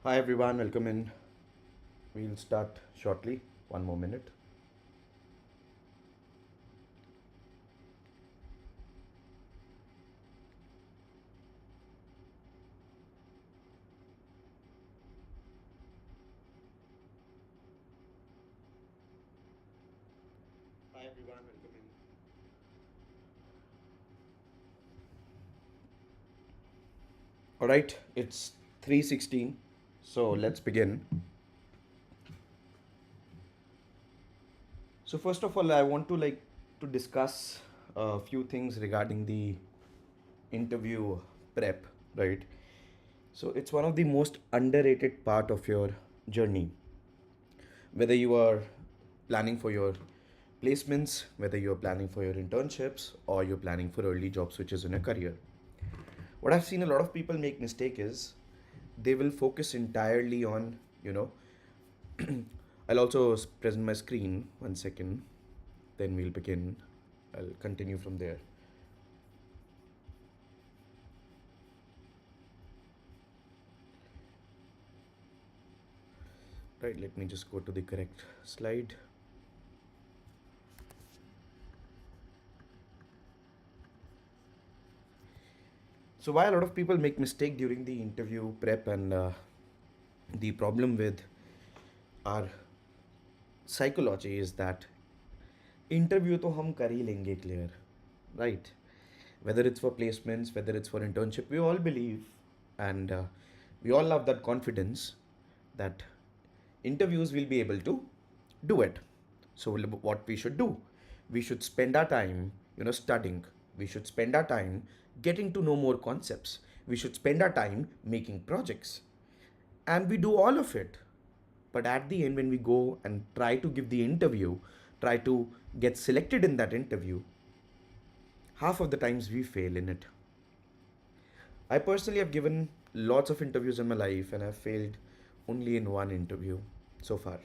Hi everyone, welcome in. We'll start shortly. One more minute. Hi everyone, welcome in. All right, it's 3:16. So let's begin. So first of all, I want to discuss a few things regarding the interview prep, right? So it's one of the most underrated part of your journey. Whether you are planning for your placements, whether you're planning for your internships, or you're planning for early job switches in a career. What I've seen a lot of people make mistake is they will focus entirely on, I'll also present my screen 1 second, then we'll begin. I'll continue from there. Right, let me just go to the correct slide. So why a lot of people make mistake during the interview prep and the problem with our psychology is that interview तो हम कर ही लेंगे clear, right? Whether it's for placements, whether it's for internship, we all believe and we all have that confidence that interviews will be able to do it. So what we should do, we should spend our time studying, we should spend our time getting to know more concepts, we should spend our time making projects, and we do all of it. But at the end, when we go and try to give the interview, try to get selected in that interview, half of the times we fail in it. I personally have given lots of interviews in my life and I've failed only in one interview so far.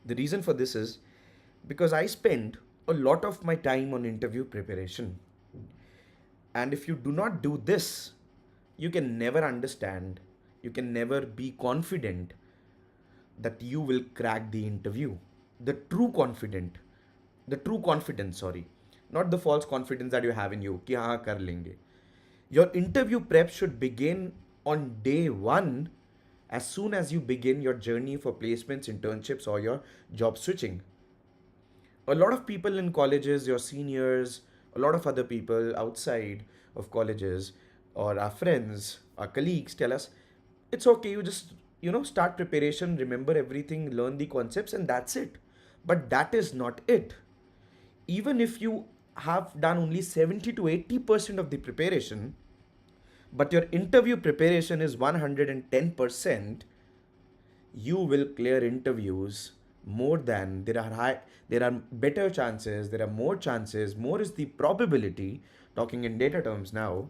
The reason for this is because I spend a lot of my time on interview preparation. And if you do not do this, you can never understand, you can never be confident that you will crack the interview. The true confident, the true confidence, sorry, not the false confidence that you have in you, कि हाँ कर लेंगे. Your interview prep should begin on day one as soon as you begin your journey for placements, internships, or your job switching. A lot of people in colleges, your seniors, a lot of other people outside of colleges, or our friends, our colleagues tell us it's okay, you just start preparation, remember everything, learn the concepts, and that's it. But that is not it. Even if you have done only 70 to 80% of the preparation, but your interview preparation is 110%, you will clear interviews more than there are better chances, there are more chances, more is the probability, talking in data terms now,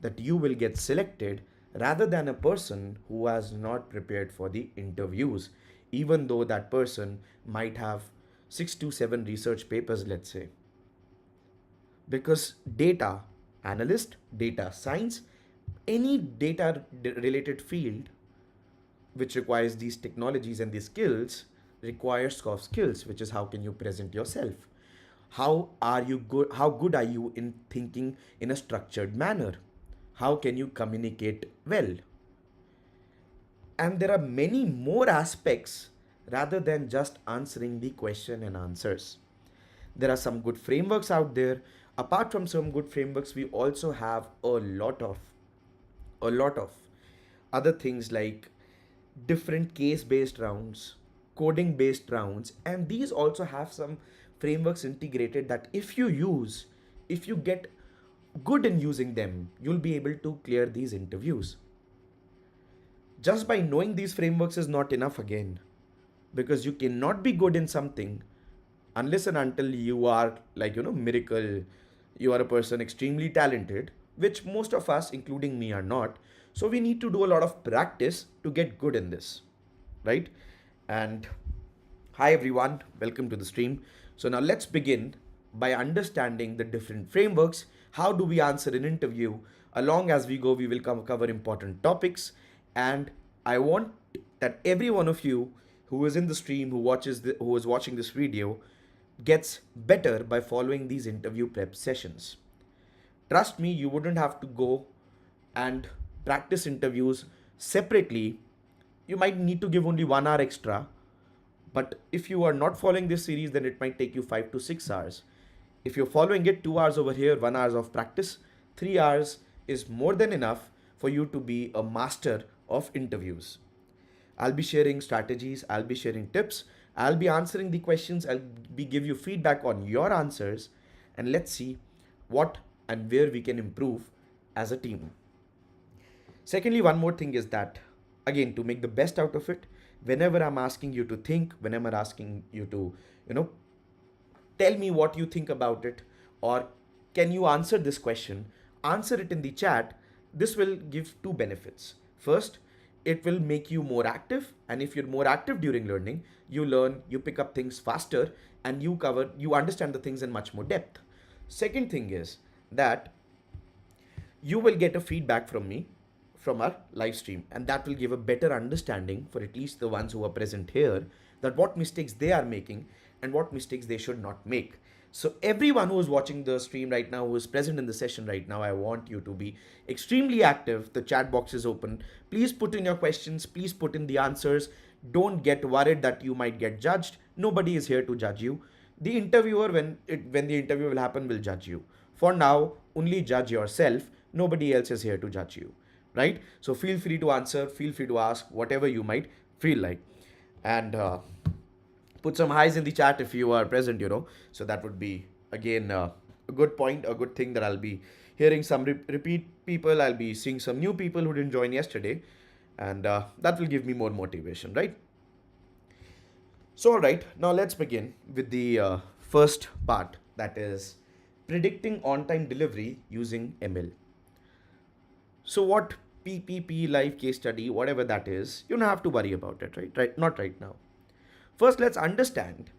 that you will get selected rather than a person who has not prepared for the interviews, even though that person might have 6 to 7 research papers, let's say. Because data analyst, data science, any data related field which requires these technologies and these skills requires soft skills, which is how can you present yourself, how good are you in thinking in a structured manner, how can you communicate well. And there are many more aspects rather than just answering the question and answers. There are some good frameworks out there. Apart from some good frameworks, we also have a lot of other things like different case based rounds, coding based rounds, and these also have some frameworks integrated that if you get good in using them, you'll be able to clear these interviews. Just by knowing these frameworks is not enough again, because you cannot be good in something unless and until you are miracle, you are a person extremely talented, which most of us including me are not. So we need to do a lot of practice to get good in this, right? And hi everyone, welcome to the stream. So now let's begin by understanding the different frameworks. How do we answer an interview? Along as we go, we will cover important topics, and I want that every one of you who is in the stream, who is watching this video, gets better by following these interview prep sessions. Trust me, you wouldn't have to go and practice interviews separately. You might need to give only 1 hour extra, but if you are not following this series, then it might take you 5 to 6 hours. If you're following it, 2 hours over here, 1 hour of practice, 3 hours is more than enough for you to be a master of interviews. I'll be sharing strategies, I'll be sharing tips, I'll be answering the questions, I'll be give you feedback on your answers, and let's see what and where we can improve as a team. Secondly, one more thing is that, again, to make the best out of it, whenever I'm asking you to think, whenever I'm asking you to, tell me what you think about it, or can you answer this question, answer it in the chat. This will give two benefits. First, it will make you more active, and if you're more active during learning, you learn, you pick up things faster, and you understand the things in much more depth. Second thing is that you will get a feedback from me from our live stream, and that will give a better understanding for at least the ones who are present here, that what mistakes they are making and what mistakes they should not make. So everyone who is watching the stream right now, who is present in the session right now, I want you to be extremely active. The chat box is open. Please put in your questions, please put in the answers. Don't get worried that you might get judged. Nobody is here to judge you. The interviewer, when the interview will happen, will judge you. For now, only judge yourself. Nobody else is here to judge you, right? So feel free to answer, feel free to ask whatever you might feel like, and put some highs in the chat if you are present, so that would be again a good point, a good thing, that I'll be hearing some repeat people, I'll be seeing some new people who didn't join yesterday, and that will give me more motivation, right? So all right, now let's begin with the first part, that is predicting on-time delivery using ML. So what PPP-LIVE case study, whatever that is, you don't have to worry about it, right? Not right now. First, let's understand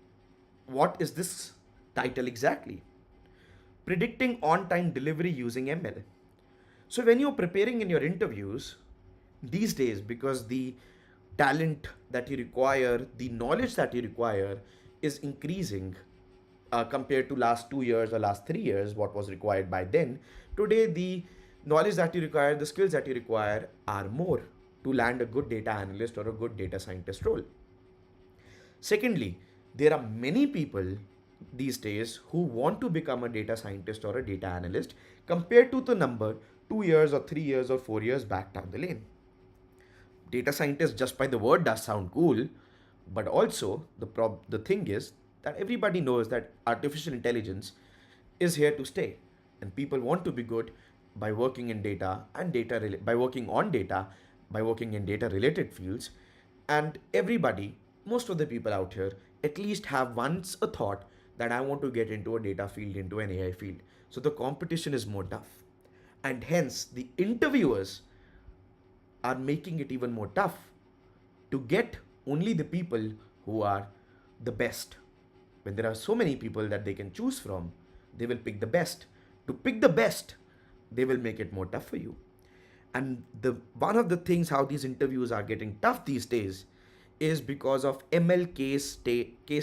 what is this title exactly. Predicting on-time delivery using ML. So when you're preparing in your interviews, these days, because the talent that you require, the knowledge that you require is increasing compared to last 2 years or last 3 years, what was required by then. Today, the knowledge that you require, the skills that you require are more to land a good data analyst or a good data scientist role. Secondly, there are many people these days who want to become a data scientist or a data analyst compared to the number 2 years or 3 years or 4 years back down the lane. Data scientist, just by the word, does sound cool, but also the thing is that everybody knows that artificial intelligence is here to stay, and people want to be good by working in data and by working on data, by working in data related fields. And everybody, most of the people out here, at least have once a thought that I want to get into a data field, into an AI field. So the competition is more tough, and hence the interviewers are making it even more tough to get only the people who are the best. When there are so many people that they can choose from, they will pick the best. To pick the best, they will make it more tough for you. And one of the things how these interviews are getting tough these days is because of ML case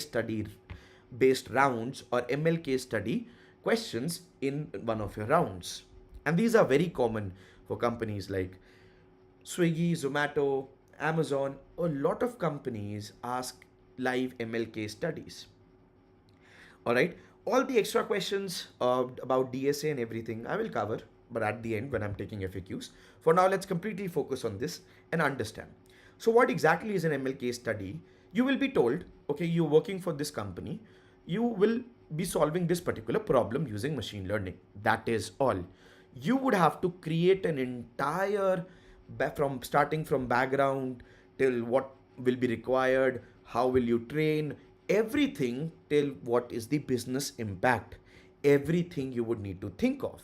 study based rounds, or ML case study questions in one of your rounds. And these are very common for companies like Swiggy, Zomato, Amazon. A lot of companies ask live ML case studies. All right, all the extra questions about DSA and everything I will cover, but at the end when I'm taking FAQs. For now, let's completely focus on this and understand. So what exactly is an ML case study? You will be told, okay, you're working for this company, you will be solving this particular problem using machine learning. That is all. You would have to create an entire, starting from background till what will be required, how will you train, everything till what is the business impact, everything you would need to think of.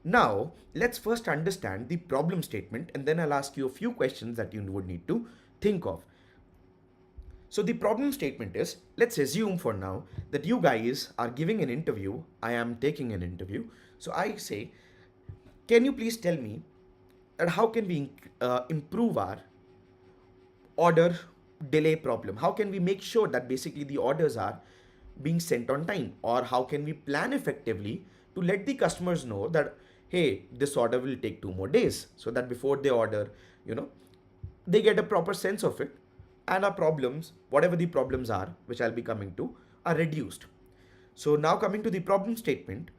Now, let's first understand the problem statement, and then I'll ask you a few questions that you would need to think of. So the problem statement is, let's assume for now that you guys are giving an interview, I am taking an interview. So I say, can you please tell me that how can we improve our order delay problem? How can we make sure that basically the orders are being sent on time? Or how can we plan effectively to let the customers know that, hey, this order will take 2 more days, so that before they order, you know, they get a proper sense of it, and our problems, whatever the problems are, which I'll be coming to, are reduced. So now coming to the problem statement,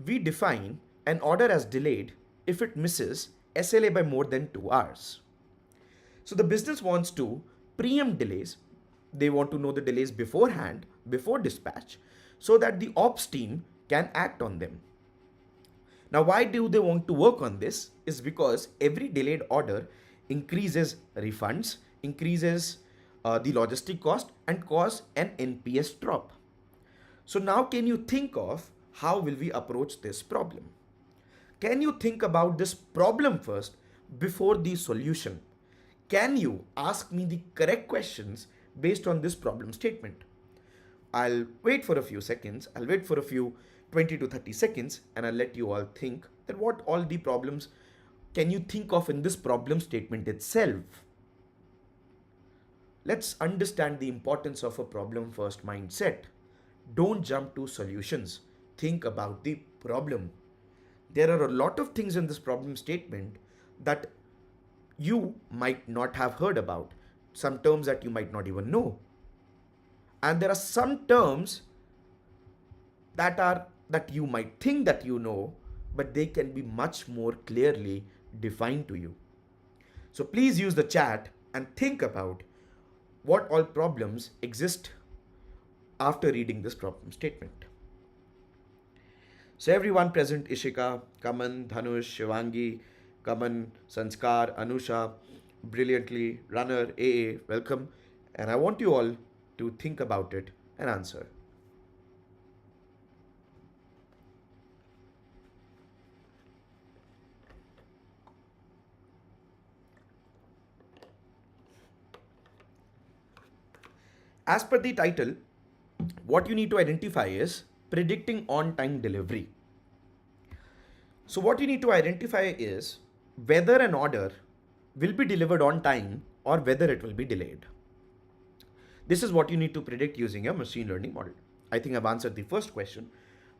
we define an order as delayed if it misses SLA by more than 2 hours. So the business wants to preempt delays. They want to know the delays beforehand, before dispatch, so that the ops team can act on them. Now, why do they want to work on this? Is because every delayed order increases refunds, increases the logistic cost, and cause an NPS drop. So now can you think of how will we approach this problem? Can you think about this problem first before the solution? Can you ask me the correct questions based on this problem statement? I'll wait for a few seconds. I'll wait for a few 20 to 30 seconds, and I'll let you all think that what all the problems can you think of in this problem statement itself. Let's understand the importance of a problem first mindset. Don't jump to solutions. Think about the problem. There are a lot of things in this problem statement that you might not have heard about, some terms that you might not even know. And there are some terms that you might think that you know, but they can be much more clearly defined to you. So please use the chat and think about what all problems exist after reading this problem statement. So everyone present, Ishika, Kaman, Dhanush, Shivangi, Kaman, Sanskar, Anusha, brilliantly, Runner, AA, welcome. And I want you all to think about it and answer. As per the title, what you need to identify is predicting on-time delivery. So what you need to identify is whether an order will be delivered on time or whether it will be delayed. This is what you need to predict using a machine learning model. I think I've answered the first question.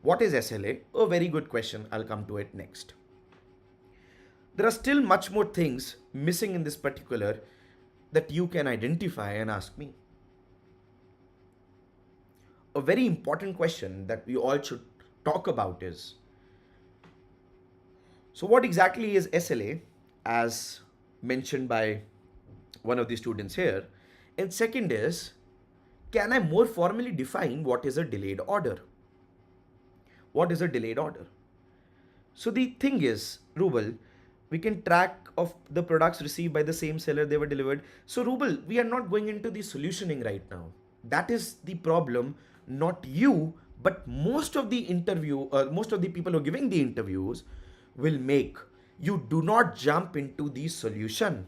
What is SLA? A very good question. I'll come to it next. There are still much more things missing in this particular that you can identify and ask me. A very important question that we all should talk about is, so what exactly is SLA, as mentioned by one of the students here? And second is, can I more formally define what is a delayed order? What is a delayed order? So the thing is, Rubal, we can track of the products received by the same seller they were delivered. So Rubal, we are not going into the solutioning right now. That is the problem. Not you, but most of the people who are giving the interviews will make. You do not jump into the solution.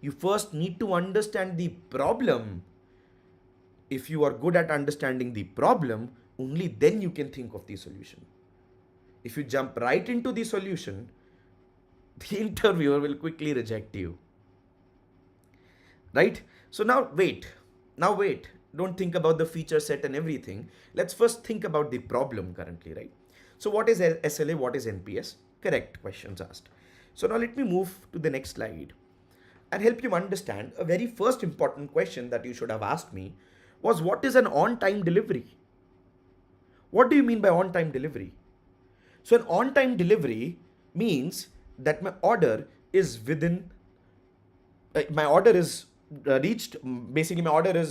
You first need to understand the problem. If you are good at understanding the problem, only then you can think of the solution. If you jump right into the solution, the interviewer will quickly reject you. Right? So now wait. Don't think about the feature set and everything. Let's first think about the problem currently, right? So what is SLA? What is NPS? Correct questions asked. So now let me move to the next slide and help you understand a very first important question that you should have asked me was, what is an on-time delivery? What do you mean by on-time delivery? So an on-time delivery means that my order is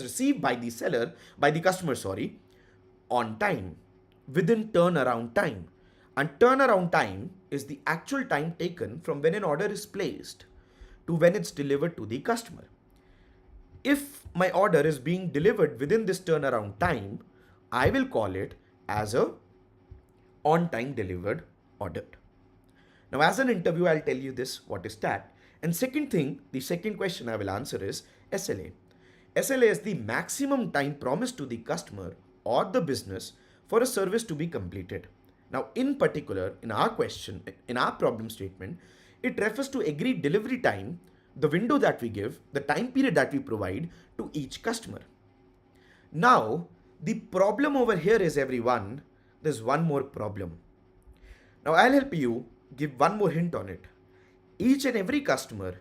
received by the customer, on time, within turnaround time. And turnaround time is the actual time taken from when an order is placed to when it's delivered to the customer. If my order is being delivered within this turnaround time, I will call it as a on-time delivered order. Now, as an interview, I'll tell you this, what is that? And second thing, the second question I will answer is SLA. SLA is the maximum time promised to the customer or the business for a service to be completed. Now, in particular, in our question, in our problem statement, it refers to agreed delivery time the window that we give, the time period that we provide to each customer. Now, the problem over here is, everyone, there's one more problem. Now, I'll help you give one more hint on it. Each and every customer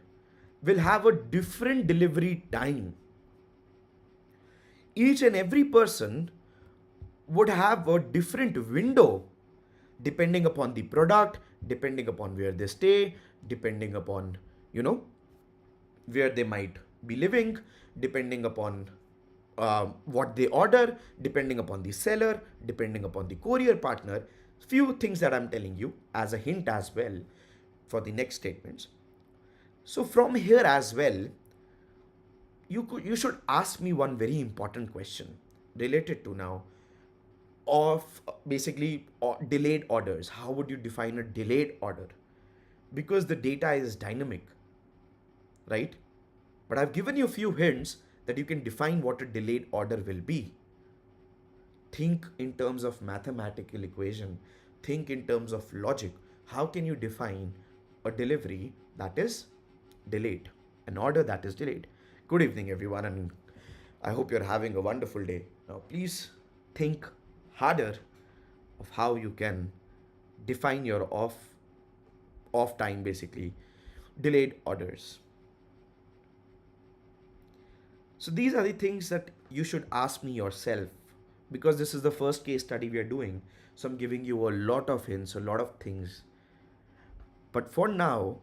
will have a different delivery time. Each and every person would have a different window depending upon the product, depending upon where they stay, depending upon, where they might be living, depending upon what they order, depending upon the seller, depending upon the courier partner. Few things that I'm telling you as a hint as well for the next statements. So from here as well, you should ask me one very important question related to now of basically delayed orders. How would you define a delayed order? Because the data is dynamic, right? But I've given you a few hints that you can define what a delayed order will be. Think in terms of mathematical equation. Think in terms of logic. How can you define a delivery that is delayed, an order that is delayed? Good evening, everyone, and I hope you're having a wonderful day. Now, please think harder of how you can define your off time, basically delayed orders. So these are the things that you should ask me yourself, because this is the first case study we are doing. So I'm giving you a lot of hints, a lot of things. But for now,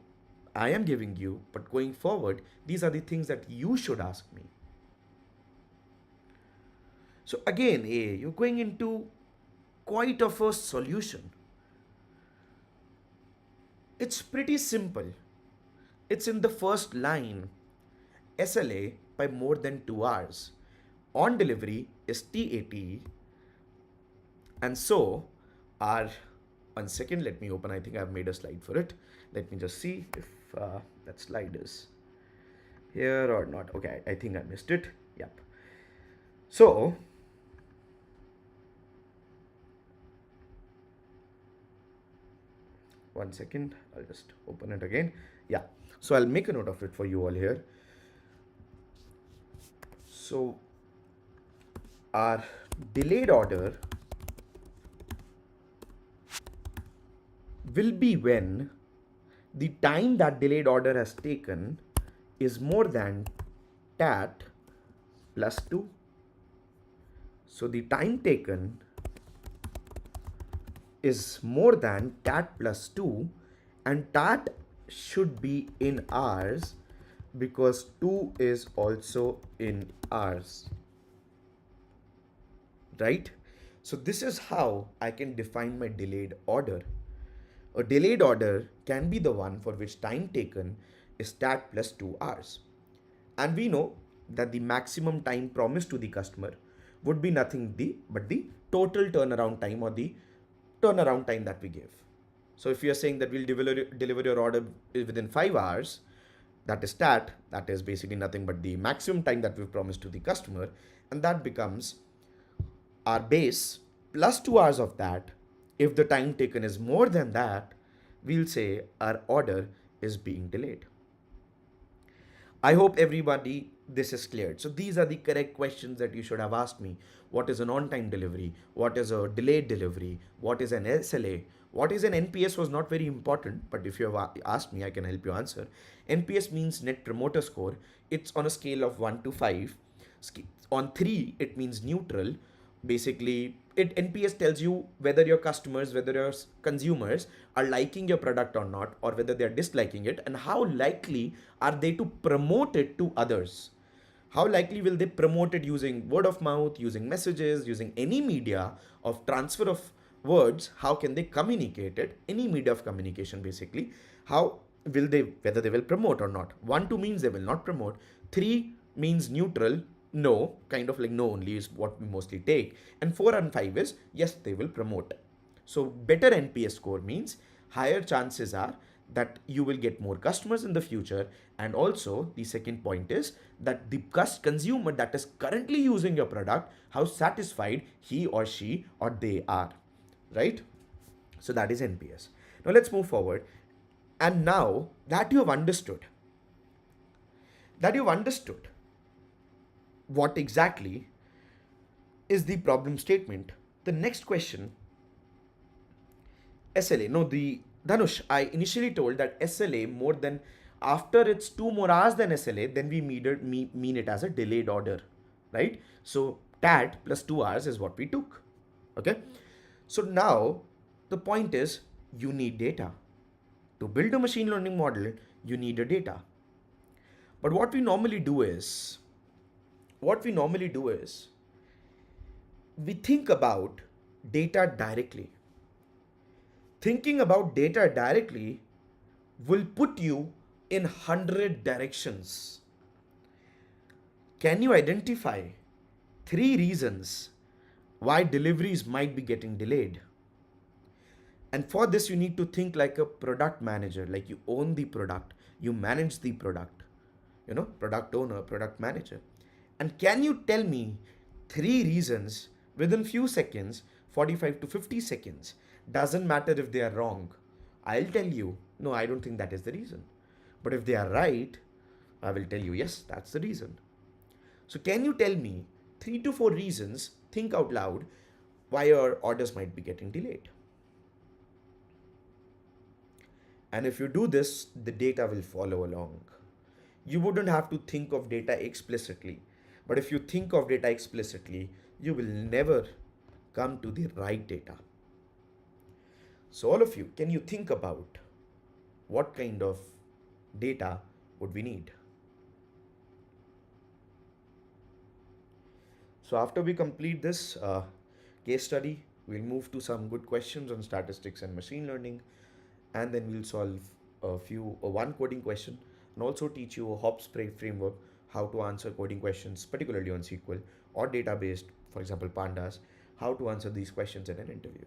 I am giving you, but going forward, these are the things that you should ask me. So again, you're going into quite of a solution. It's pretty simple. It's in the first line. SLA by more than 2 hours. On delivery is TAT. And so our, 1 second, let me open. I think I've made a slide for it. Let me just see if that slide is here or not. Okay, I think I missed it. Yep. So one second, I'll just open it again. Yeah, so I'll make a note of it for you all here. So our delayed order will be when the time that delayed order has taken is more than TAT plus 2. So the time taken is more than TAT plus 2, and TAT should be in hours because 2 is also in hours, right? So this is how I can define my delayed order. A delayed order can be the one for which time taken is TAT plus 2 hours. And we know that the maximum time promised to the customer would be nothing but the total turnaround time, or the turnaround time that we give. So if you are saying that we'll deliver your order within 5 hours, that is TAT, that is basically nothing but the maximum time that we've promised to the customer, and that becomes our base plus 2 hours of that. If the time taken is more than that, we'll say our order is being delayed. I hope everybody this is cleared. So these are the correct questions that you should have asked me. What is an on-time delivery? What is a delayed delivery? What is an SLA? What is an NPS was not very important, but if you have asked me, I can help you answer. NPS means Net Promoter Score. It's on a scale of 1 to 5. On 3, it means neutral. Basically, NPS tells you whether your customers, whether your consumers are liking your product or not, or whether they're disliking it, and how likely are they to promote it to others. How likely will they promote it using word of mouth, using messages, using any media of transfer of words? How can they communicate it? Any media of communication, basically. How will they, whether they will promote or not. 1, 2 means they will not promote. 3 means neutral. No, kind of like no only is what we mostly take. And 4 and 5 is yes, they will promote. So better NPS score means higher chances are that you will get more customers in the future. And also the second point is that the consumer that is currently using your product, how satisfied he or she or they are, right? So that is NPS. Now let's move forward. And now that you have understood that you've understood what exactly is the problem statement, the next question, SLA. No, the Dhanush, I initially told that SLA more than after it's 2 more hours than SLA, then we mean it as a delayed order, right? So TAT plus 2 hours is what we took. Okay. So now the point is you need data. To build a machine learning model, you need a data. But what we normally do is we think about data directly. Thinking about data directly will put you in 100 directions. Can you identify 3 reasons why deliveries might be getting delayed? And for this, you need to think like a product manager, like you own the product, you manage the product, product owner, product manager. And can you tell me 3 reasons within few seconds, 45 to 50 seconds? Doesn't matter if they are wrong. I'll tell you, no, I don't think that is the reason. But if they are right, I will tell you, yes, that's the reason. So can you tell me 3 to 4 reasons, think out loud, why your orders might be getting delayed? And if you do this, the data will follow along. You wouldn't have to think of data explicitly. But if you think of data explicitly, you will never come to the right data. So all of you, can you think about what kind of data would we need? So after we complete this case study, we'll move to some good questions on statistics and machine learning, and then we'll solve one coding question and also teach you a hops framework, how to answer coding questions, particularly on SQL or database, for example, pandas, how to answer these questions in an interview.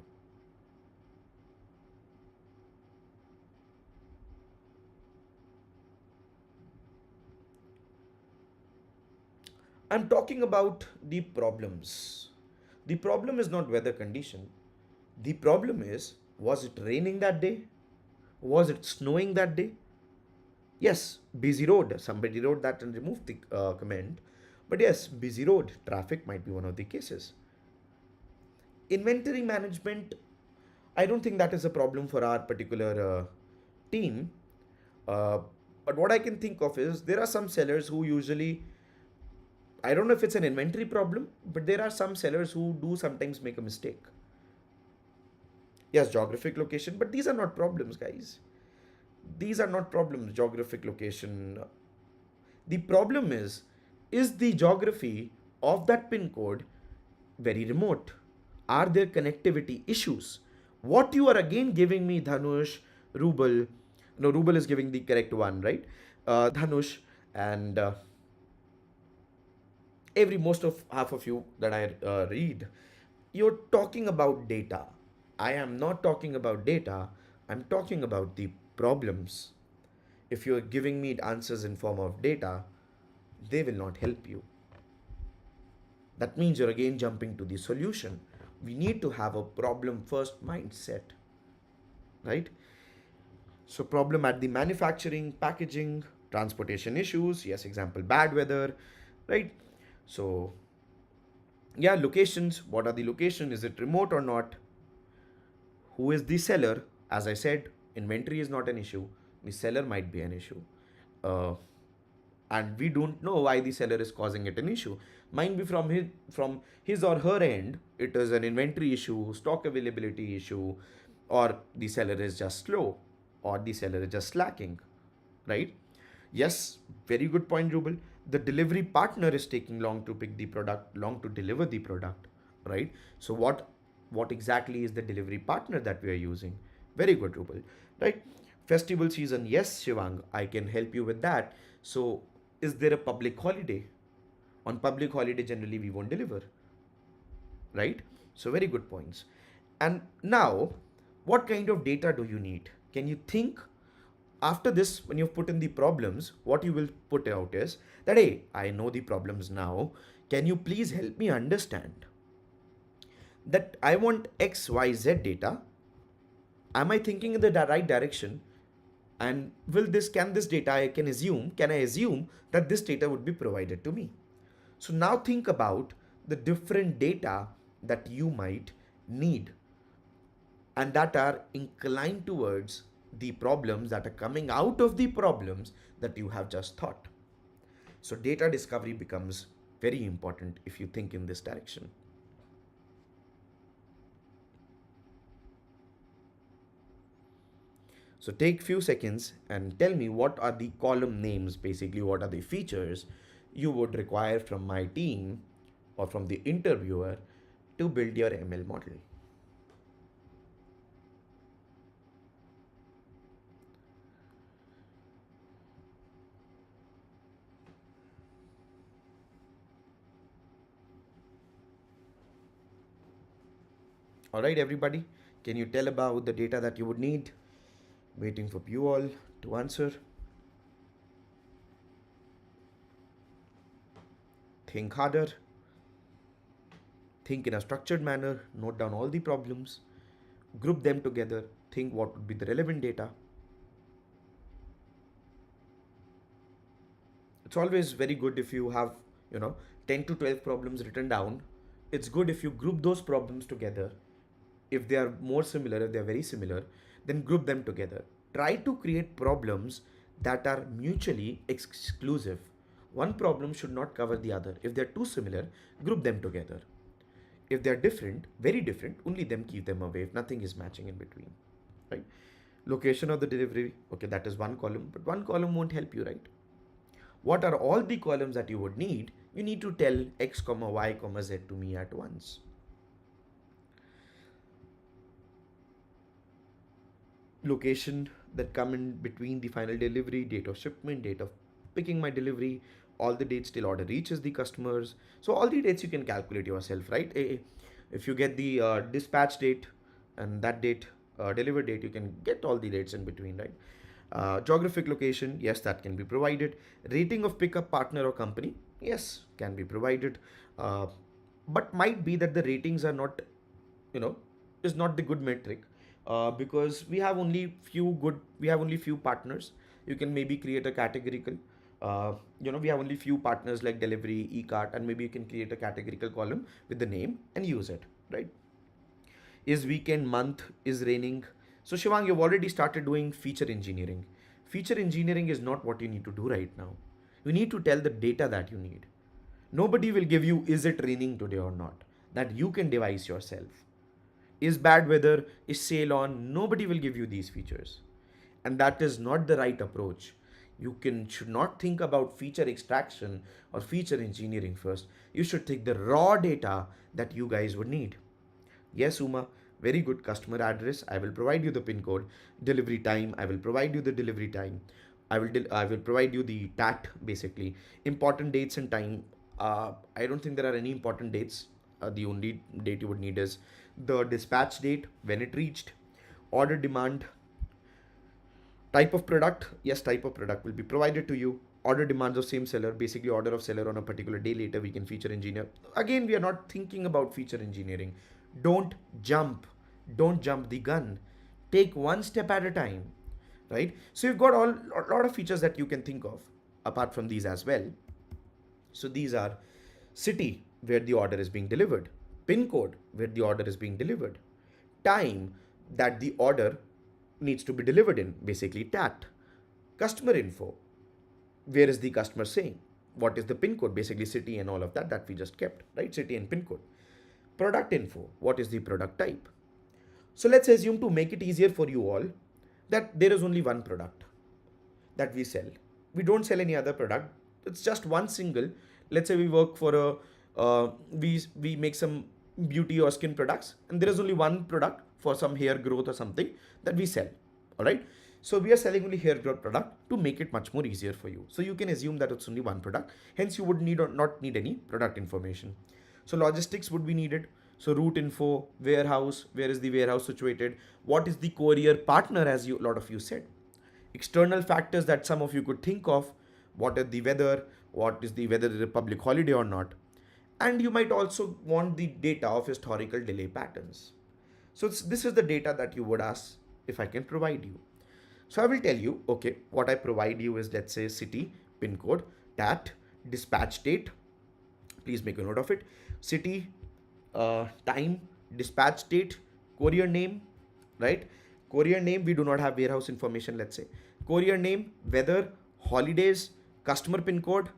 I'm talking about the problems. The problem is not weather condition. The problem is, was it raining that day? Was it snowing that day? Yes, busy road. Somebody wrote that and removed the comment. But yes, busy road. Traffic might be one of the cases. Inventory management, I don't think that is a problem for our particular team. But what I can think of is there are some sellers who usually, I don't know if it's an inventory problem, but there are some sellers who do sometimes make a mistake. Yes, geographic location, but these are not problems, guys. These are not problems, geographic location. The problem is the geography of that pin code very remote? Are there connectivity issues? What you are again giving me, Dhanush, Rubal, no, Rubal is giving the correct one, right? Dhanush and most of half of you that I read, you're talking about data. I am not talking about data. I'm talking about the problems. If you're giving me answers in form of data, they will not help you. That means you're again jumping to the solution. We need to have a problem first mindset, right? So problem at the manufacturing, packaging, transportation issues, yes, example, bad weather, right? So yeah, locations, what are the location? Is it remote or not? Who is the seller? As I said, inventory is not an issue. The seller might be an issue. Uh, and we don't know why the seller is causing it an issue. Might be from his or her end, it is an inventory issue, stock availability issue, or the seller is just slow, or the seller is just lacking, right? Yes, very good point, Rubel. The delivery partner is taking long to pick the product, long to deliver the product, right? So what exactly is the delivery partner that we are using? Very good, Rubel, right? Festival season, yes, Shivang, I can help you with that. So is there a public holiday? On public holiday, generally we won't deliver, right? So very good points. And now, what kind of data do you need? Can you think? After this, when you've put in the problems, what you will put out is that, hey, I know the problems now. Can you please help me understand that I want XYZ data? Am I thinking in the right direction? And can I assume that this data would be provided to me? So now think about the different data that you might need and that are inclined towards the problems that are coming out of the problems that you have just thought. So data discovery becomes very important if you think in this direction. So take few seconds and tell me what are the column names, basically what are the features you would require from my team or from the interviewer to build your ML model. All right, everybody, can you tell about the data that you would need? Waiting for you all to answer. Think harder. Think in a structured manner. Note down all the problems. Group them together. Think what would be the relevant data. It's always very good if you have, 10 to 12 problems written down. It's good if you group those problems together. If they are more similar, if they are very similar, then group them together. Try to create problems that are mutually exclusive. One problem should not cover the other. If they're too similar, group them together. If they're different, very different, only them keep them away if nothing is matching in between, right? Location of the delivery, okay, that is one column, but one column won't help you, right? What are all the columns that you would need? You need to tell X, Y, Z to me at once. Location that come in between the final delivery, date of shipment, date of picking my delivery, all the dates till order reaches the customers. So all the dates you can calculate yourself, right? If you get the dispatch date and that date, deliver date, you can get all the dates in between, right? Geographic location, yes, that can be provided. Rating of pickup partner or company, yes, can be provided. But might be that the ratings are not, is not the good metric, because we have only few partners. You can maybe create a categorical, we have only few partners like delivery, e-cart, and maybe you can create a categorical column with the name and use it, right? Is weekend, month, is raining. So Shivang, you've already started doing feature engineering. Feature engineering is not what you need to do right now. You need to tell the data that you need. Nobody will give you is it raining today or not. That you can devise yourself. Is bad weather, is sale on, nobody will give you these features. And that is not the right approach. Should not think about feature extraction or feature engineering first. You should take the raw data that you guys would need. Yes, Uma, very good. Customer address, I will provide you the pin code. Delivery time, I will provide you the delivery time. I will provide you the TAT, basically. Important dates and time. I don't think there are any important dates. The only date you would need is the dispatch date, when it reached, order demand, type of product. Yes, type of product will be provided to you. Order demands of same seller, basically order of seller on a particular day. Later we can feature engineer. Again, we are not thinking about feature engineering. Don't jump. Don't jump the gun. Take one step at a time, right? So you've got a lot of features that you can think of apart from these as well. So these are city where the order is being delivered, pin code where the order is being delivered, time that the order needs to be delivered in, basically TAT, customer info, where is the customer saying, what is the pin code, basically city and all of that we just kept, right? City and pin code. Product info, what is the product type. So let's assume, to make it easier for you all, that there is only one product that we sell. We don't sell any other product. It's just one single. Let's say we work for we make some beauty or skin products, and there is only one product for some hair growth or something that we sell. All right. So we are selling only hair growth product to make it much more easier for you. So you can assume that it's only one product. Hence you would need or not need any product information. So logistics would be needed. So route info, warehouse, where is the warehouse situated? What is the courier partner, as a lot of you said? External factors that some of you could think of. What is the weather? What is the whether it is a public holiday or not? And you might also want the data of historical delay patterns. So this is the data that you would ask if I can provide you. So I will tell you, okay, what I provide you is, let's say, city, pin code, that, dispatch date, please make a note of it, city, time, dispatch date, courier name, right? Courier name, we do not have warehouse information, let's say. Courier name, weather, holidays, customer pin code,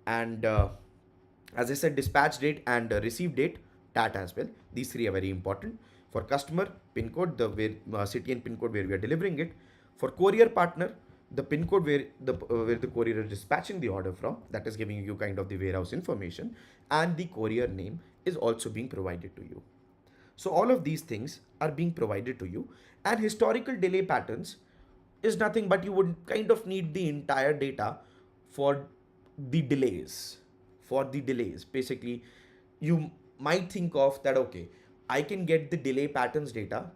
and as I said, dispatch date and receive date, that as well. These three are very important. For customer, pin code, the city and pin code where we are delivering it. For courier partner, the pin code where the courier is dispatching the order from, that is giving you kind of the warehouse information, and the courier name is also being provided to you. So all of these things are being provided to you, and historical delay patterns is nothing but you would kind of need the entire data for the delays. For the delays, basically, you might think of that, okay, I can get the delay patterns data.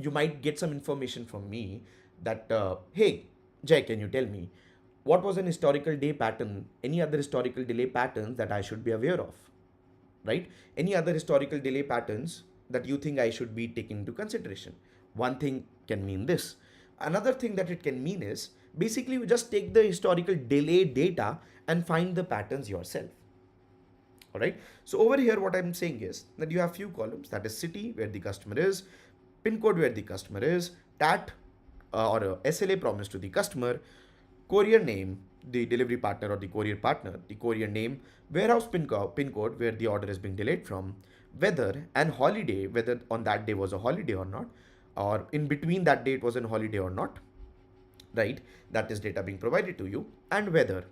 You might get some information from me that, hey, Jay, can you tell me what was an historical day pattern, any other historical delay patterns that I should be aware of, right? Any other historical delay patterns that you think I should be taking into consideration. One thing can mean this. Another thing that it can mean is, basically you just take the historical delay data and find the patterns yourself. All right. So over here, what I'm saying is that you have few columns, that is city, where the customer is, pin code, where the customer is, TAT or SLA promise to the customer, courier name, the delivery partner or the courier name, warehouse pin code where the order is being delayed from, weather and holiday, whether on that day was a holiday or not, or in between that date was a holiday or not, right? That is data being provided to you, and whether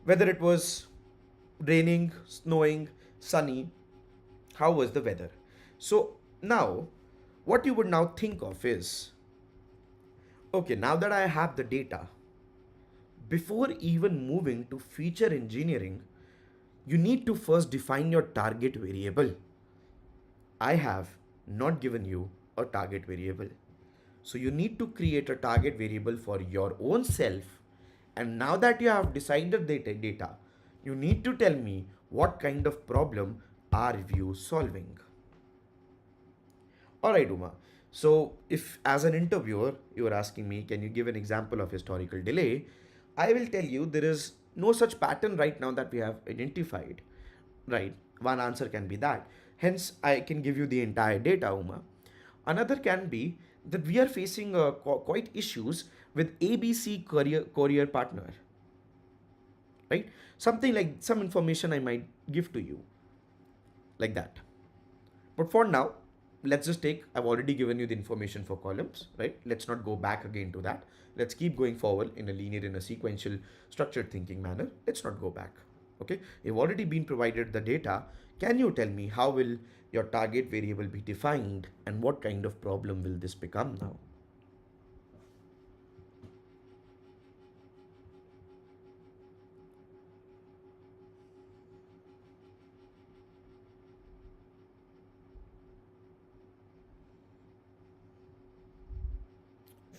it was raining, snowing, sunny, how was the weather. So now what you would now think of is, okay, now that I have the data, before even moving to feature engineering, you need to first define your target variable. I have not given you a target variable. So you need to create a target variable for your own self. And now that you have decided the data, you need to tell me what kind of problem are you solving. All right, Uma. So if as an interviewer, you are asking me, can you give an example of historical delay? I will tell you there is no such pattern right now that we have identified, right? One answer can be that. Hence, I can give you the entire data, Uma. Another can be that we are facing quite issues with ABC courier partner, right? Something like some information I might give to you like that. But for now, let's just take, I've already given you the information for columns, right? Let's not go back again to that. Let's keep going forward in a linear, in a sequential, structured thinking manner. Let's not go back. Okay, you've already been provided the data. Can you tell me how will your target variable be defined and what kind of problem will this become now?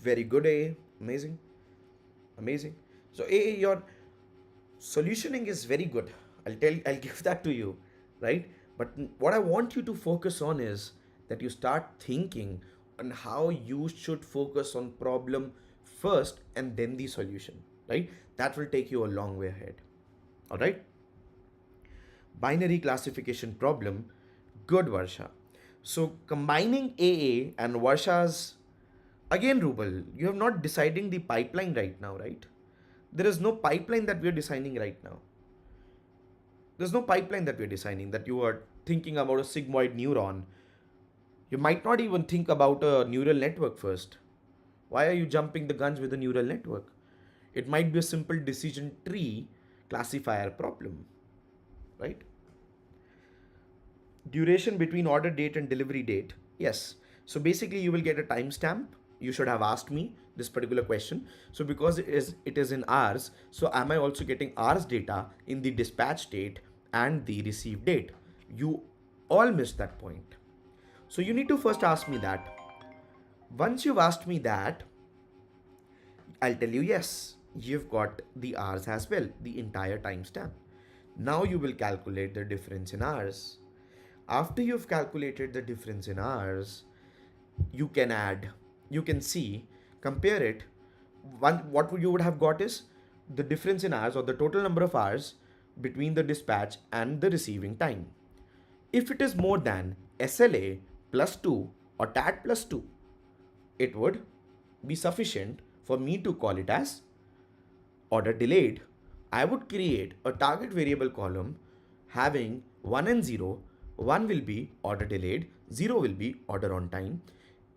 Very good, A. Amazing. Amazing. So A, your solutioning is very good. I'll give that to you, right? But what I want you to focus on is that you start thinking on how you should focus on problem first and then the solution, right? That will take you a long way ahead. All right? Binary classification problem. Good, Varsha. So combining AA and Varsha's, again, Rubal, you have not deciding the pipeline right now, right? There is no pipeline that we are designing right now. There's no pipeline that we're designing, that you are thinking about a sigmoid neuron. You might not even think about a neural network first. Why are you jumping the guns with a neural network? It might be a simple decision tree classifier problem, right? Duration between order date and delivery date. Yes. So basically you will get a timestamp. You should have asked me this particular question. So because it is in hours, so am I also getting hours data in the dispatch date and the receive date? You all missed that point. So you need to first ask me that. Once you've asked me that, I'll tell you yes, you've got the hours as well, the entire timestamp. Now you will calculate the difference in hours. After you've calculated the difference in hours, you can see compare it, what you would have got is the difference in hours or the total number of hours between the dispatch and the receiving time. If it is more than SLA plus 2 or TAT plus 2, it would be sufficient for me to call it as order delayed. I would create a target variable column having 1 and 0. 1 will be order delayed, 0 will be order on time.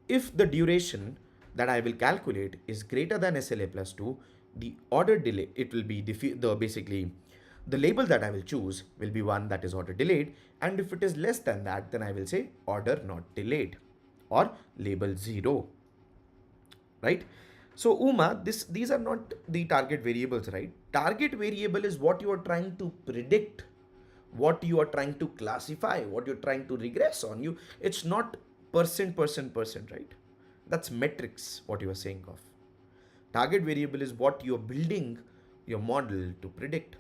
If the duration that I will calculate is greater than SLA plus 2, the order delay, it will be basically the label that I will choose will be one that is order delayed, and if it is less than that, then I will say order not delayed or label 0, right? So Uma, these are not the target variables, right? Target variable is what you are trying to predict, what you are trying to classify, what you're trying to regress on. It's not percent, right? That's metrics, what you are saying of. Target variable is what you're building your model to predict.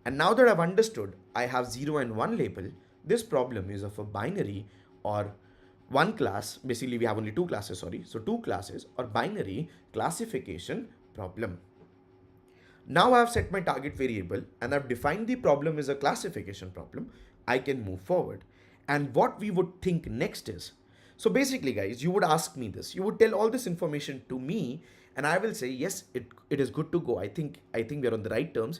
And now that I've understood I have 0 and 1 label, this problem is of a binary or one class. Basically, we have only two classes, sorry. So 2 classes or binary classification problem. Now I have set my target variable and I've defined the problem as a classification problem. I can move forward. And what we would think next is, so basically guys, you would ask me this, you would tell all this information to me and I will say, yes, it is good to go. I think we're on the right terms.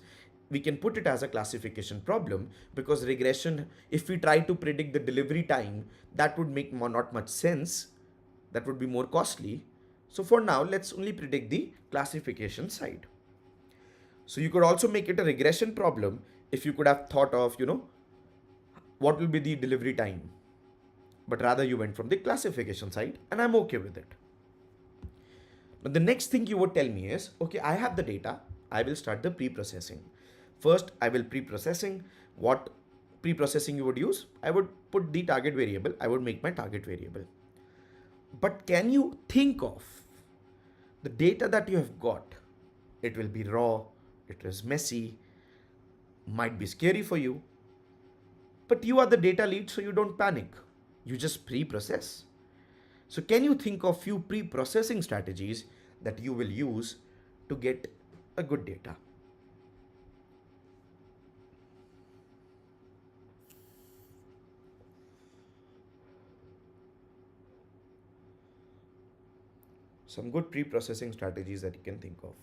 We can put it as a classification problem because regression, if we try to predict the delivery time, that would make not much sense. That would be more costly. So for now, let's only predict the classification side. So you could also make it a regression problem if you could have thought of, what will be the delivery time. But rather you went from the classification side and I'm okay with it. But the next thing you would tell me is, okay, I have the data. I will start the pre-processing. First, I will pre-processing. What pre-processing you would use? I would put the target variable. I would make my target variable. But can you think of the data that you have got? It will be raw. It is messy. Might be scary for you. But you are the data lead, so you don't panic. You just pre-process. So can you think of few pre-processing strategies that you will use to get a good data? Some good pre-processing strategies that you can think of.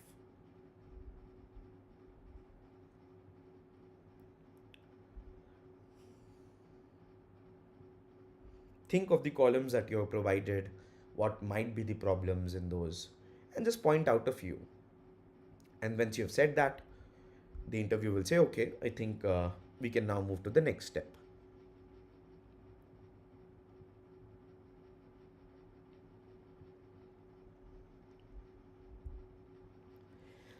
Think of the columns that you have provided, what might be the problems in those, and just point out a few. And once you have said that, the interview will say, okay, I think we can now move to the next step.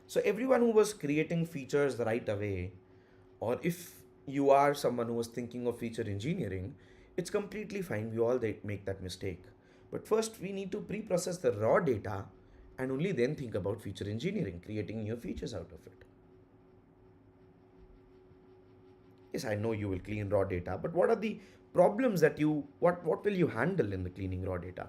So everyone who was creating features right away, or if you are someone who was thinking of feature engineering, it's completely fine. We all make that mistake. But first we need to pre-process the raw data and only then think about feature engineering, creating new features out of it. Yes, I know you will clean raw data, but what are the problems that what will you handle in the cleaning raw data?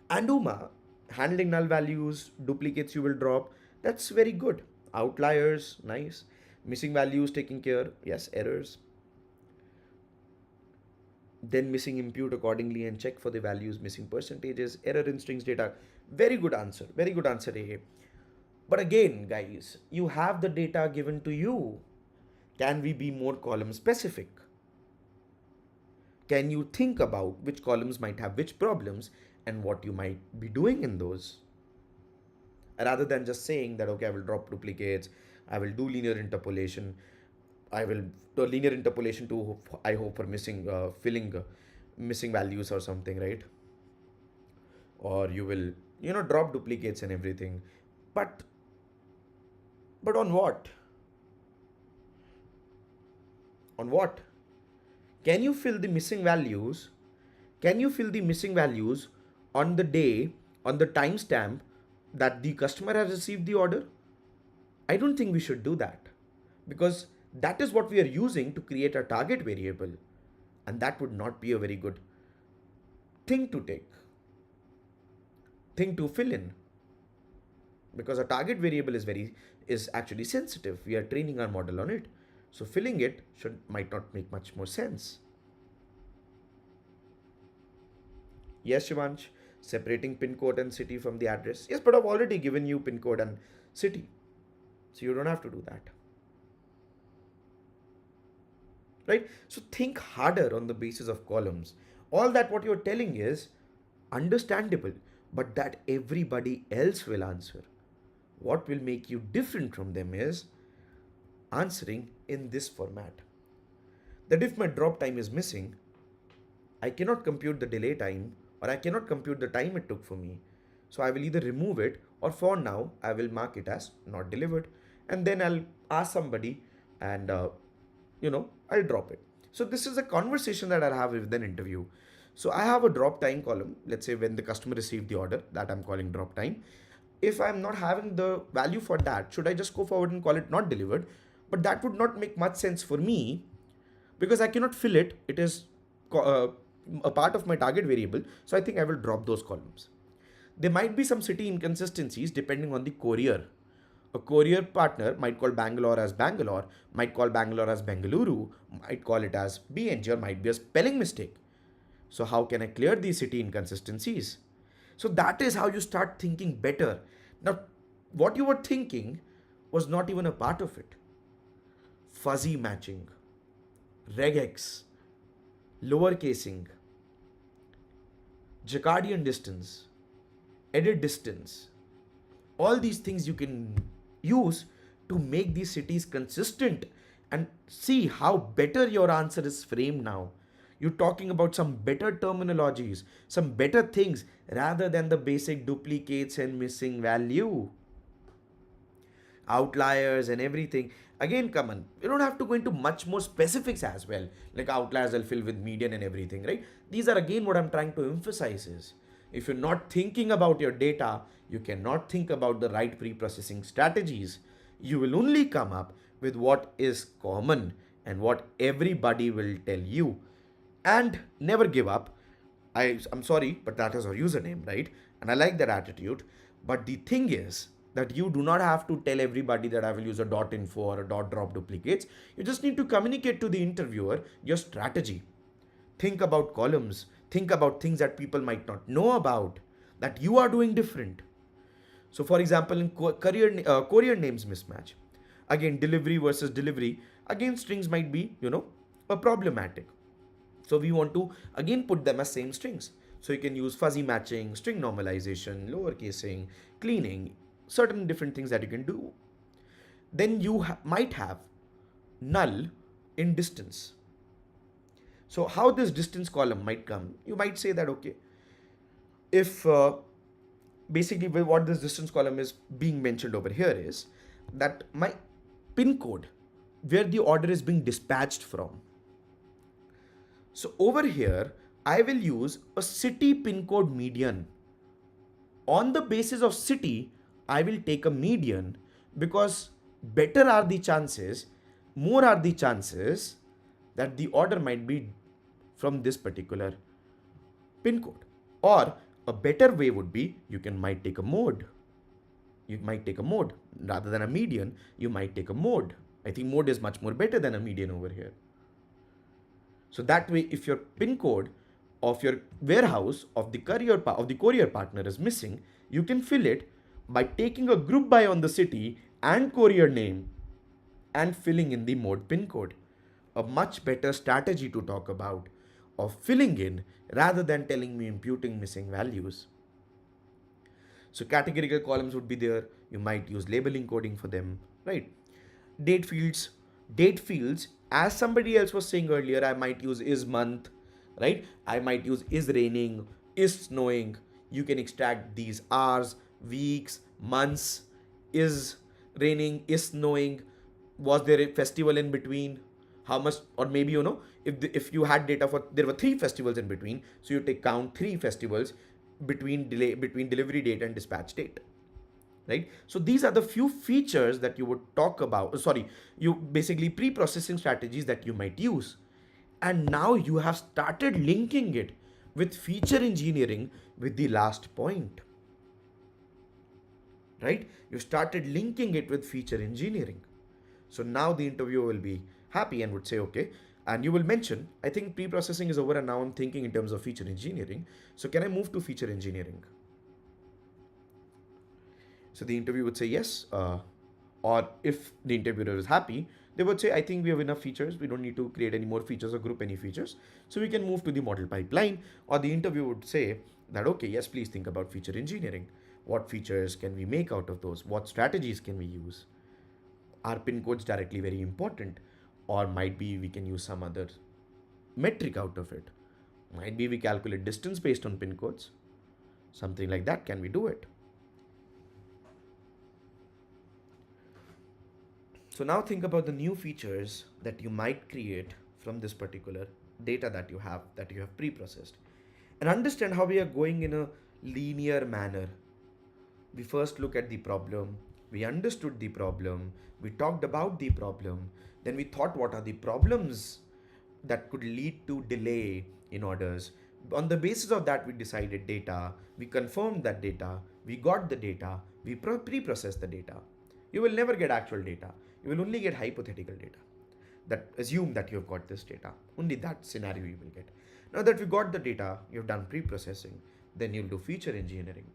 And Uma, handling null values, duplicates you will drop. That's very good. Outliers, nice. Missing values taken care, yes. Errors. Then missing impute accordingly and check for the values, missing percentages, error in strings data. Very good answer, AA. But again, guys, you have the data given to you. Can we be more column specific? Can you think about which columns might have which problems and what you might be doing in those? Rather than just saying that, okay, I will drop duplicates, I will do linear interpolation, I will do linear interpolation to, I hope, for filling missing values or something, right? Or you will, drop duplicates and everything. But on what? On what? Can you fill the missing values? Can you fill the missing values on the day, on the timestamp that the customer has received the order? I don't think we should do that, because that is what we are using to create a target variable, and that would not be a very good thing to fill in. because a target variable is actually sensitive. We are training our model on it. So filling it might not make much more sense. Yes, Shivansh, separating pin code and city from the address. Yes, but I've already given you pin code and city. So you don't have to do that. Right? So think harder on the basis of columns. All that what you're telling is understandable, but that everybody else will answer. What will make you different from them is answering in this format. That if my drop time is missing, I cannot compute the delay time or I cannot compute the time it took for me. So I will either remove it or for now I will mark it as not delivered, and then I'll ask somebody and I'll drop it. So this is a conversation that I'll have with an interview. So I have a drop time column. Let's say when the customer received the order, that I'm calling drop time. If I'm not having the value for that, should I just go forward and call it not delivered? But that would not make much sense for me because I cannot fill it. It is a part of my target variable. So I think I will drop those columns. There might be some city inconsistencies depending on the courier. A courier partner might call Bangalore as Bangalore, might call Bangalore as Bengaluru, might call it as BNG, or might be a spelling mistake. So how can I clear these city inconsistencies? So that is how you start thinking better. Now, what you were thinking was not even a part of it. Fuzzy matching, regex, lower casing, Jacobian distance, edit distance, all these things you can use to make these cities consistent and see how better your answer is framed now. You're talking about some better terminologies, some better things rather than the basic duplicates and missing value. Outliers and everything. Again, come on. You don't have to go into much more specifics as well. Like outliers I'll fill with median and everything, right? These are again what I'm trying to emphasize is if you're not thinking about your data, you cannot think about the right pre-processing strategies. You will only come up with what is common and what everybody will tell you. And never give up. I'm sorry, but that is our username, right? And I like that attitude. But the thing is that you do not have to tell everybody that I will use a .info or a .drop duplicates. You just need to communicate to the interviewer your strategy. Think about columns. Think about things that people might not know about, that you are doing different. So for example, in courier names mismatch, again, delivery versus delivery, again, strings might be, a problematic. So we want to again put them as same strings. So you can use fuzzy matching, string normalization, lower casing, cleaning, certain different things that you can do. Then you might have null in distance. So how this distance column might come, you might say that, okay, if basically what this distance column is being mentioned over here is that my pin code where the order is being dispatched from. So over here, I will use a city pin code median. On the basis of city, I will take a median because better are the chances, more are the chances that the order might be from this particular pin code. Or a better way would be might take a mode. You might take a mode rather than a median. You might take a mode. I think mode is much more better than a median over here. So that way, if your pin code of your warehouse of the courier partner is missing, you can fill it by taking a group by on the city and courier name and filling in the mode pin code. A much better strategy to talk about of filling in rather than telling me imputing missing values. So categorical columns would be there. You might use labeling coding for them, right? Date fields, as somebody else was saying earlier, I might use is month, right? I might use is raining, is snowing. You can extract these hours, weeks, months, is raining, is snowing, was there a festival in between, how much, or maybe, if you had data for, there were 3 festivals in between, so you take count 3 festivals between delivery date and dispatch date. Right? So these are the few features that you would talk about. You basically pre-processing strategies that you might use. And now you have started linking it with feature engineering with the last point. right? You started linking it with feature engineering. So now the interviewer will be happy and would say, okay, and you will mention, I think pre-processing is over and now I'm thinking in terms of feature engineering. So can I move to feature engineering? So the interviewer would say yes, or if the interviewer is happy, they would say, I think we have enough features. We don't need to create any more features or group any features. So we can move to the model pipeline. Or the interviewer would say that, okay, yes, please think about feature engineering. What features can we make out of those? What strategies can we use? Are pin codes directly very important? Or might be we can use some other metric out of it. Might be we calculate distance based on pin codes. Something like that. Can we do it? So now think about the new features that you might create from this particular data that you have pre-processed, and understand how we are going in a linear manner. We first look at the problem, we understood the problem, we talked about the problem, then we thought what are the problems that could lead to delay in orders. On the basis of that, we decided data, we confirmed that data, we got the data, we pre-processed the data. You will never get actual data. You will only get hypothetical data. That assume that you have got this data. Only that scenario you will get. Now that we got the data, you've done pre-processing, then you'll do feature engineering,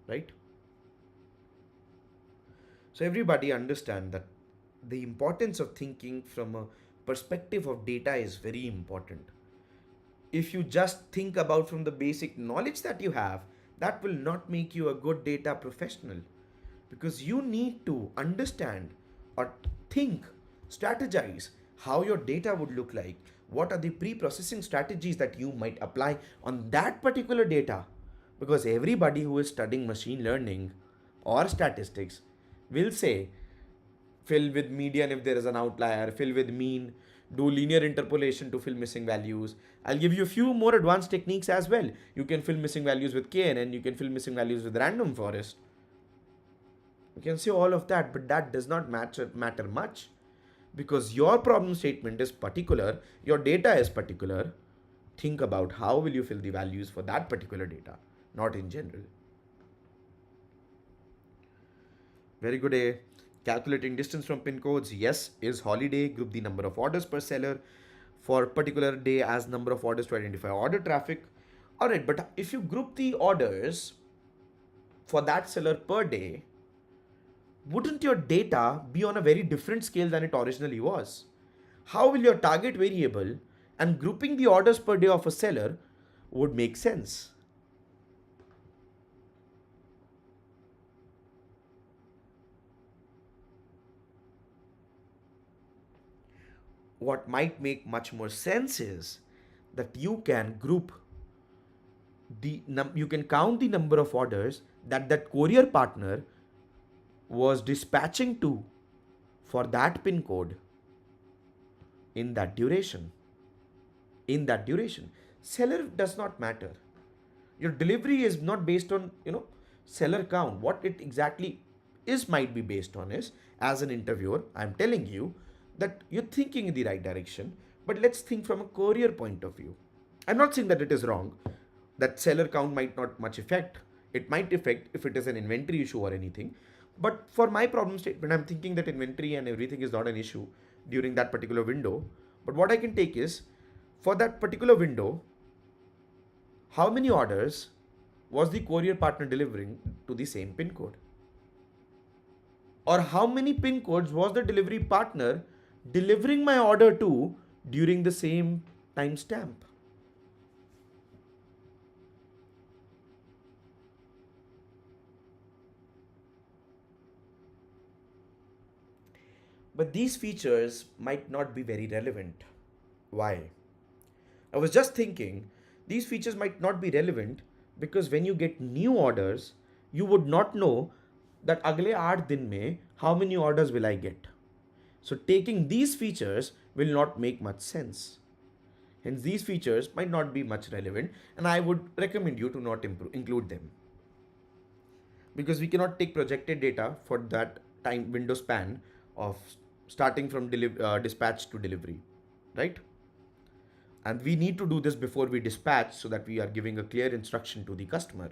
right? So everybody understand that the importance of thinking from a perspective of data is very important. If you just think about from the basic knowledge that you have, that will not make you a good data professional, because you need to understand or think, strategize how your data would look like. What are the pre-processing strategies that you might apply on that particular data? Because everybody who is studying machine learning or statistics will say fill with median if there is an outlier, fill with mean, do linear interpolation to fill missing values. I'll give you a few more advanced techniques as well. You can fill missing values with KNN, you can fill missing values with random forest. You can say all of that, but that does not matter much, because your problem statement is particular, your data is particular. Think about how will you fill the values for that particular data, not in general. Very good. A calculating distance from pin codes. Yes, is holiday. Group the number of orders per seller for particular day as number of orders to identify order traffic. All right, but if you group the orders for that seller per day, wouldn't your data be on a very different scale than it originally was? How will your target variable and grouping the orders per day of a seller would make sense? What might make much more sense is that you can group you can count the number of orders that that courier partner was dispatching to for that pin code in that duration. Seller does not matter. Your delivery is not based on seller count. What it exactly is might be based on is, as an interviewer, I'm telling you that you're thinking in the right direction, but let's think from a courier point of view. I'm not saying that it is wrong, that seller count might not much affect. It might affect if it is an inventory issue or anything. But for my problem statement, I'm thinking that inventory and everything is not an issue during that particular window. But what I can take is, for that particular window, how many orders was the courier partner delivering to the same pin code? Or how many pin codes was the delivery partner delivering my order to during the same timestamp? But these features might not be very relevant. Why? I was just thinking these features might not be relevant because when you get new orders, you would not know that अगले 8 दिन में how many orders will I get. So taking these features will not make much sense. Hence these features might not be much relevant, and I would recommend you to not include them, because we cannot take projected data for that time window span of starting from dispatch to delivery, right? And we need to do this before we dispatch so that we are giving a clear instruction to the customer.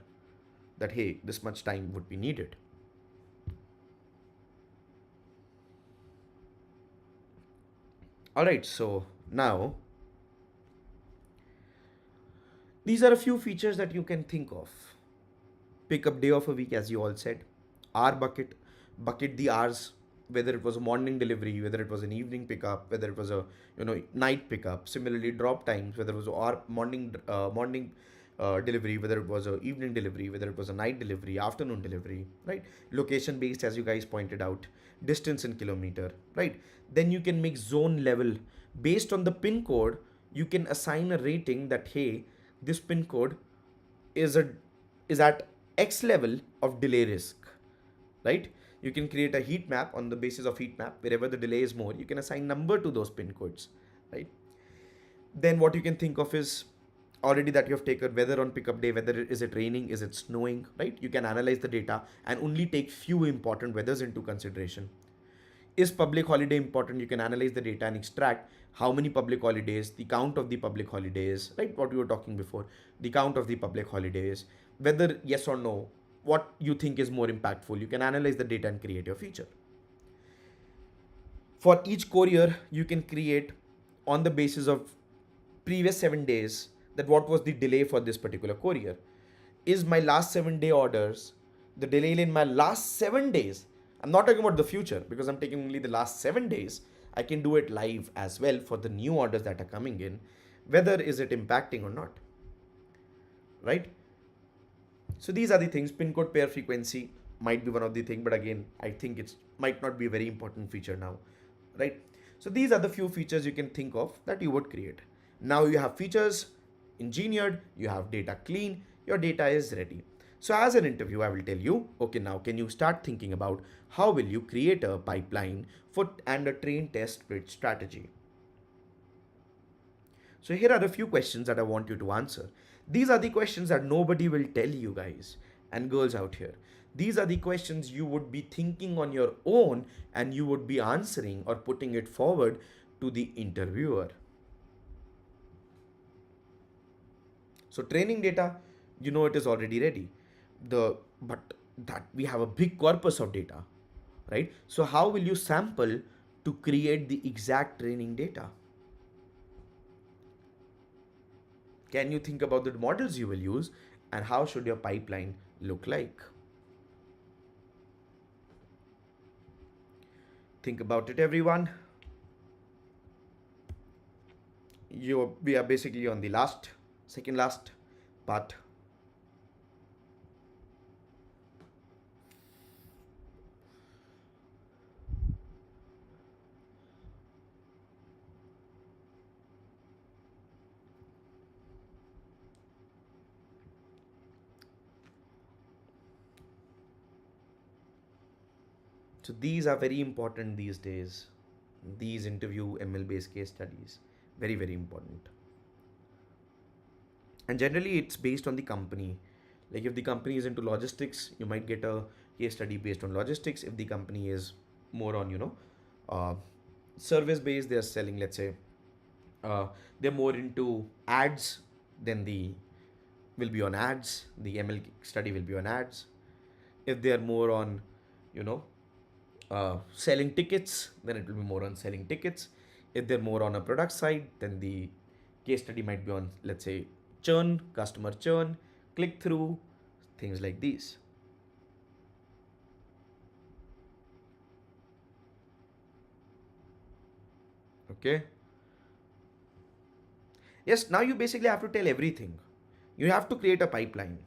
that, hey, this much time would be needed. All right, so now these are a few features that you can think of. Pick up day of a week, as you all said. Hour bucket, bucket the hours, whether it was a morning delivery, whether it was an evening pickup, whether it was a night pickup. Similarly, drop times, whether it was a morning delivery, whether it was a evening delivery, whether it was a night delivery, afternoon delivery, right? Location based, as you guys pointed out, distance in kilometer, right? Then you can make zone level based on the pin code. You can assign a rating that, hey, this pin code is a is at X level of delay risk, right? You can create a heat map. On the basis of heat map, wherever the delay is more, you can assign number to those pin codes, right? Then what you can think of is, already that you have taken weather on pickup day, whether is it raining, is it snowing, right? You can analyze the data and only take few important weathers into consideration. Is public holiday important? You can analyze the data and extract how many public holidays, the count of the public holidays, right? What we were talking before, the count of the public holidays, whether yes or no, what you think is more impactful. You can analyze the data and create your feature. For each courier, you can create on the basis of previous 7 days that what was the delay for this particular courier. Is my last 7 day orders, the delay in my last 7 days? I'm not talking about the future because I'm taking only the last 7 days. I can do it live as well for the new orders that are coming in. Whether is it impacting or not, right? So these are the things. Pin code pair frequency might be one of the thing, but again, I think it's might not be a very important feature now, right? So these are the few features you can think of that you would create. Now you have features engineered, you have data clean, your data is ready. So as an interview, I will tell you, okay, now can you start thinking about how will you create a pipeline for and a train test split strategy. So here are a few questions that I want you to answer. These are the questions that nobody will tell you, guys and girls out here. These are the questions you would be thinking on your own and you would be answering or putting it forward to the interviewer. So training data, it is already ready. But that we have a big corpus of data, right? So how will you sample to create the exact training data? Can you think about the models you will use and how should your pipeline look like? Think about it, everyone. We are basically on the second last part. So these are very important these days. These interview ML based case studies, very, very important. And generally it's based on the company. Like if the company is into logistics, you might get a case study based on logistics. If the company is more on, uh, service based, they're selling, let's say, they're more into ads, then the will be on ads. The ML study will be on ads. If they are more on, you know, selling tickets, then it will be more on selling tickets. If they're more on a product side, then the case study might be on, let's say, churn, customer churn, click through, things like these. Okay. Yes, now you basically have to tell everything. You have to create a pipeline.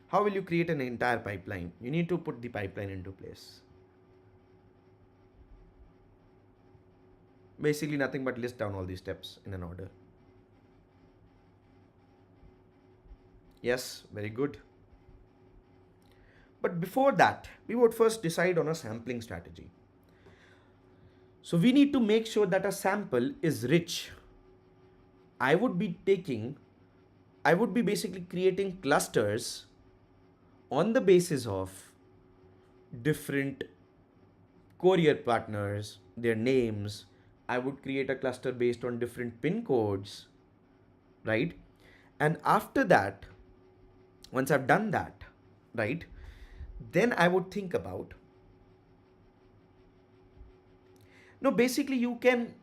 How will you create an entire pipeline? You need to put the pipeline into place. Basically nothing but list down all these steps in an order. Yes, very good. But before that, we would first decide on a sampling strategy. So we need to make sure that a sample is rich. I would be basically creating clusters on the basis of different courier partners, their names. I would create a cluster based on different pin codes, right? And after that, once I've done that, right, then I would think about, no, basically you can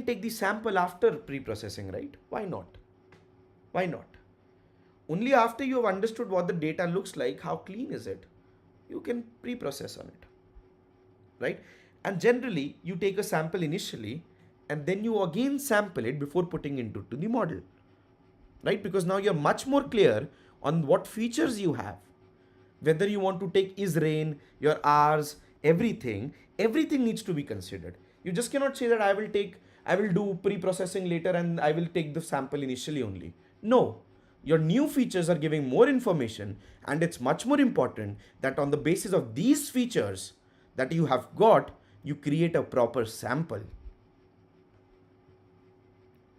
take the sample after pre-processing, right? Why not? Why not? Only after you have understood what the data looks like, how clean is it, you can pre-process on it, right? And generally, you take a sample initially and then you again sample it before putting into to the model, right? Because now you're much more clear on what features you have. Whether you want to take is rain, your hours, everything needs to be considered. You just cannot say that I will do pre-processing later and I will take the sample initially only. No, your new features are giving more information, and it's much more important that on the basis of these features that you have got, you create a proper sample.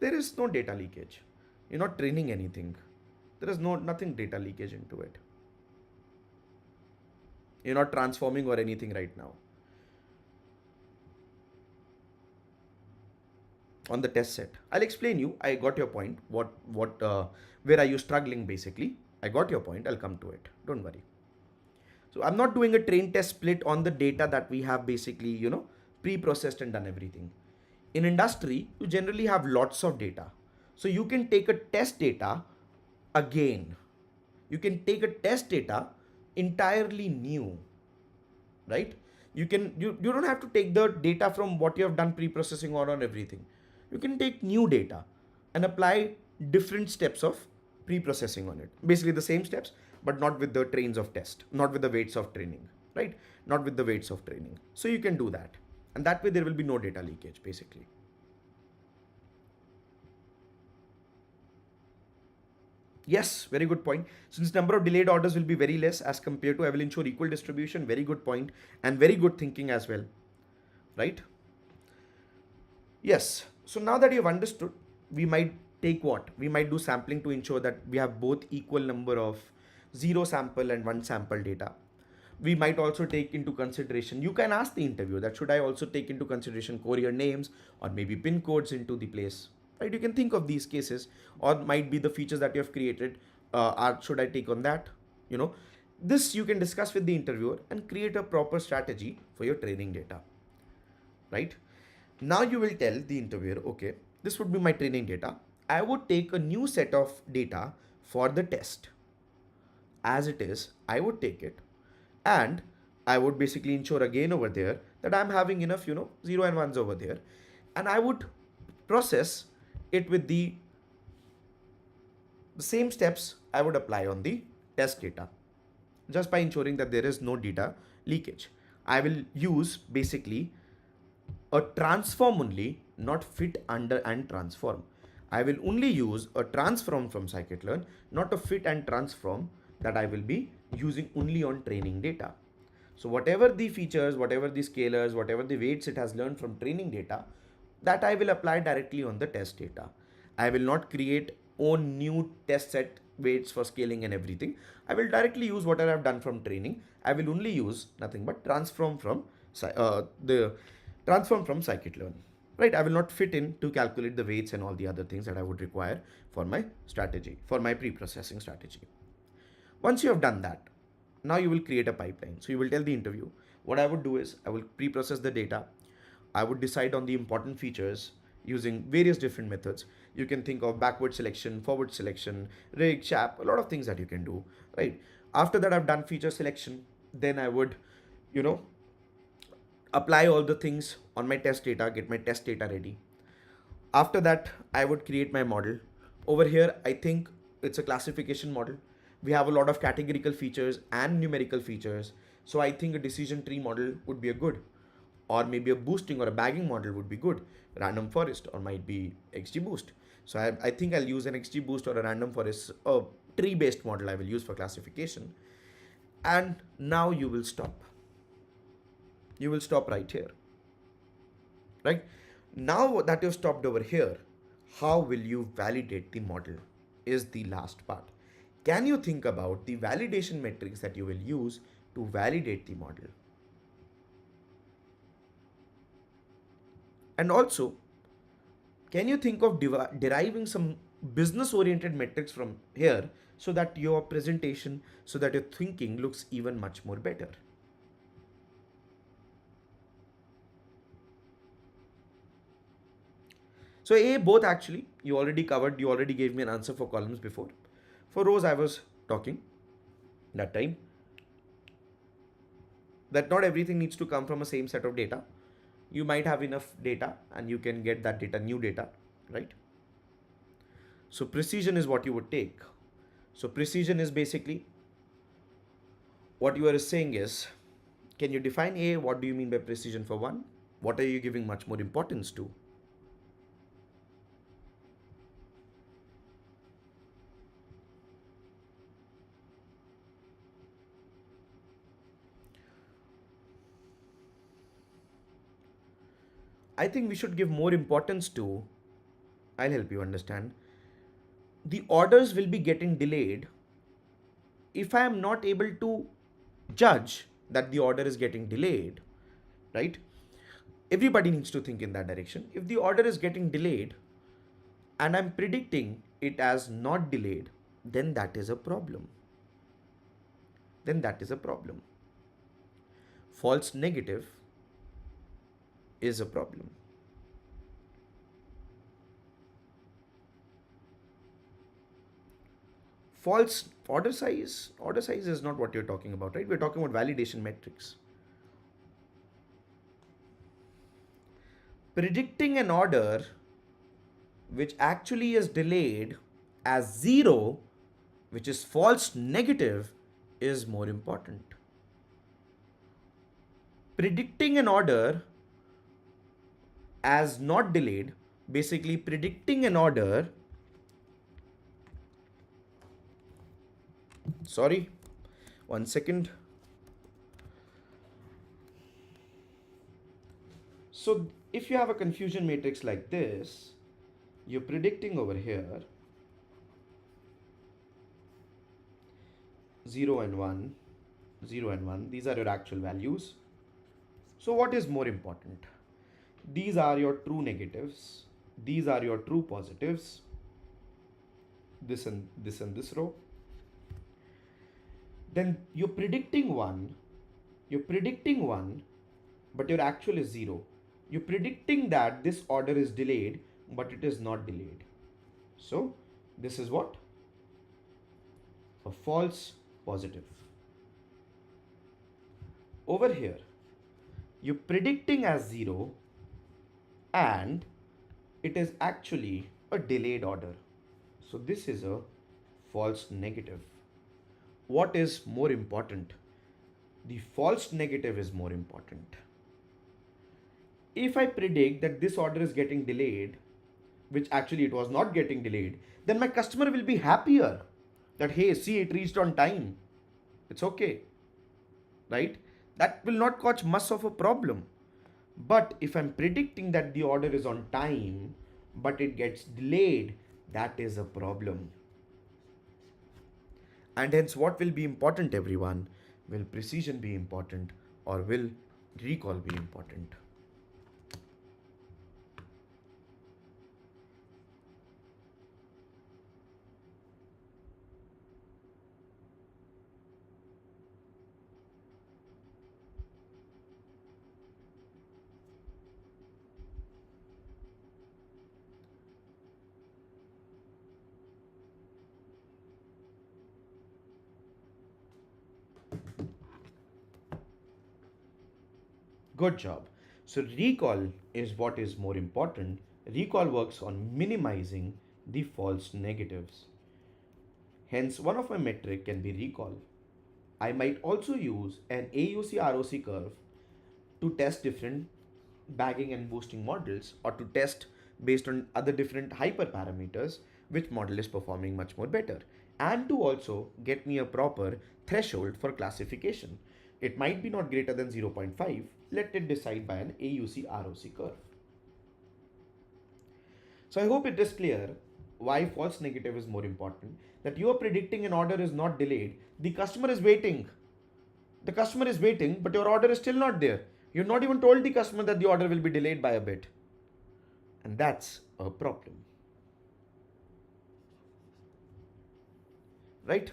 There is no data leakage. You're not training anything. There is nothing data leakage into it. You're not transforming or anything right now. On the test set, I'll explain you. I got your point. Where are you struggling basically? I got your point. I'll come to it. Don't worry. So I'm not doing a train test split on the data that we have basically, pre-processed and done everything. In industry, you generally have lots of data. So you can take a test data again. You can take a test data entirely new, right? You don't have to take the data from what you have done pre-processing or on everything. You can take new data and apply different steps of pre-processing on it. Basically the same steps, but not with the trains of test, not with the weights of training, right? Not with the weights of training. So you can do that. And that way there will be no data leakage basically. Yes, very good point. Since number of delayed orders will be very less as compared to, I will ensure equal distribution. Very good point and very good thinking as well, right? Yes. So now that you've understood, we might take what? We might do sampling to ensure that we have both equal number of 0 sample and 1 sample data. We might also take into consideration, you can ask the interviewer that should I also take into consideration courier names or maybe pin codes into the place, right? You can think of these cases, or might be the features that you have created, should I take on that? This you can discuss with the interviewer and create a proper strategy for your training data, right? Now you will tell the interviewer, okay, this would be my training data. I would take a new set of data for the test. As it is, I would take it and I would basically ensure again over there that I'm having enough, 0 and 1s over there. And I would process it with the same steps I would apply on the test data, just by ensuring that there is no data leakage. I will use basically a transform only, not fit under and transform. I will only use a transform from scikit-learn, not a fit and transform that I will be using only on training data. So whatever the features, whatever the scalars, whatever the weights it has learned from training data, that I will apply directly on the test data. I will not create own new test set weights for scaling and everything. I will directly use whatever I've done from training. I will only use nothing but transform from scikit-learn. Right, I will not fit in to calculate the weights and all the other things that I would require for my strategy, for my pre-processing strategy. Once you have done that, now you will create a pipeline. So you will tell the interview, what I would do is I will pre-process the data. I would decide on the important features using various different methods. You can think of backward selection, forward selection, rig, chap, a lot of things that you can do, right? After that, I've done feature selection. Then I would, apply all the things on my test data, get my test data ready. After that, I would create my model. Over here, I think it's a classification model. We have a lot of categorical features and numerical features. So I think a decision tree model would be a good, or maybe a boosting or a bagging model would be good. Random forest or might be XGBoost. So I think I'll use an XGBoost or a random forest, a tree-based model I will use for classification. And now you will stop. You will stop right here, right? Now that you've stopped over here, how will you validate the model is the last part. Can you think about the validation metrics that you will use to validate the model? And also, can you think of deriving some business oriented metrics from here so that your presentation, so that your thinking looks even much more better. So A, both actually, you already covered, you already gave me an answer for columns before. For rows, I was talking that time that not everything needs to come from a same set of data. You might have enough data and you can get that data, new data, right? So precision is what you would take. So precision is basically what you are saying is, can you define A? What do you mean by precision for one? What are you giving much more importance to? I think we should give more importance to, I'll help you understand. The orders will be getting delayed if I am not able to judge that the order is getting delayed, right? Everybody needs to think in that direction. If the order is getting delayed and I'm predicting it as not delayed, then that is a problem. Then that is a problem. False negative is a problem. False order size is not what you're talking about, right? We're talking about validation metrics. Predicting an order which actually is delayed as 0, which is false negative, is more important. Predicting an order as not delayed, basically predicting an order, sorry, 1 second. So if you have a confusion matrix like this, you're predicting over here 0 and 1, 0 and 1, these are your actual values. So what is more important? These are your true negatives, these are your true positives, this and this and this row. Then you're predicting 1, but your actual is 0. You're predicting that this order is delayed, but it is not delayed. So this is what? A false positive. Over here, you're predicting as 0 and it is actually a delayed order. So this is a false negative. What is more important? The false negative is more important. If I predict that this order is getting delayed, which actually it was not getting delayed, then my customer will be happier that, hey, see, it reached on time. It's okay, right? That will not cause much of a problem. But if I'm predicting that the order is on time, but it gets delayed, that is a problem. And hence, what will be important, everyone? Will precision be important or will recall be important? Good job. So recall is what is more important. Recall works on minimizing the false negatives. Hence, one of my metric can be recall. I might also use an AUC ROC curve to test different bagging and boosting models, or to test based on other different hyperparameters which model is performing much more better, and to also get me a proper threshold for classification. It might be not greater than 0.5. Let it decide by an AUC ROC curve. So I hope it is clear why false negative is more important. That you are predicting an order is not delayed. The customer is waiting. The customer is waiting, but your order is still not there. You've not even told the customer that the order will be delayed by a bit. And that's a problem. right?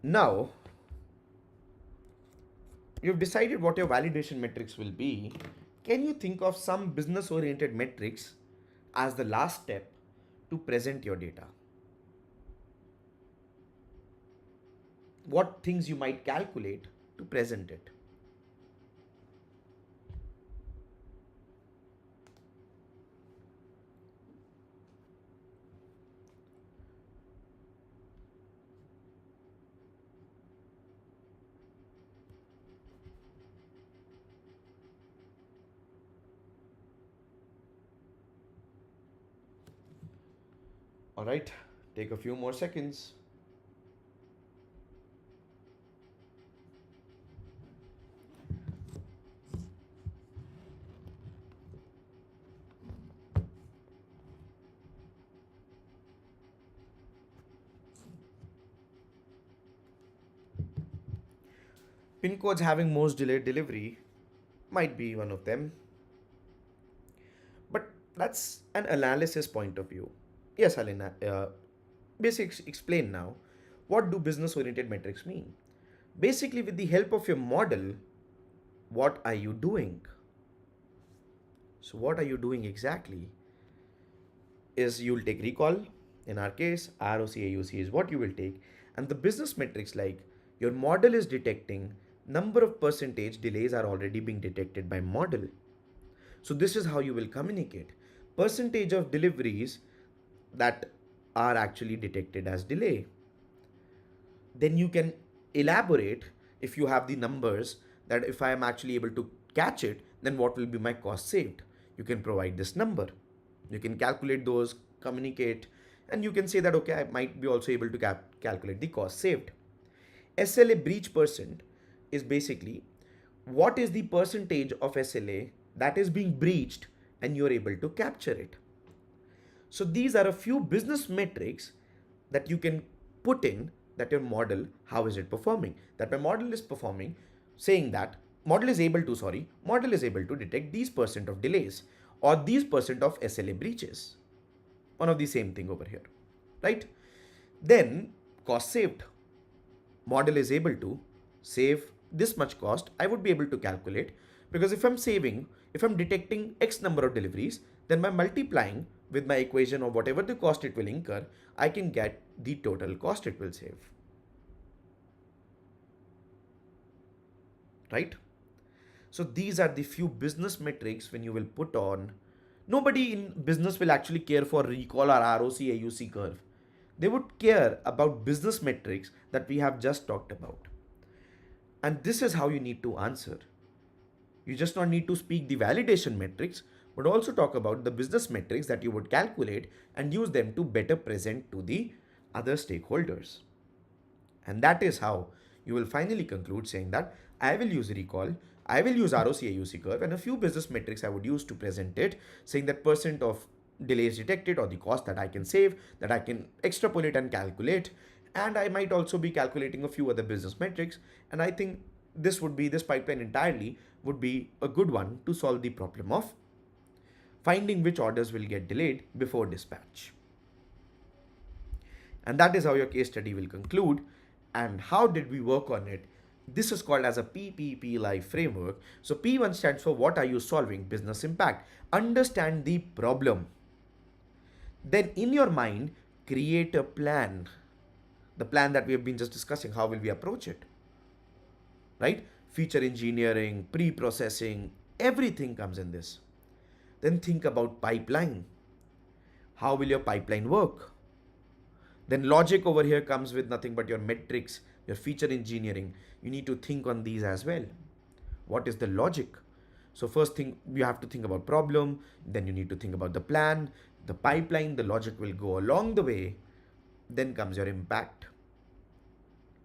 Now, you've decided what your validation metrics will be. Can you think of some business oriented metrics as the last step to present your data? What things you might calculate to present it? All right, take a few more seconds. Pin codes having most delayed delivery might be one of them, but that's an analysis point of view. Yes, Alina, basics explain now. What do business oriented metrics mean? Basically, with the help of your model, what are you doing? So, what are you doing exactly? Is you'll take recall, in our case, ROC, AUC is what you will take, and the business metrics like your model is detecting number of percentage delays are already being detected by model. So, this is how you will communicate percentage of deliveries that are actually detected as delay. Then you can elaborate if you have the numbers that if I am actually able to catch it, then what will be my cost saved? You can provide this number. You can calculate those, communicate, and you can say that, okay, I might be also able to calculate the cost saved. SLA breach percent is basically what is the percentage of SLA that is being breached and you're able to capture it. So these are a few business metrics that you can put in that your model, how is it performing? That my model is performing, saying that model is able to detect these percent of delays or these percent of SLA breaches. One of the same thing over here, right? Then cost saved. Model is able to save this much cost. I would be able to calculate because if I'm detecting X number of deliveries, then by multiplying with my equation or whatever the cost it will incur, I can get the total cost it will save. Right? So these are the few business metrics when you will put on. Nobody in business will actually care for recall or ROC AUC curve. They would care about business metrics that we have just talked about. And this is how you need to answer. You just not need to speak the validation metrics, but also talk about the business metrics that you would calculate and use them to better present to the other stakeholders. And that is how you will finally conclude saying that I will use recall, I will use ROC AUC curve, and a few business metrics I would use to present it, saying that percent of delays detected or the cost that I can save, that I can extrapolate and calculate. And I might also be calculating a few other business metrics. And I think this pipeline entirely would be a good one to solve the problem of finding which orders will get delayed before dispatch. And that is how your case study will conclude. And how did we work on it? This is called as a PPP-LIVE framework. So P1 stands for what are you solving? Business impact. Understand the problem. Then in your mind, create a plan. The plan that we have been just discussing, how will we approach it? Right? Feature engineering, pre-processing, everything comes in this. Then think about pipeline. How will your pipeline work? Then logic over here comes with nothing but your metrics, your feature engineering. You need to think on these as well. What is the logic? So first thing, you have to think about problem, then you need to think about the plan, the pipeline, the logic will go along the way. Then comes your impact.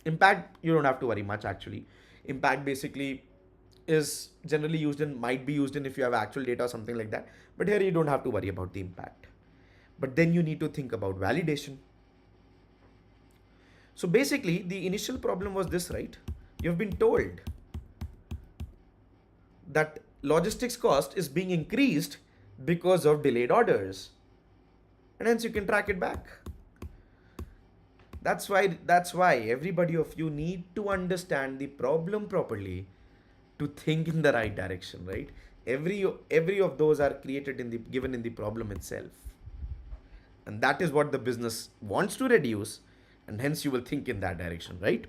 Impact, you don't have to worry much actually. Impact basically is generally used in, might be used in if you have actual data or something like that. But here you don't have to worry about the impact. But then you need to think about validation. So basically the initial problem was this, right? You've been told that logistics cost is being increased because of delayed orders, and hence you can track it back. That's why everybody of you need to understand the problem properly to think in the right direction, right? Every of those are created in the given in the problem itself, and that is what the business wants to reduce, and hence you will think in that direction, right?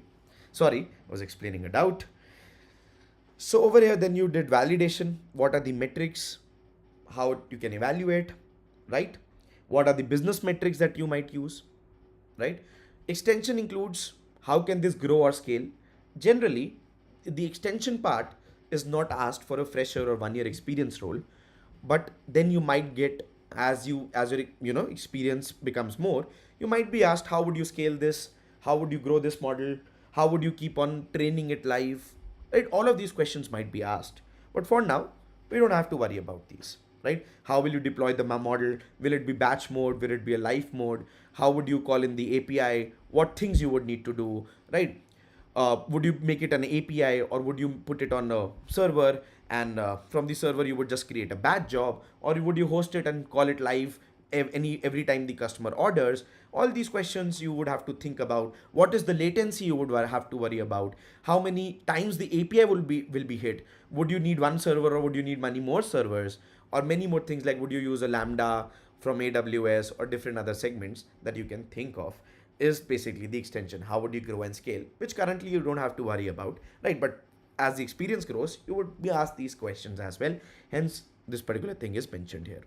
Sorry, I was explaining a doubt. So over here, then you did validation. What are the metrics? How you can evaluate, right? What are the business metrics that you might use, right? Extension includes how can this grow or scale. Generally, the extension part is not asked for a fresher or 1 year experience role, but then you might get, as your experience becomes more, you might be asked how would you scale this, how would you grow this model, how would you keep on training it live, right? All of these questions might be asked, but for now we don't have to worry about these, right? How will you deploy the model? Will it be batch mode? Will it be a live mode? How would you call in the API? What things you would need to do, right? Would you make it an API, or would you put it on a server, and from the server you would just create a batch job, or would you host it and call it live every time the customer orders? All these questions you would have to think about. What is the latency you would have to worry about? How many times the API will be hit? Would you need one server, or would you need many more servers, or many more things, like would you use a Lambda from AWS, or different other segments that you can think of, is basically the extension. How would you grow and scale, which currently you don't have to worry about, right? But as the experience grows, you would be asked these questions as well, hence this particular thing is mentioned here.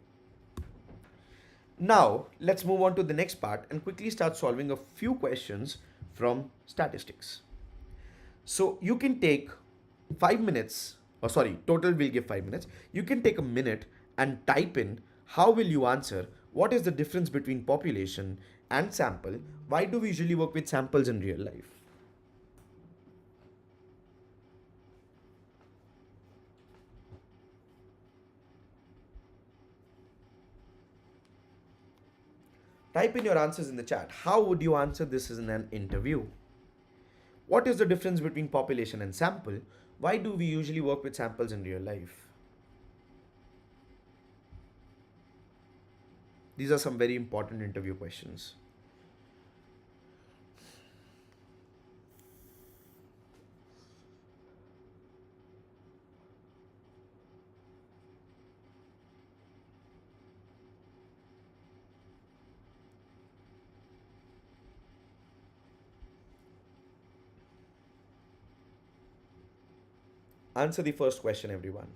Now let's move on to the next part and quickly start solving a few questions from statistics. So you can take 5 minutes, or sorry, total we'll give 5 minutes. You can take a minute and type in how will you answer what is the difference between population and sample. Why do we usually work with samples in real life? Type in your answers in the chat. How would you answer this in an interview? What is the difference between population and sample? Why do we usually work with samples in real life? These are some very important interview questions. Answer the first question, everyone.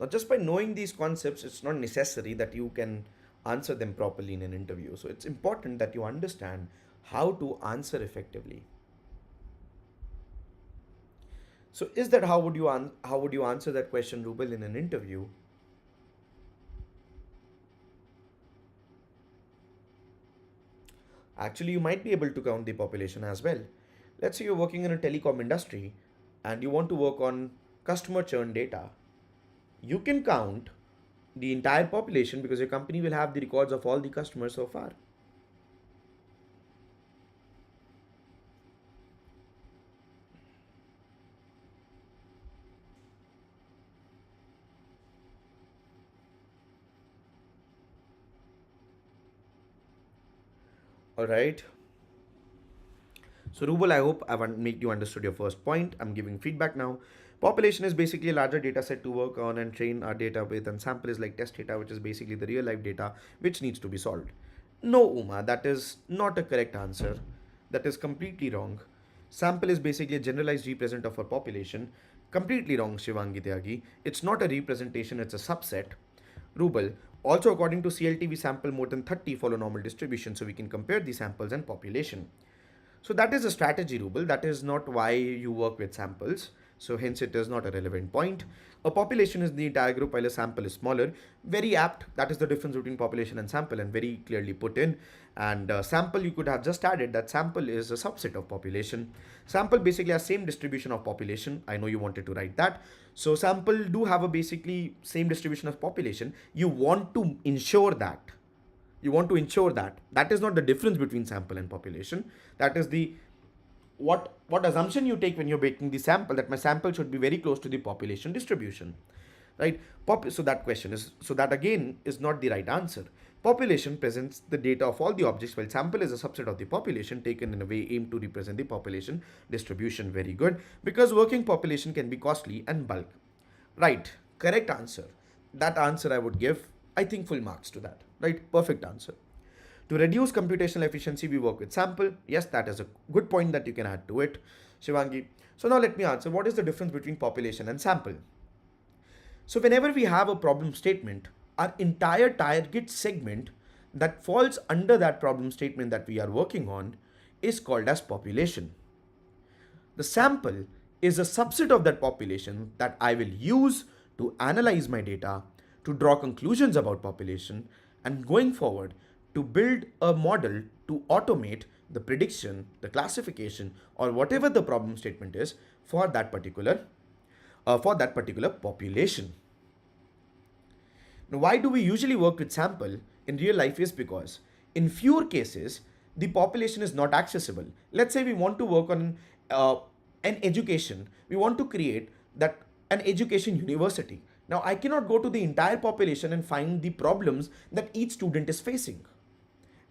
Now, just by knowing these concepts, it's not necessary that you can answer them properly in an interview. So it's important that you understand how to answer effectively. So is that how would you answer that question, Rubel, in an interview? Actually, you might be able to count the population as well. Let's say you're working in a telecom industry and you want to work on customer churn data. You can count the entire population because your company will have the records of all the customers so far. All right. So Rubal, I hope I've made you understood your first point. I'm giving feedback now. Population is basically a larger data set to work on and train our data with, and sample is like test data, which is basically the real life data which needs to be solved. No, Uma, that is not a correct answer. That is completely wrong. Sample is basically a generalized represent of our population. Completely wrong, Shivangi Tyagi. It's not a representation, it's a subset. Rubal, also according to CLT, we sample more than 30 follow normal distribution, so we can compare the samples and population. So that is a strategy, Rubal. That is not why you work with samples. So hence it is not a relevant point. A population is the entire group while a sample is smaller. Very apt. That is the difference between population and sample, and very clearly put in. And sample, you could have just added that sample is a subset of population. Sample basically has same distribution of population. I know you wanted to write that. So sample do have a basically same distribution of population. You want to ensure that. That is not the difference between sample and population. That is the what assumption you take when you're making the sample, that my sample should be very close to the population distribution, right? So that again is not the right answer. Population presents the data of all the objects, while sample is a subset of the population taken in a way aimed to represent the population distribution. Very good, because working population can be costly and bulk. Right, correct answer. That answer I would give, I think, full marks to that. Right, perfect answer. To reduce computational efficiency, we work with sample. Yes, that is a good point that you can add to it, Shivangi. So now let me answer, what is the difference between population and sample? So whenever we have a problem statement, our entire target segment that falls under that problem statement that we are working on is called as population. The sample is a subset of that population that I will use to analyze my data, to draw conclusions about population, and going forward, to build a model to automate the prediction, the classification, or whatever the problem statement is for that particular population. Now, why do we usually work with sample in real life is because in fewer cases, the population is not accessible. Let's say we want to work on an education. We want to create an education university. Now, I cannot go to the entire population and find the problems that each student is facing.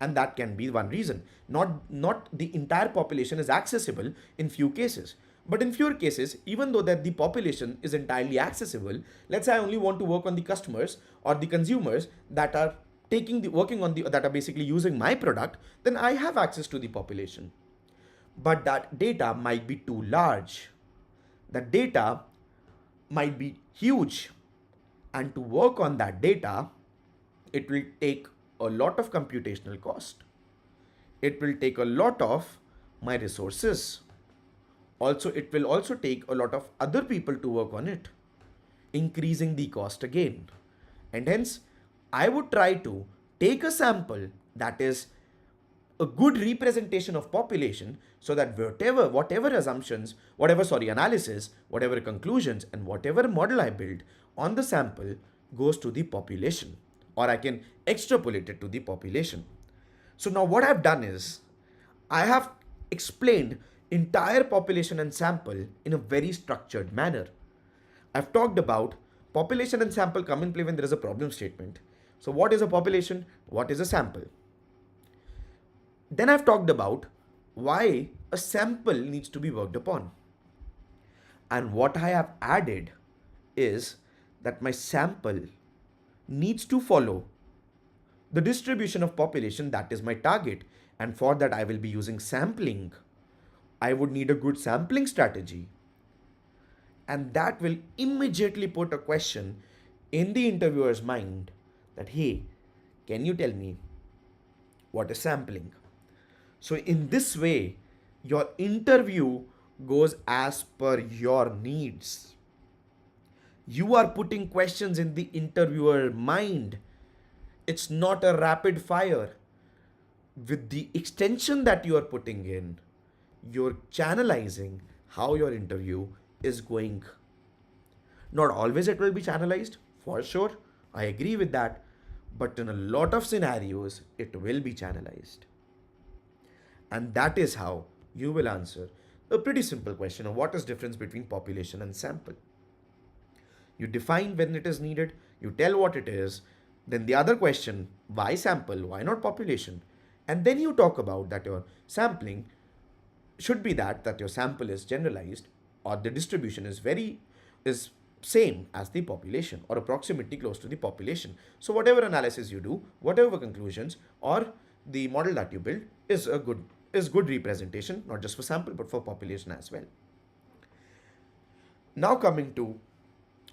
And that can be one reason. Not the entire population is accessible in few cases. But in fewer cases, even though that the population is entirely accessible, let's say I only want to work on the customers or the consumers that are that are basically using my product, then I have access to the population. But that data might be too large. That data might be huge. And to work on that data, it will take a lot of computational cost. It will take a lot of my resources. Also, it will also take a lot of other people to work on it, increasing the cost again. And hence, I would try to take a sample that is a good representation of population, so that whatever assumptions, analysis, whatever conclusions, and whatever model I build on the sample goes to the population, or I can extrapolate it to the population. So now what I've done is, I have explained entire population and sample in a very structured manner. I've talked about population and sample come in play when there is a problem statement. So what is a population? What is a sample? Then I've talked about why a sample needs to be worked upon. And what I have added is that my sample needs to follow the distribution of population that is my target. And for that, I will be using sampling. I would need a good sampling strategy. And that will immediately put a question in the interviewer's mind that, hey, can you tell me what is sampling? So in this way, your interview goes as per your needs. You are putting questions in the interviewer mind. It's not a rapid fire. With the extension that you are putting in, you're channelizing how your interview is going. Not always it will be channelized, for sure. I agree with that. But in a lot of scenarios, it will be channelized. And that is how you will answer a pretty simple question of what is difference between population and sample. You define when it is needed, you tell what it is, then the other question, why sample, why not population? And then you talk about that your sampling should be that your sample is generalized, or the distribution is same as the population, or approximately close to the population. So whatever analysis you do, whatever conclusions or the model that you build is good representation, not just for sample but for population as well. Now coming to,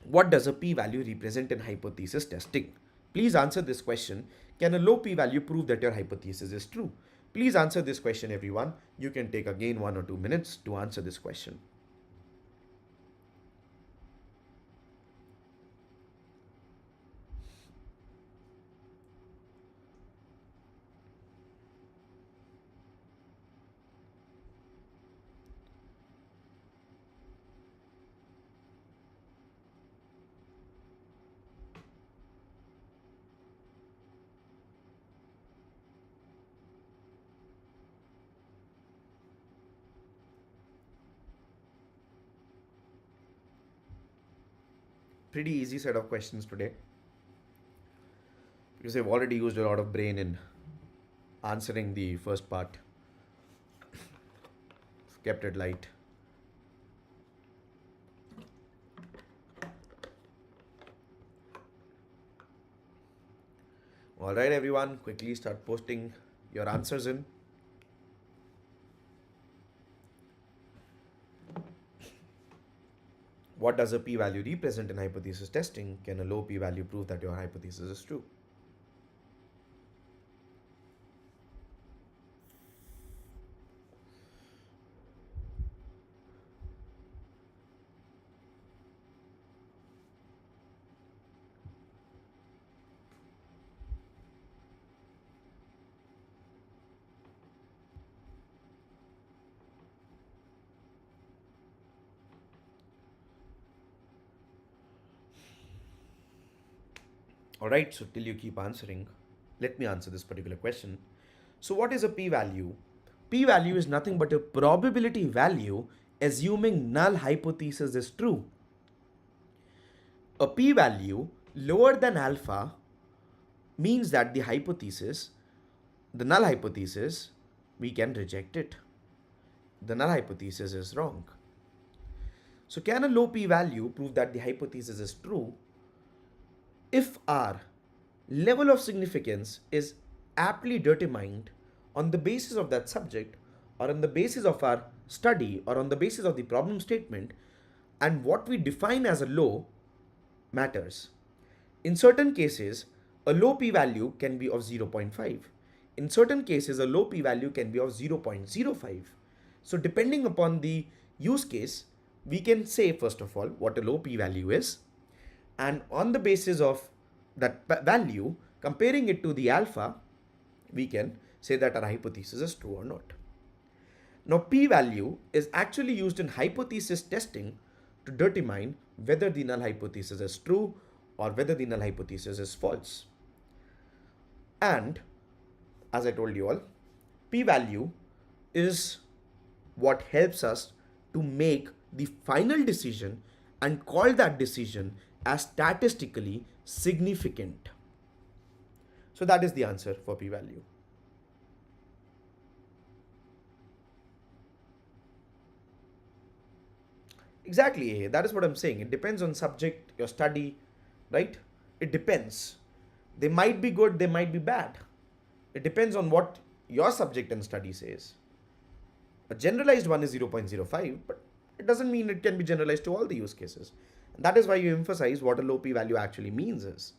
what does a p-value represent in hypothesis testing? Please answer this question. Can a low p-value prove that your hypothesis is true? Please answer this question, everyone. You can take again 1 or 2 minutes to answer this question. pretty easy set of questions today because I've already used a lot of brain in answering the first part. Kept it light. All right, everyone, quickly start posting your answers in. What does a p-value represent in hypothesis testing? Can a low p-value prove that your hypothesis is true? All right, so till you keep answering, let me answer this particular question. So what is a p-value? P-value is nothing but a probability value assuming null hypothesis is true. A p-value lower than alpha means that the null hypothesis, we can reject it. The null hypothesis is wrong. So can a low p-value prove that the hypothesis is true? If our level of significance is aptly determined on the basis of that subject or on the basis of our study or on the basis of the problem statement, and what we define as a low matters. In certain cases, a low p-value can be of 0.5. In certain cases, a low p-value can be of 0.05. So depending upon the use case, we can say first of all what a low p-value is, and on the basis of that value, comparing it to the alpha, we can say that our hypothesis is true or not. Now, p-value is actually used in hypothesis testing to determine whether the null hypothesis is true or whether the null hypothesis is false. And as I told you all, p-value is what helps us to make the final decision and call that decision as statistically significant. So that is the answer for p-value. Exactly, that is what I'm saying. It depends on subject, your study, right? It depends. They might be good, they might be bad. It depends on what your subject and study says. A generalized one is 0.05, but it doesn't mean it can be generalized to all the use cases. And that is why you emphasize what a low p-value actually means is.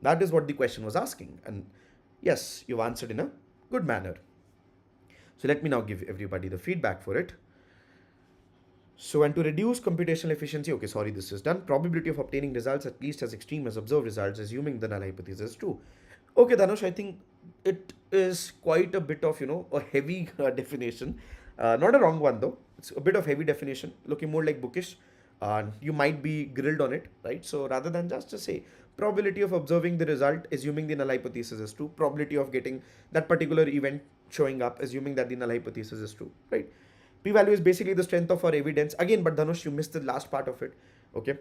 That is what the question was asking. And yes, you've answered in a good manner. So let me now give everybody the feedback for it. So, and to reduce computational efficiency, okay, sorry, this is done. Probability of obtaining results at least as extreme as observed results, assuming the null hypothesis is true. Okay, Dhanush, I think it is quite a bit of, a heavy definition. Not a wrong one though. It's a bit of heavy definition, looking more like bookish. You might be grilled on it, right? So rather than just say probability of observing the result, assuming the null hypothesis is true, probability of getting that particular event showing up, assuming that the null hypothesis is true, right? P-value is basically the strength of our evidence. Again, but Dhanush, you missed the last part of it. Okay,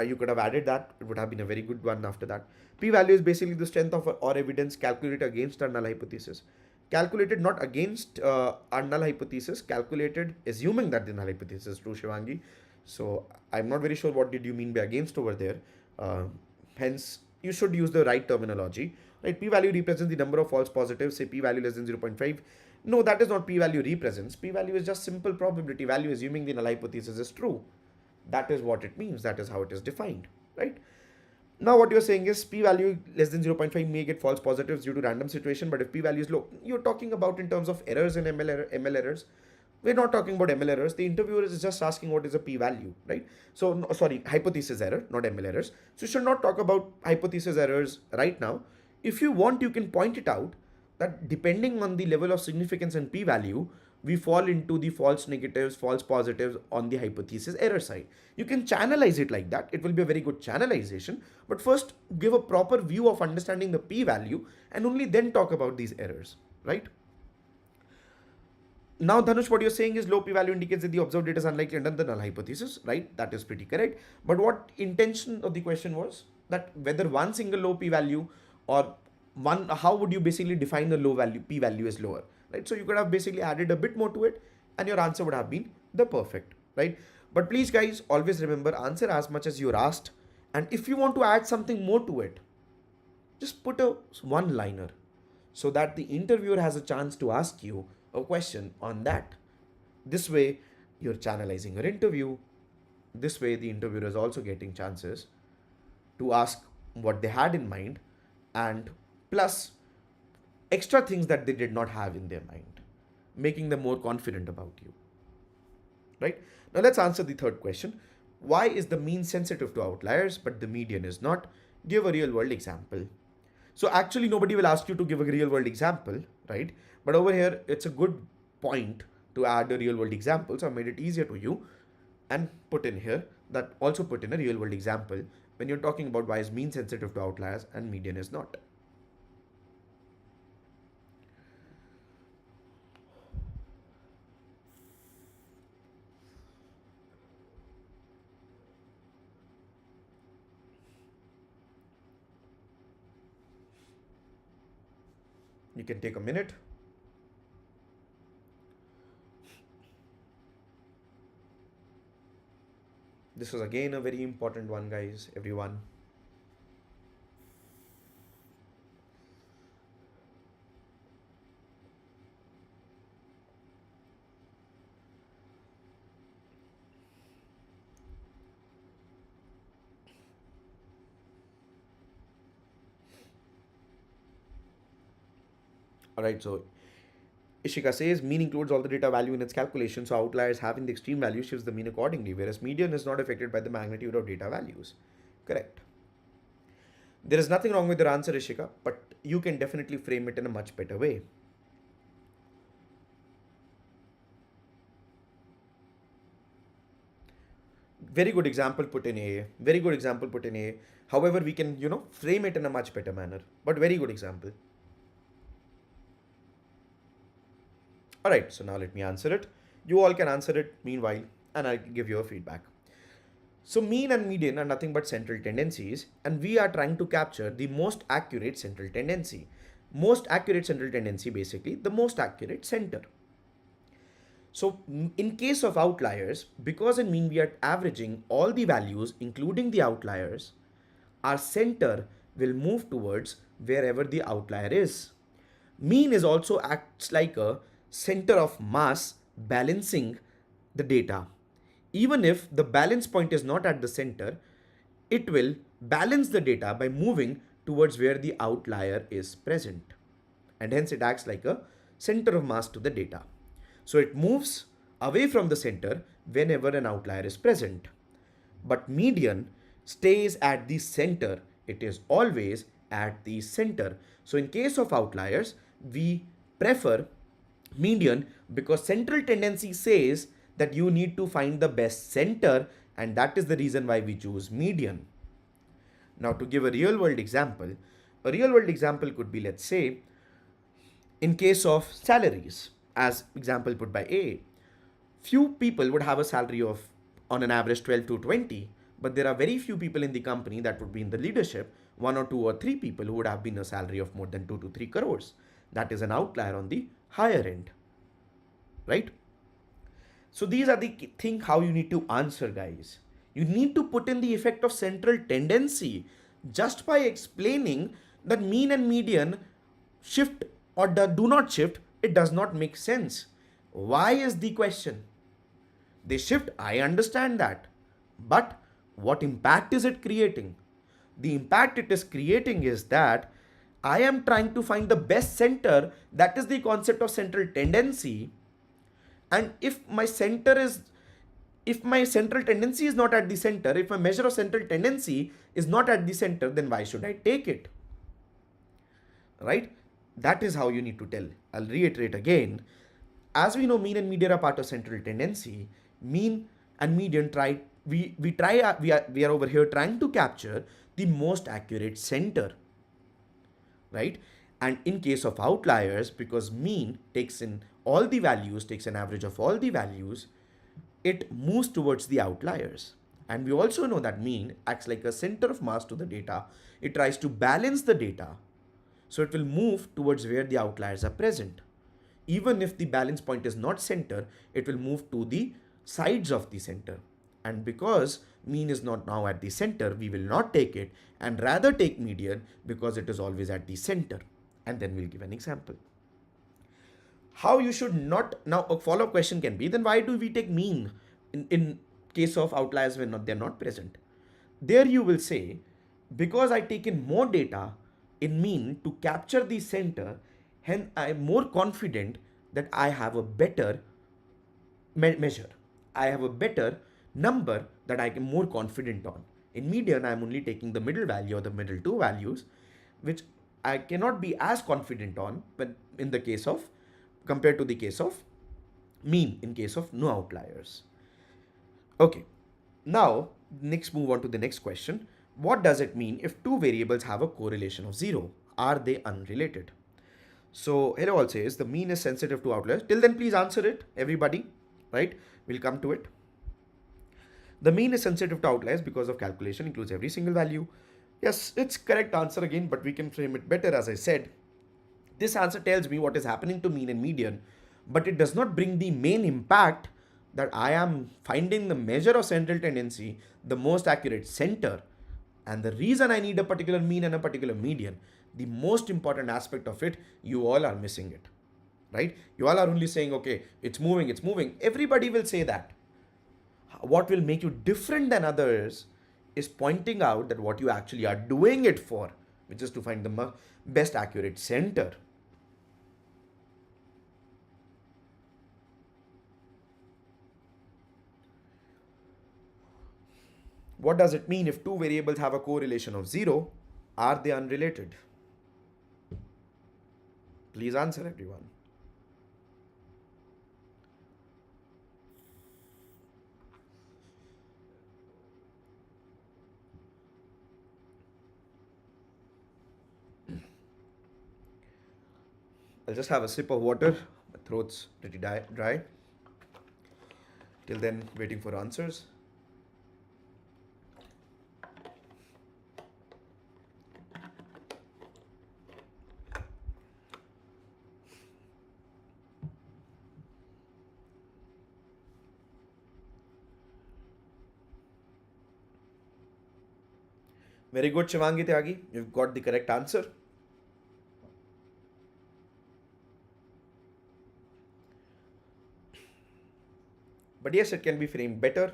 you could have added that. It would have been a very good one after that. P-value is basically the strength of our evidence calculated against our null hypothesis. Calculated not against our null hypothesis, calculated assuming that the null hypothesis is true, Shivangi. So I'm not very sure what did you mean by against over there. Hence, you should use the right terminology. Right? P-value represents the number of false positives. Say p-value less than 0.5. No, that is not p-value represents. P-value is just simple probability value assuming the null hypothesis is true. That is what it means. That is how it is defined, right? Now what you're saying is p-value less than 0.5 may get false positives due to random situation, but if p-value is low, you're talking about in terms of errors and ML errors. We're not talking about ML errors. The interviewer is just asking what is a p-value, right? So, no, sorry, hypothesis error, not ML errors. So you should not talk about hypothesis errors right now. If you want, you can point it out that depending on the level of significance and p-value, we fall into the false negatives, false positives on the hypothesis error side. You can channelize it like that. It will be a very good channelization. But first, give a proper view of understanding the p-value and only then talk about these errors, right? Now, Dhanush, what you're saying is low p-value indicates that the observed data is unlikely under the null hypothesis, right? That is pretty correct. But what intention of the question was that whether one single low p-value or one, how would you basically define the low value p-value is lower, right? So you could have basically added a bit more to it, and your answer would have been the perfect, right? But please, guys, always remember answer as much as you're asked, and if you want to add something more to it, just put a one-liner so that the interviewer has a chance to ask you a question on that. This way, you're channelizing your interview. This way, the interviewer is also getting chances to ask what they had in mind and plus extra things that they did not have in their mind, making them more confident about you. Right? Now, let's answer the third question. Why is the mean sensitive to outliers but the median is not? Give a real world example. So actually nobody will ask you to give a real world example, right? But over here, it's a good point to add a real world example. So I made it easier to you and put in here that also put in a real world example when you're talking about why is mean sensitive to outliers and median is not. You can take a minute. This was again a very important one, guys, everyone. All right, so Ishika says mean includes all the data value in its calculation, so outliers having the extreme value shifts the mean accordingly, whereas median is not affected by the magnitude of data values. Correct. There is nothing wrong with your answer, Ishika, but you can definitely frame it in a much better way. Very good example put in A. Very good example put in A. However, we can, frame it in a much better manner, but very good example. All right, so now let me answer it. You all can answer it meanwhile, and I'll give you a feedback. So mean and median are nothing but central tendencies, and we are trying to capture the most accurate central tendency. Most accurate central tendency, basically, the most accurate center. So in case of outliers, because in mean we are averaging all the values, including the outliers, our center will move towards wherever the outlier is. Mean is also acts like a center of mass balancing the data. Even if the balance point is not at the center, it will balance the data by moving towards where the outlier is present. And hence it acts like a center of mass to the data. So it moves away from the center whenever an outlier is present. But median stays at the center. It is always at the center. So in case of outliers, we prefer median because central tendency says that you need to find the best center, and that is the reason why we choose median. Now to give a real world example could be, let's say, in case of salaries, as example put by A, few people would have a salary of on an average 12 to 20, but there are very few people in the company that would be in the leadership, 1 or 2 or 3 people who would have been a salary of more than 2 to 3 crores. That is an outlier on the higher end, right? So these are the thing how you need to answer, guys. You need to put in the effect of central tendency. Just by explaining that mean and median shift or do not shift, it does not make sense. Why is the question? They shift, I understand that. But what impact is it creating? The impact it is creating is that I am trying to find the best center. That is the concept of central tendency. And if my central tendency is not at the center, if my measure of central tendency is not at the center, then why should I take it? Right? That is how you need to tell. I'll reiterate again. As we know, mean and median are part of central tendency. Mean and median we are over here trying to capture the most accurate center, right? And in case of outliers, because mean takes in all the values, takes an average of all the values, it moves towards the outliers. And we also know that mean acts like a center of mass to the data. It tries to balance the data. So it will move towards where the outliers are present. Even if the balance point is not center, it will move to the sides of the center. And because mean is not now at the center, we will not take it and rather take median because it is always at the center. And then we'll give an example. How you should not, now a follow-up question can be, then why do we take mean in case of outliers when they're not present? There you will say, because I take in more data in mean to capture the center, hence I am more confident that I have a better measure. I have a better number that I am more confident on. In median, I am only taking the middle value or the middle two values, which I cannot be as confident on, but in the case of, compared to the case of mean in case of no outliers. Okay, now next move on to the next question. What does it mean if two variables have a correlation of 0? Are they unrelated? So hello all says the mean is sensitive to outliers. Till then please answer it, everybody, right? We'll come to it. The mean is sensitive to outliers because of calculation includes every single value. Yes, it's correct answer again, but we can frame it better. As I said, this answer tells me what is happening to mean and median, but it does not bring the main impact that I am finding the measure of central tendency, the most accurate center. And the reason I need a particular mean and a particular median, the most important aspect of it, you all are missing it, right? You all are only saying, okay, it's moving, it's moving. Everybody will say that. What will make you different than others is pointing out that what you actually are doing it for, which is to find the best accurate center. What does it mean if two variables have a correlation of 0? Are they unrelated? Please answer, everyone. I'll just have a sip of water. My throat's pretty dry. Till then, waiting for answers. Very good, Shivangi Tyagi. You've got the correct answer. But yes, it can be framed better.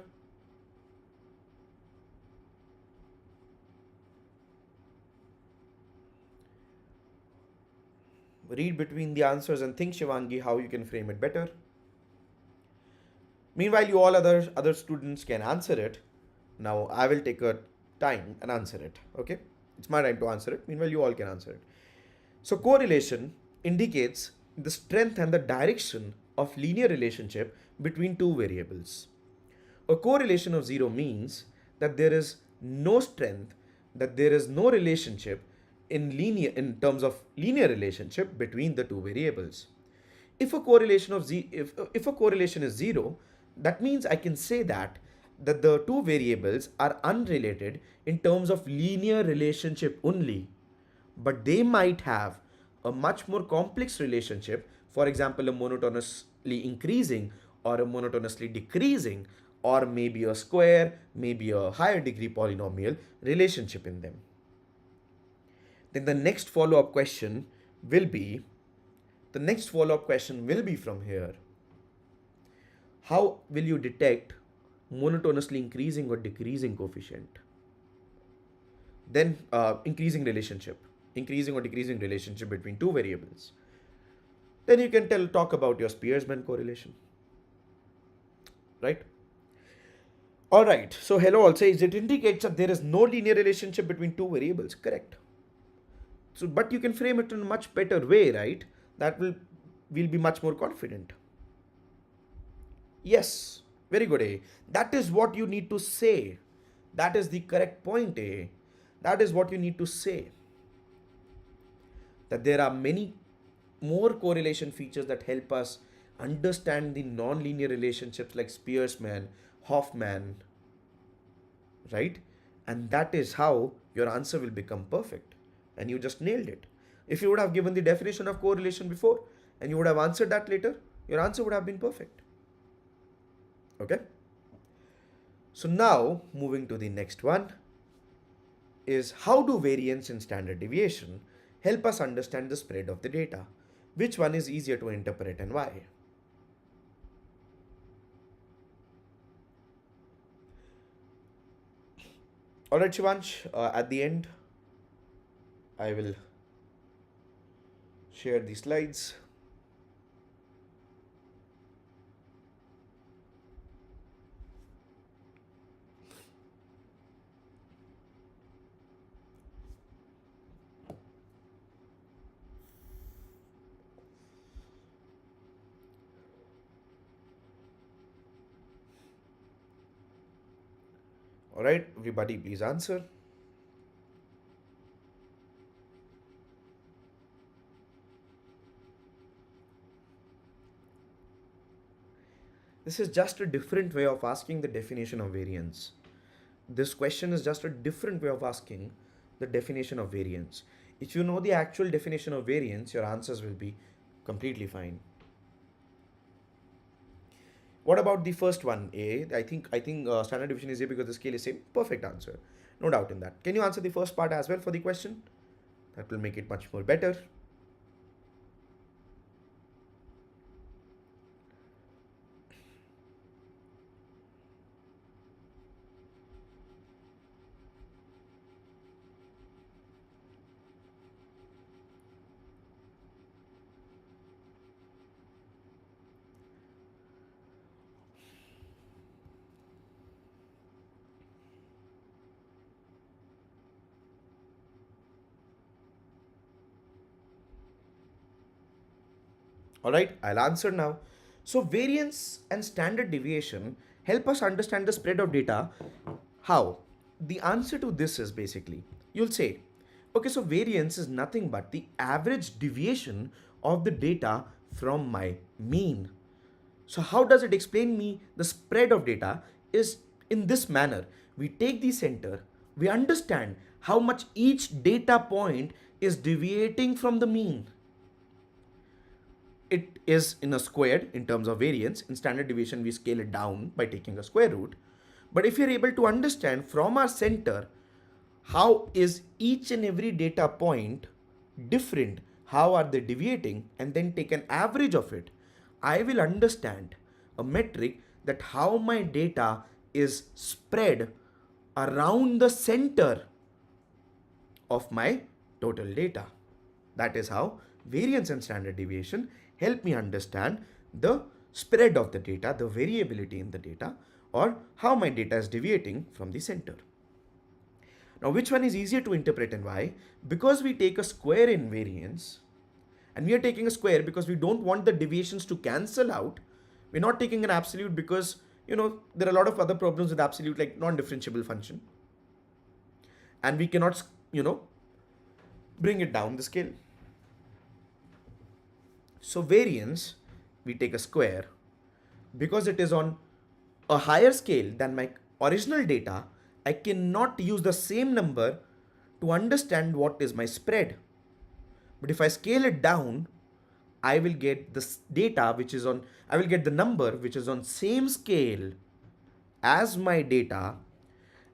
Read between the answers and think, Shivangi, how you can frame it better. Meanwhile, you all other students can answer it. Now, I will take a time and answer it. Okay, it's my time to answer it. Meanwhile, you all can answer it. So correlation indicates the strength and the direction of linear relationship between two variables. A correlation of 0 means that there is no strength, that there is no relationship in terms of linear relationship between the two variables. If a correlation if a correlation is 0, that means I can say that the two variables are unrelated in terms of linear relationship only, but they might have a much more complex relationship, for example, a monotonously increasing or a monotonously decreasing, or maybe a square, maybe a higher degree polynomial relationship in them. Then the next follow-up question will be from here. How will you detect monotonously increasing or decreasing coefficient? Then increasing or decreasing relationship between two variables. Then you can talk about your Spearman correlation, right? All right, so hello all says it indicates that there is no linear relationship between two variables, correct? So, but you can frame it in a much better way, right? That we'll be much more confident. Yes, very good, A. That is what you need to say. That is the correct point, A. That is what you need to say. That there are many more correlation features that help us understand the non-linear relationships like Spearsman, Hoffman, right? And that is how your answer will become perfect. And you just nailed it. If you would have given the definition of correlation before and you would have answered that later, your answer would have been perfect. Okay? So now, moving to the next one is how do variance and standard deviation help us understand the spread of the data? Which one is easier to interpret and why? Alright, Shivansh, at the end, I will share the slides. Alright, everybody, please answer. This is just a different way of asking the definition of variance. This question is just a different way of asking the definition of variance. If you know the actual definition of variance, your answers will be completely fine. What about the first one? I think standard deviation is A because the scale is same. Perfect answer. No doubt in that. Can you answer the first part as well for the question? That will make it much more better. All right, I'll answer now. So variance and standard deviation help us understand the spread of data. How? The answer to this is basically, you'll say, okay, so variance is nothing but the average deviation of the data from my mean. So how does it explain me the spread of data is in this manner. We take the center, we understand how much each data point is deviating from the mean. It is in a squared in terms of variance. In standard deviation, we scale it down by taking a square root. But if you're able to understand from our center how is each and every data point different, how are they deviating, and then take an average of it, I will understand a metric that how my data is spread around the center of my total data. That is how variance and standard deviation help me understand the spread of the data, the variability in the data, or how my data is deviating from the center. Now, which one is easier to interpret and why? Because we take a square in variance, and we are taking a square because we don't want the deviations to cancel out. We're not taking an absolute because, there are a lot of other problems with absolute like non-differentiable function. And we cannot, bring it down the scale. So variance, we take a square because it is on a higher scale than my original data. I cannot use the same number to understand what is my spread. But if I scale it down, I will get the data which is on, I will get the number which is on same scale as my data,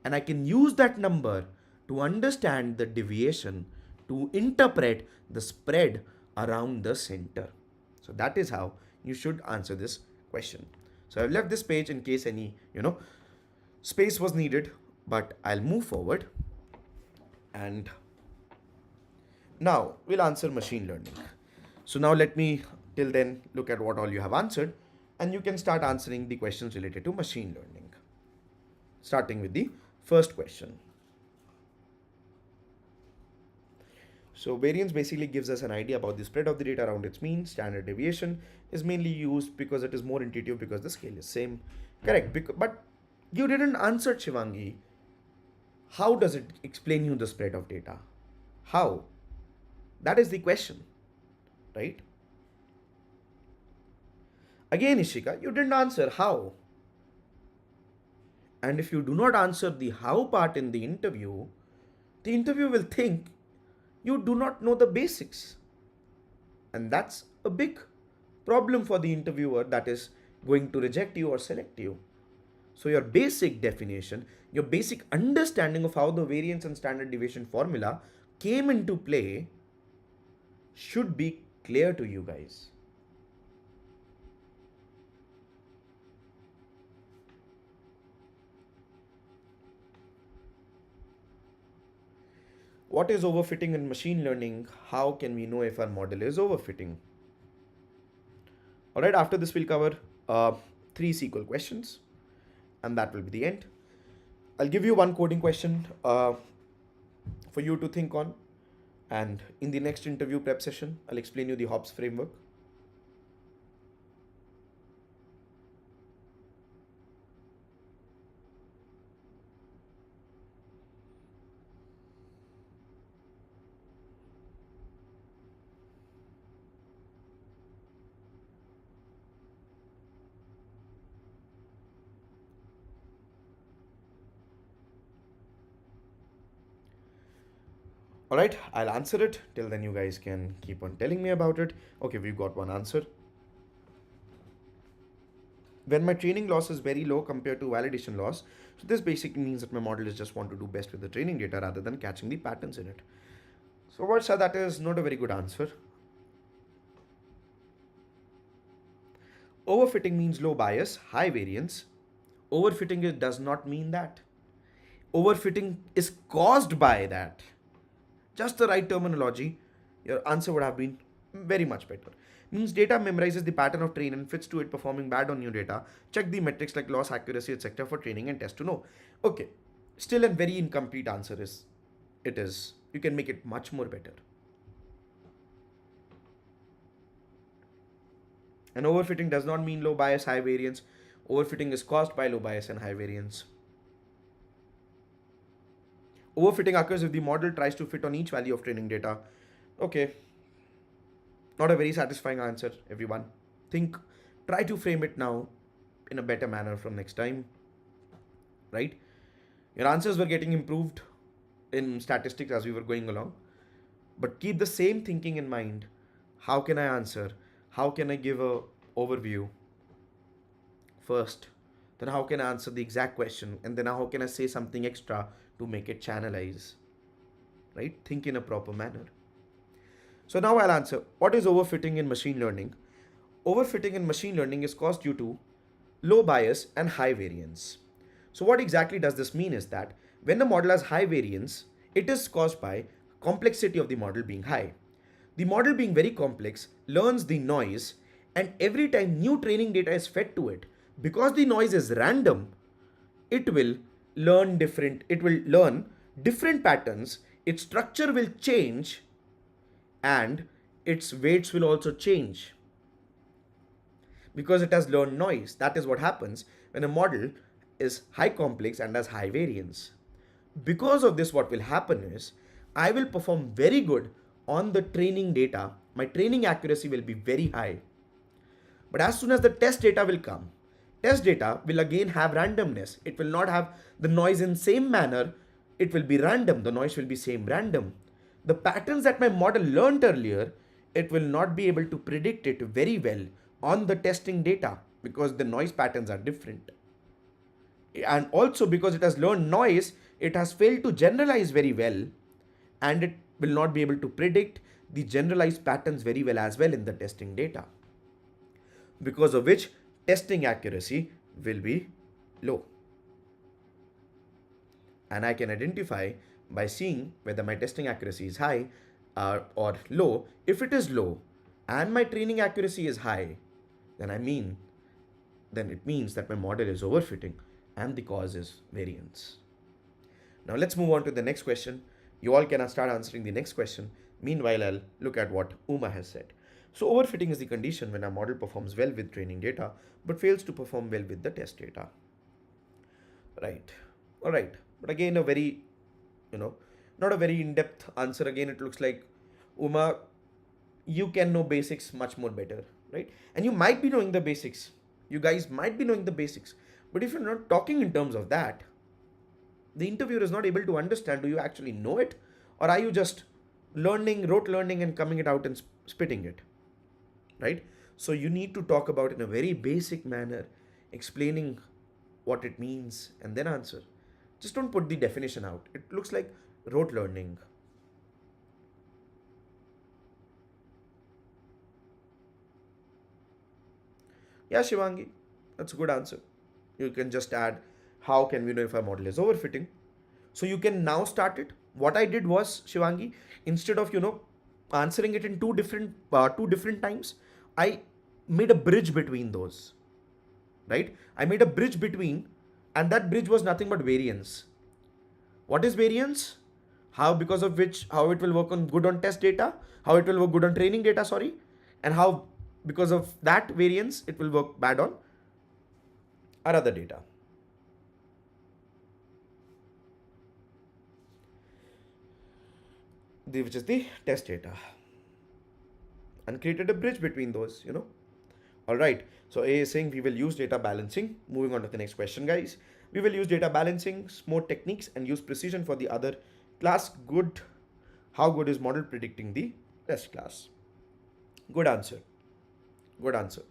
and I can use that number to understand the deviation, to interpret the spread around the center. So that is how you should answer this question. So I've left this page in case any, space was needed, but I'll move forward. And now we'll answer machine learning. So now let me till then look at what all you have answered, and you can start answering the questions related to machine learning. Starting with the first question. So variance basically gives us an idea about the spread of the data around its mean. Standard deviation is mainly used because it is more intuitive because the scale is same. Correct, but you didn't answer, Shivangi. How does it explain you the spread of data? How? That is the question, right? Again, Ishika, you didn't answer how. And if you do not answer the how part in the interview will think you do not know the basics. And that's a big problem for the interviewer that is going to reject you or select you. So, your basic definition, your basic understanding of how the variance and standard deviation formula came into play should be clear to you guys. What is overfitting in machine learning? How can we know if our model is overfitting? All right, after this, we'll cover three SQL questions, and that will be the end. I'll give you one coding question for you to think on, and in the next interview prep session, I'll explain you the HOPS framework. All right, I'll answer it. Till then, you guys can keep on telling me about it. Okay, we've got one answer. When my training loss is very low compared to validation loss, so this basically means that my model is just want to do best with the training data rather than catching the patterns in it. So Varsha, that is not a very good answer. Overfitting means low bias, high variance. Overfitting does not mean that. Overfitting is caused by that. Just the right terminology, your answer would have been very much better. Means data memorizes the pattern of train and fits to it, performing bad on new data. Check the metrics like loss, accuracy, etc. for training and test to know. Okay, still a very incomplete answer is it is. You can make it much more better. And overfitting does not mean low bias, high variance. Overfitting is caused by low bias and high variance. Overfitting occurs if the model tries to fit on each value of training data. Okay, not a very satisfying answer, everyone. Try to frame it now in a better manner from next time, right? Your answers were getting improved in statistics as we were going along, but keep the same thinking in mind. How can I answer? How can I give a overview first? Then how can I answer the exact question? And then how can I say something extra to make it channelize? Right? Think in a proper manner. So now I'll answer. What is overfitting in machine learning? Overfitting in machine learning is caused due to low bias and high variance. So what exactly does this mean is that when the model has high variance, it is caused by complexity of the model being high. The model being very complex learns the noise, and every time new training data is fed to it, because the noise is random, it will learn different patterns, its structure will change, and its weights will also change because it has learned noise. That is what happens when a model is high complex and has high variance. Because of this, what will happen is I will perform very good on the training data. My training accuracy will be very high. But as soon as the test data will come, test data will again have randomness. It will not have the noise in same manner. It will be random. The noise will be same random. The patterns that my model learned earlier, it will not be able to predict it very well on the testing data because the noise patterns are different. And also because it has learned noise, it has failed to generalize very well, and it will not be able to predict the generalized patterns very well as well in the testing data, because of which testing accuracy will be low. And I can identify by seeing whether my testing accuracy is high or low. If it is low and my training accuracy is high, then it means that my model is overfitting and the cause is variance. Now let's move on to the next question. You all can start answering the next question. Meanwhile, I'll look at what Uma has said. So overfitting is the condition when a model performs well with training data but fails to perform well with the test data. Right. All right. But again, a very, not a very in-depth answer. Again, it looks like, Uma, you can know basics much more better. right? And you might be knowing the basics. You guys might be knowing the basics. But if you're not talking in terms of that, the interviewer is not able to understand, do you actually know it? Or are you just learning, rote learning and coming it out and spitting it, right? So you need to talk about in a very basic manner, explaining what it means and then answer. Just don't put the definition out. It looks like rote learning. Yeah, Shivangi, that's a good answer. You can just add, how can we know if our model is overfitting? So you can now start it. What I did was, Shivangi, instead of answering it in two different times, I made a bridge between those, right? I made a bridge between, and that bridge was nothing but variance. What is variance? How, because of which, how it will work on good on test data, how it will work good on training data, sorry, and how because of that variance it will work bad on our other data. Which is the test data, and created a bridge between those. All right. So A is saying we will use data balancing. Moving on to the next question, guys. We will use data balancing, smart techniques, and use precision for the other class. Good. How good is model predicting the test class? Good answer. Good answer.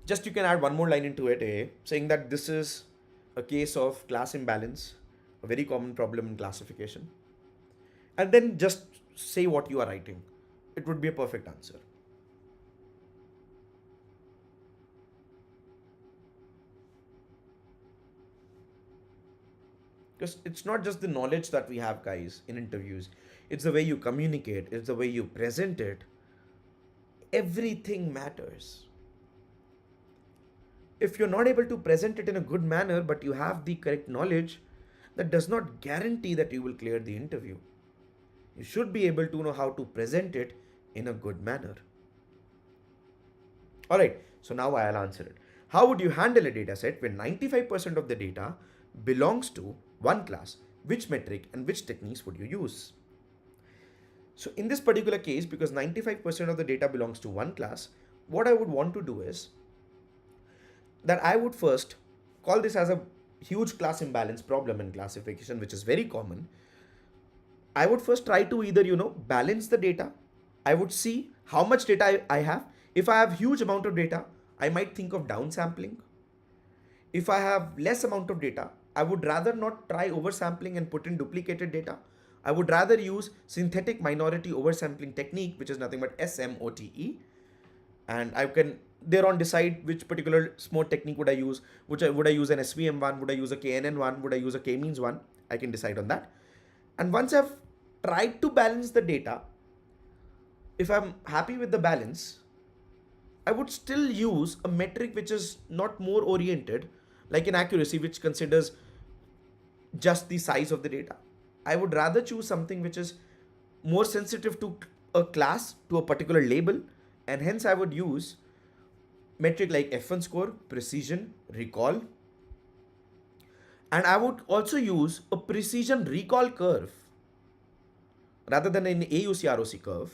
Just you can add one more line into it, saying that this is a case of class imbalance, a very common problem in classification. And then just say what you are writing. It would be a perfect answer. Because it's not just the knowledge that we have, guys, in interviews. It's the way you communicate, it's the way you present it. Everything matters. If you're not able to present it in a good manner, but you have the correct knowledge, that does not guarantee that you will clear the interview. You should be able to know how to present it in a good manner. Alright, so now I'll answer it. How would you handle a data set where 95% of the data belongs to one class? Which metric and which techniques would you use? So in this particular case, because 95% of the data belongs to one class, what I would want to do is that I would first call this as a huge class imbalance problem in classification, which is very common. I would first try to either, balance the data. I would see how much data I have. If I have huge amount of data, I might think of downsampling. If I have less amount of data, I would rather not try oversampling and put in duplicated data. I would rather use synthetic minority oversampling technique, which is nothing but SMOTE. And I can thereon decide which particular smart technique would I use. Would I use an SVM one? Would I use a KNN one? Would I use a K-means one? I can decide on that. And once I've tried to balance the data, if I'm happy with the balance, I would still use a metric which is not more oriented, like an accuracy, which considers just the size of the data. I would rather choose something which is more sensitive to a class, to a particular label, and hence I would use metric like F1 score, precision, recall. And I would also use a precision recall curve rather than an AUC-ROC curve.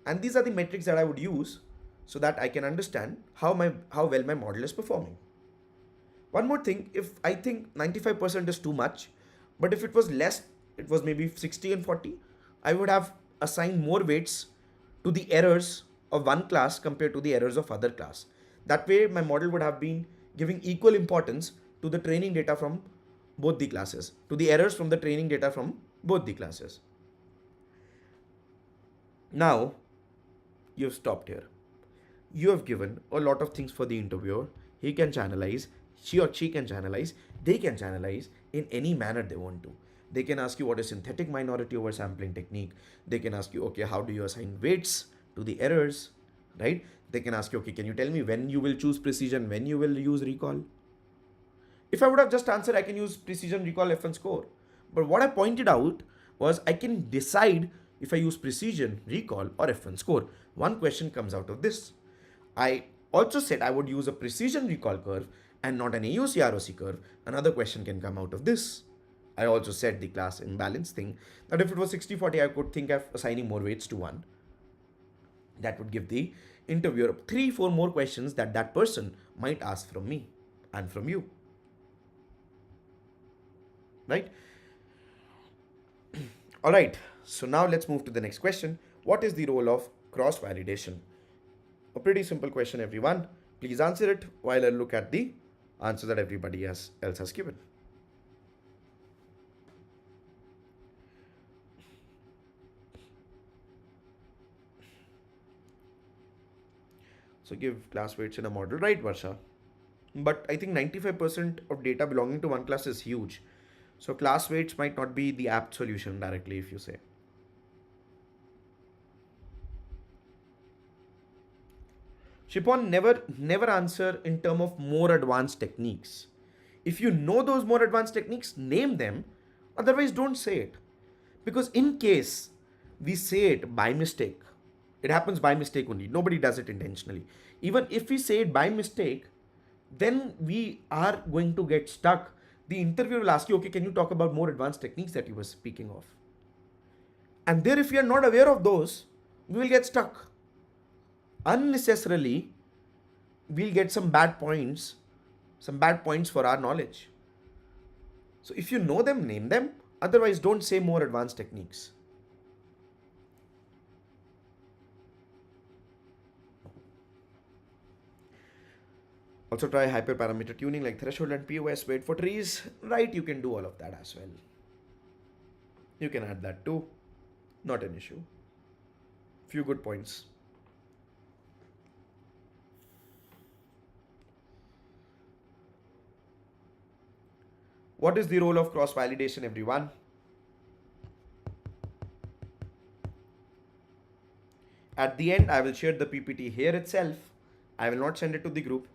And these are the metrics that I would use so that I can understand how well my model is performing. One more thing, if I think 95% is too much, but if it was less, it was maybe 60 and 40, I would have assigned more weights to the errors of one class compared to the errors of other class. That way my model would have been giving equal importance to the training data from both the classes, to the errors from the training data from both the classes. Now, you've stopped here. You have given a lot of things for the interviewer. He can channelize, she or she can channelize, they can channelize in any manner they want to. They can ask you what is synthetic minority oversampling technique. They can ask you, okay, how do you assign weights to the errors, right? They can ask you, okay, can you tell me when you will choose precision, when you will use recall? If I would have just answered, I can use precision, recall, F1 score. But what I pointed out was I can decide if I use precision, recall, or F1 score. One question comes out of this. I also said I would use a precision recall curve and not an AUC-ROC curve. Another question can come out of this. I also said the class imbalance thing, that if it was 60-40, I could think of assigning more weights to one. That would give the interviewer 3-4 more questions that that person might ask from me and from you, right? All right, so now let's move to the next question. What is the role of cross validation? A pretty simple question, everyone. Please answer it while I look at the answer that everybody else has given. So give class weights in a model, right, Varsha? But I think 95% of data belonging to one class is huge. So class weights might not be the apt solution directly, if you say. Shipon, never answer in term of more advanced techniques. If you know those more advanced techniques, name them. Otherwise, don't say it. Because in case we say it by mistake, it happens by mistake only. Nobody does it intentionally. Even if we say it by mistake, then we are going to get stuck. The interviewer will ask you, okay, can you talk about more advanced techniques that you were speaking of? And there, if we are not aware of those, we will get stuck. Unnecessarily, we'll get some bad points for our knowledge. So if you know them, name them. Otherwise, don't say more advanced techniques. Also try hyperparameter tuning like threshold and POS, wait for trees. Right, you can do all of that as well. You can add that too. Not an issue. Few good points. What is the role of cross-validation, everyone? At the end, I will share the PPT here itself. I will not send it to the group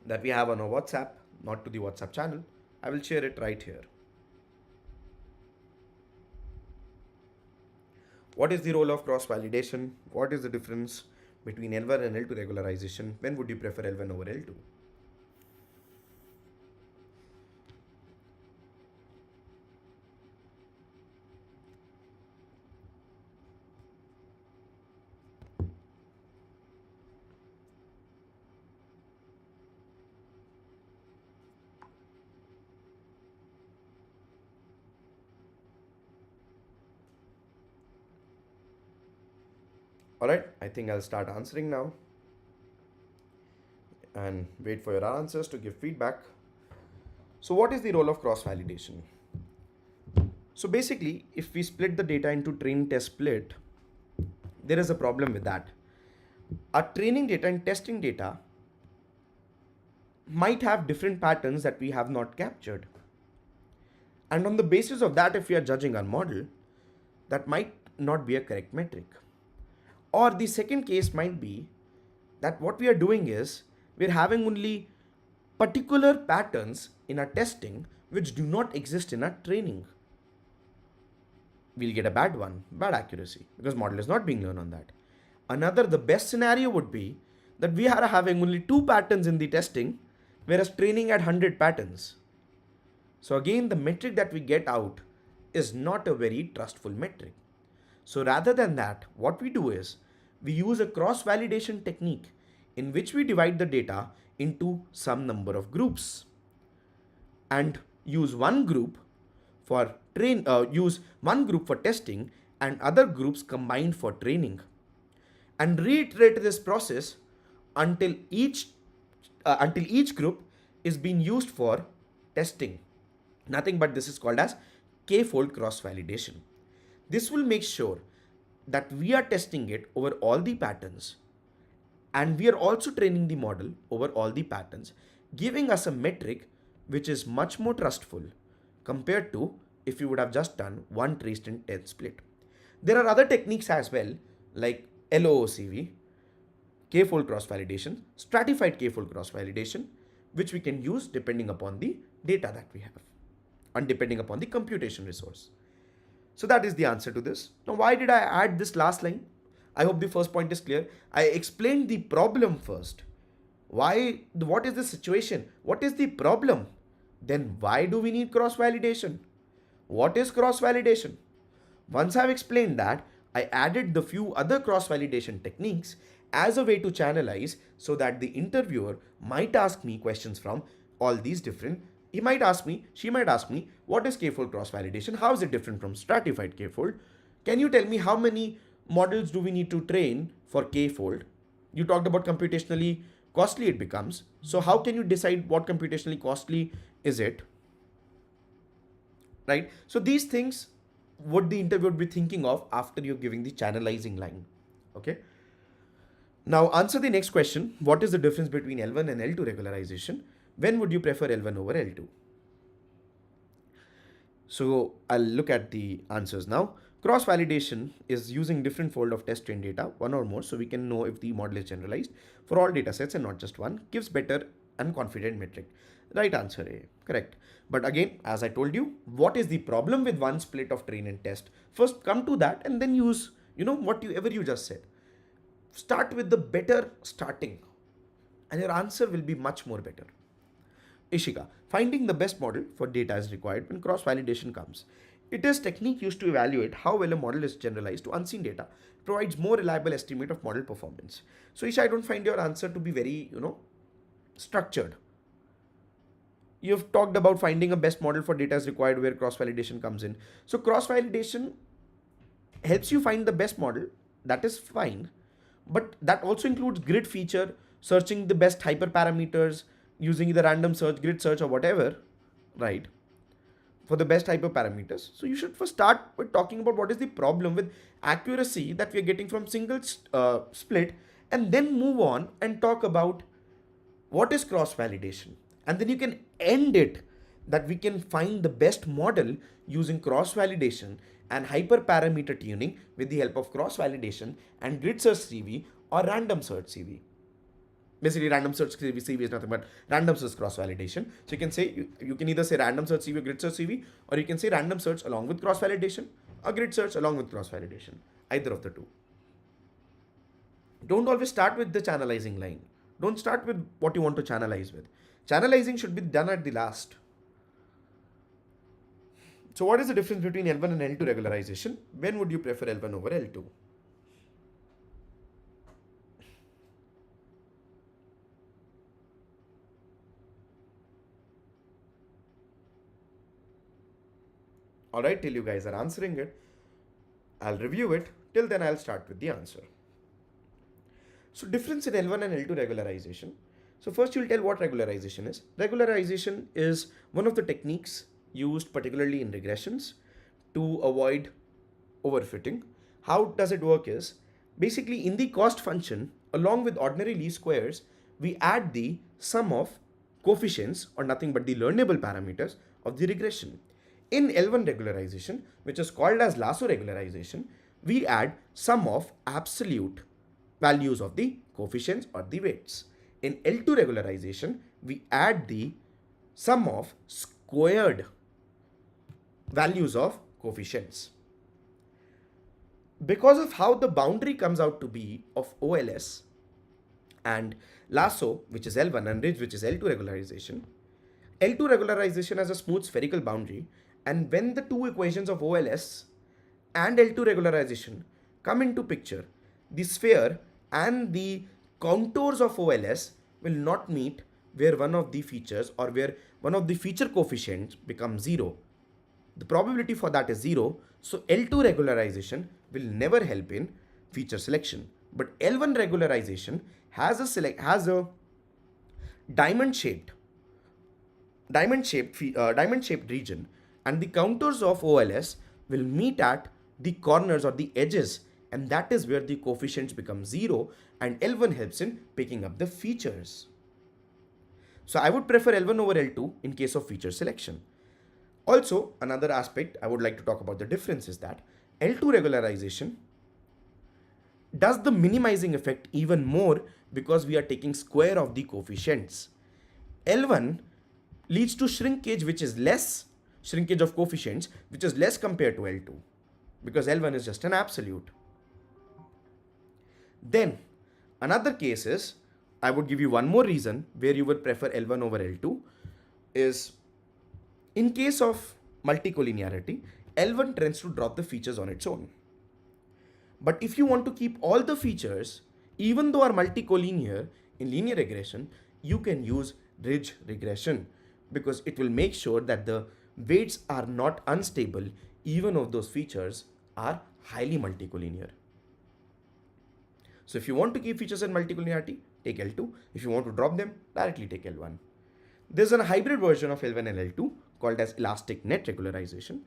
that we have on our WhatsApp, not to the WhatsApp channel. I will share it right here. What is the role of cross-validation? What is the difference between L1 and L2 regularization? When would you prefer L1 over L2? All right, I think I'll start answering now and wait for your answers to give feedback. So what is the role of cross-validation? So basically, if we split the data into train, test, split, there is a problem with that. Our training data and testing data might have different patterns that we have not captured. And on the basis of that, if we are judging our model, that might not be a correct metric. Or the second case might be that what we are doing is we're having only particular patterns in our testing which do not exist in our training. We'll get a bad one, bad accuracy, because model is not being learned on that. Another, the best scenario would be that we are having only 2 patterns in the testing, whereas training had 100 patterns. So again, the metric that we get out is not a very trustful metric. So rather than that, what we do is we use a cross-validation technique in which we divide the data into some number of groups and use one group for testing and other groups combined for training, and reiterate this process until each group is being used for testing. Nothing but this is called as k-fold cross-validation. This will make sure that we are testing it over all the patterns and we are also training the model over all the patterns, giving us a metric which is much more trustful compared to if you would have just done one trace and test split. There are other techniques as well, like LOOCV, k-fold cross-validation, stratified k-fold cross-validation, which we can use depending upon the data that we have and depending upon the computation resource. So that is the answer to this. Now, why did I add this last line? I hope the first point is clear. I explained the problem first. What is the situation? What is the problem? Then why do we need cross-validation? What is cross-validation? Once I've explained that, I added the few other cross-validation techniques as a way to channelize so that the interviewer might ask me questions from all these different. He might ask me, she might ask me, what is k-fold cross-validation? How is it different from stratified k-fold? Can you tell me how many models do we need to train for k-fold? You talked about computationally costly it becomes. So how can you decide what computationally costly is it? Right? So these things what the interviewer would be thinking of after you're giving the channelizing line. Okay. Now answer the next question. What is the difference between L1 and L2 regularization? When would you prefer L1 over L2? So I'll look at the answers now. Cross-validation is using different fold of test train data, one or more, so we can know if the model is generalized for all data sets and not just one, gives better and confident metric. Right answer A, correct. But again, as I told you, what is the problem with one split of train and test? First come to that and then use, whatever you just said. Start with the better starting and your answer will be much more better. Ishika, finding the best model for data is required when cross-validation comes. It is technique used to evaluate how well a model is generalized to unseen data. It provides more reliable estimate of model performance. So Isha, I don't find your answer to be very, structured. You've talked about finding a best model for data is required where cross-validation comes in. So cross-validation helps you find the best model. That is fine. But that also includes grid feature, searching the best hyperparameters, using either random search, grid search or whatever, right? For the best hyperparameters. So you should first start with talking about what is the problem with accuracy that we are getting from single split and then move on and talk about what is cross-validation. And then you can end it that we can find the best model using cross-validation and hyperparameter tuning with the help of cross-validation and grid search CV or random search CV. Basically, random search CV is nothing but random search cross-validation. So you can say, you can either say random search CV or grid search CV, or you can say random search along with cross-validation or grid search along with cross-validation. Either of the two. Don't always start with the channelizing line. Don't start with what you want to channelize with. Channelizing should be done at the last. So what is the difference between L1 and L2 regularization? When would you prefer L1 over L2? Alright, till you guys are answering it, I'll review it. Till then, I'll start with the answer. So difference in L1 and L2 regularization. So first you'll tell what regularization is. Regularization is one of the techniques used particularly in regressions to avoid overfitting. How does it work is, basically in the cost function, along with ordinary least squares, we add the sum of coefficients or nothing but the learnable parameters of the regression. In L1 regularization, which is called as lasso regularization, we add sum of absolute values of the coefficients or the weights. In L2 regularization, we add the sum of squared values of coefficients. Because of how the boundary comes out to be of OLS and lasso, which is L1, and ridge, which is L2 regularization, L2 regularization has a smooth spherical boundary, and when the two equations of OLS and L2 regularization come into picture, the sphere and the contours of OLS will not meet where one of the features or where one of the feature coefficients becomes 0. The probability for that is 0. So L2 regularization will never help in feature selection. But L1 regularization has a diamond shaped region, and the contours of OLS will meet at the corners or the edges, and that is where the coefficients become 0, and L1 helps in picking up the features. So I would prefer L1 over L2 in case of feature selection. Also, another aspect I would like to talk about the difference is that L2 regularization does the minimizing effect even more because we are taking square of the coefficients. L1 leads to shrinkage, which is less, shrinkage of coefficients, which is less compared to L2 because L1 is just an absolute. Then another case is, I would give you one more reason where you would prefer L1 over L2 is In case of multicollinearity, L1 tends to drop the features on its own. But if you want to keep all the features, even though are multicollinear in linear regression, you can use ridge regression because it will make sure that the weights are not unstable even if those features are highly multicollinear. So if you want to keep features in multicollinearity, take L2. If you want to drop them, directly take L1. There's a hybrid version of L1 and L2 called as elastic net regularization,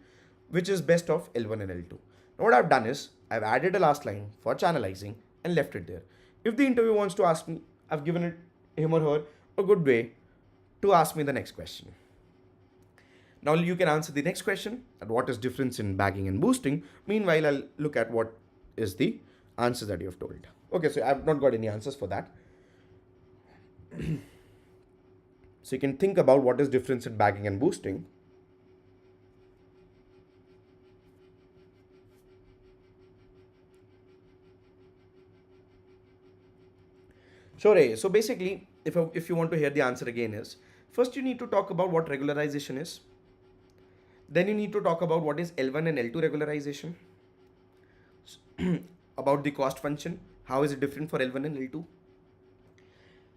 which is best of L1 and L2. Now what I've done is, I've added a last line for channelizing and left it there. If the interviewer wants to ask me, I've given him or her a good way to ask me the next question. Now you can answer the next question, at what is difference in bagging and boosting. Meanwhile, I'll look at what is the answers that you have told. Okay, so I've not got any answers for that. So you can think about what is difference in bagging and boosting. Sure. So basically, if you want to hear the answer again is, first you need to talk about what regularization is. Then you need to talk about what is L1 and L2 regularization. About the cost function, how is it different for L1 and L2.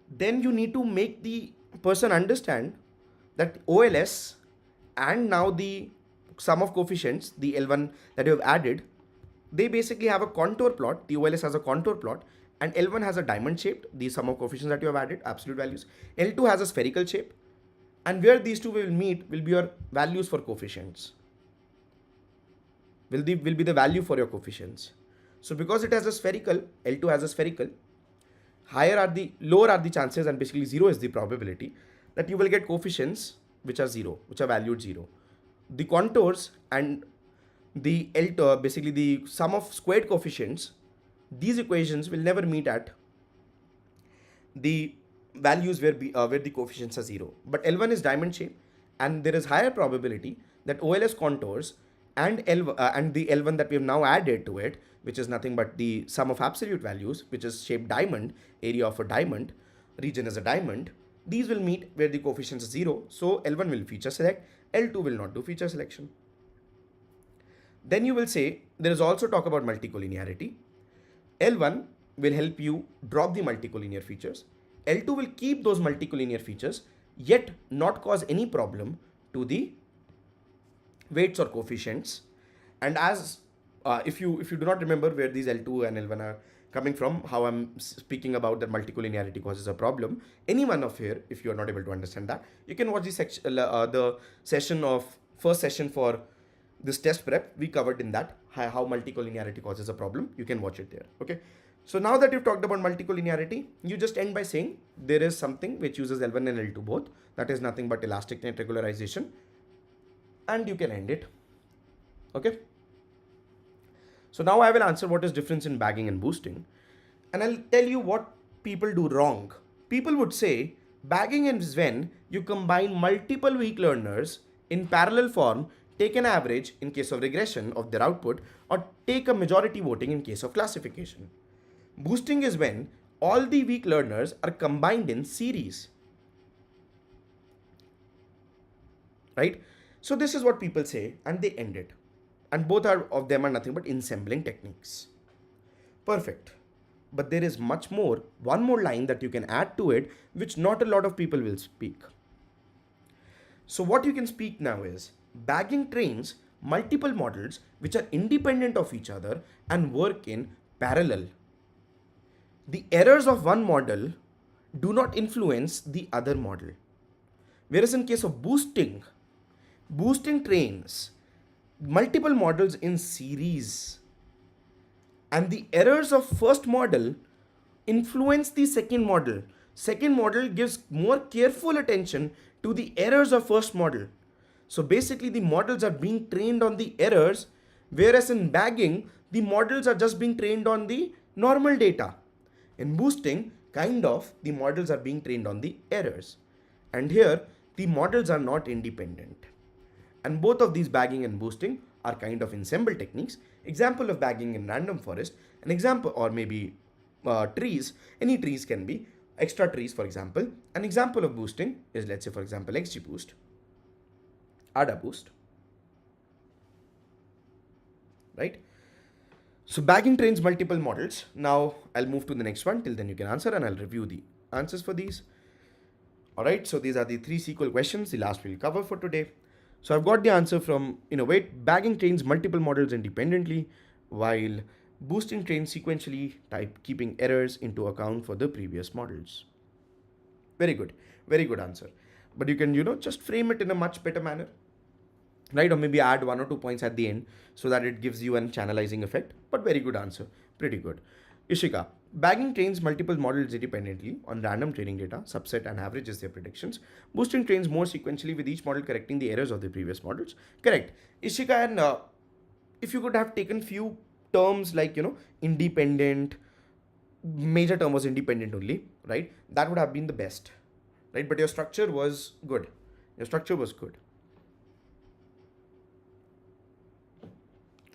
Then you need to make the person understand that OLS and now the sum of coefficients, the L1 that you have added, they basically have a contour plot. The OLS has a contour plot and L1 has a diamond shaped, the sum of coefficients that you have added, absolute values. L2 has a spherical shape, and where these two will meet will be your values for coefficients. Will be the value for your coefficients. So because it has a spherical, L2 has a spherical, lower are the chances, and basically 0 is the probability that you will get coefficients which are 0, which are valued 0. The contours and the L2, basically the sum of squared coefficients, these equations will never meet at the values where the coefficients are 0. But L1 is diamond shape, and there is higher probability that OLS contours and the L1 that we have now added to it, which is nothing but the sum of absolute values, which is shaped diamond, area of a diamond, region as a diamond, these will meet where the coefficients are 0. So L1 will feature select, L2 will not do feature selection. Then you will say there is also talk about multicollinearity. L1 will help you drop the multicollinear features. L2 will keep those multicollinear features yet not cause any problem to the weights or coefficients. And as if you do not remember where these L2 and L1 are coming from, how I'm speaking about that multicollinearity causes a problem, any one of here, if you are not able to understand that, you can watch the first session for this test prep. We covered in that how multicollinearity causes a problem. You can watch it there. Okay. So now that you've talked about multicollinearity, you just end by saying there is something which uses L1 and L2 both. That is nothing but elastic net regularization. And you can end it. Okay. So now I will answer what is difference in bagging and boosting. And I'll tell you what people do wrong. People would say bagging is when you combine multiple weak learners in parallel form, take an average in case of regression of their output, or take a majority voting in case of classification. Boosting is when all the weak learners are combined in series. Right? So this is what people say and they end it. And both of them are nothing but ensembling techniques. Perfect. But there is much more, one more line that you can add to it, which not a lot of people will speak. So what you can speak now is, bagging trains multiple models which are independent of each other and work in parallel. The errors of one model do not influence the other model. Whereas in case of boosting trains multiple models in series, and the errors of first model influence the second model. Second model gives more careful attention to the errors of first model. So basically the models are being trained on the errors, whereas in bagging the models are just being trained on the normal data. In boosting, the models are being trained on the errors. And here the models are not independent. And both of these, bagging and boosting, are kind of ensemble techniques. Example of bagging in random forest, an example, or maybe trees, any trees can be extra trees, for example. An example of boosting is, let's say for example XGBoost. ADA boost, right? So bagging trains multiple models. Now I'll move to the next one. Till then you can answer and I'll review the answers for these. All right, so these are the 3 SQL questions. The last we'll cover for today. So I've got the answer from Innovate. Bagging trains multiple models independently while boosting trains sequentially, type keeping errors into account for the previous models. Very good answer. But you can, just frame it in a much better manner, right? Or maybe add 1 or 2 points at the end so that it gives you an channelizing effect. But very good answer. Pretty good. Ishika, bagging trains multiple models independently on random training data, subset and averages their predictions. Boosting trains more sequentially with each model correcting the errors of the previous models. Correct. Ishika, and if you could have taken few terms like, independent, major term was independent only, right? That would have been the best, right? But your structure was good. Your structure was good.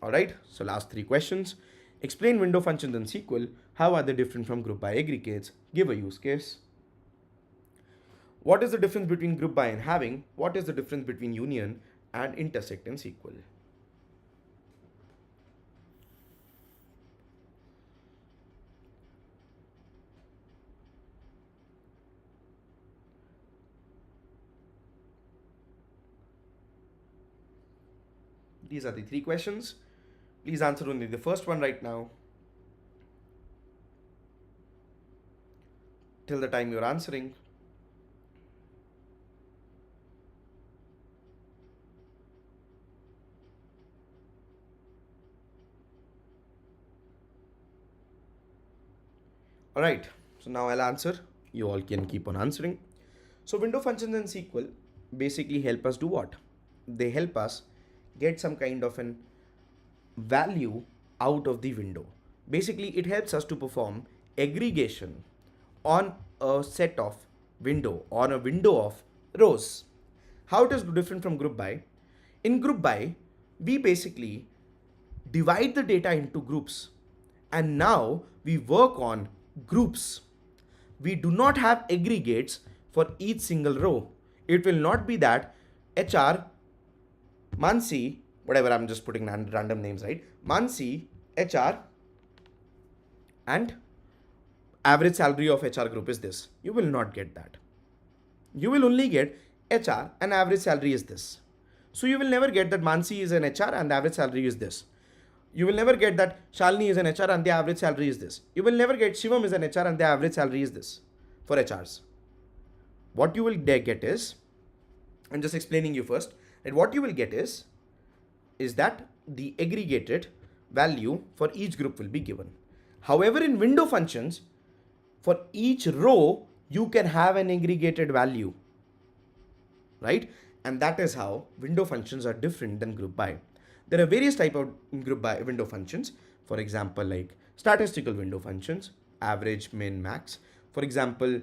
All right, so last 3 questions. Explain window functions in SQL. How are they different from group by aggregates? Give a use case. What is the difference between group by and having? What is the difference between union and intersect in SQL? These are the 3 questions. Please answer only the first one right now. Till the time you're answering. All right, so now I'll answer. You all can keep on answering. So window functions in SQL basically help us do what? They help us get some kind of an value out of the window. Basically, it helps us to perform aggregation on a set of on a window of rows. How it is different from group by? In group by, we basically divide the data into groups and now we work on groups. We do not have aggregates for each single row. It will not be that HR, Mansi, whatever, I'm just putting random names, right? Mansi, HR, and average salary of HR group is this. You will not get that. You will only get HR and average salary is this. So you will never get that Mansi is an HR and the average salary is this. You will never get that Shalini is an HR and the average salary is this. You will never get Shivam is an HR and the average salary is this for HRs. What you will get is, I'm just explaining you first, and what you will get is that the aggregated value for each group will be given. However, in window functions, for each row, you can have an aggregated value, right? And that is how window functions are different than group by. There are various type of group by window functions. For example, like statistical window functions, average, min, max. For example,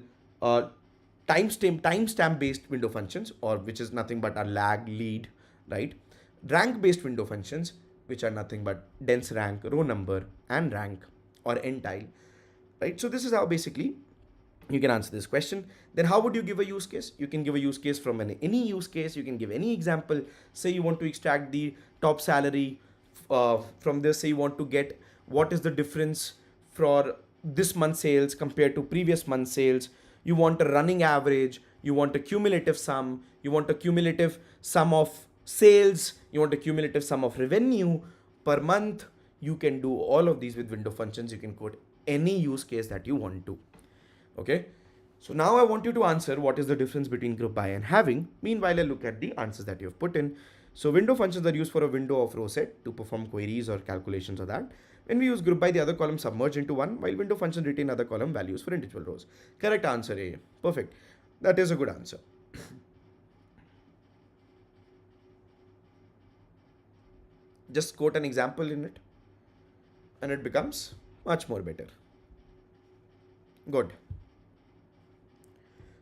timestamp based window functions, or which is nothing but a lag, lead, right? Rank based window functions, which are nothing but dense rank, row number, and rank, or entile, right? So this is how basically you can answer this question. Then how would you give a use case? You can give a use case from any use case. You can give any example. Say you want to extract the top salary from this. Say you want to get what is the difference for this month's sales compared to previous month's sales. You want a running average. You want a cumulative sum. You want a cumulative sum of sales. You want a cumulative sum of revenue per month. You can do all of these with window functions. You can quote any use case that you want to. Okay, so now I want you to answer what is the difference between group by and having. Meanwhile, I look at the answers that you have put in. So window functions are used for a window of row set to perform queries or calculations or that. When we use group by, the other columns submerge into one, while window functions retain other column values for individual rows. Correct answer A. Perfect. That is a good answer. Just quote an example in it and it becomes much more better. Good.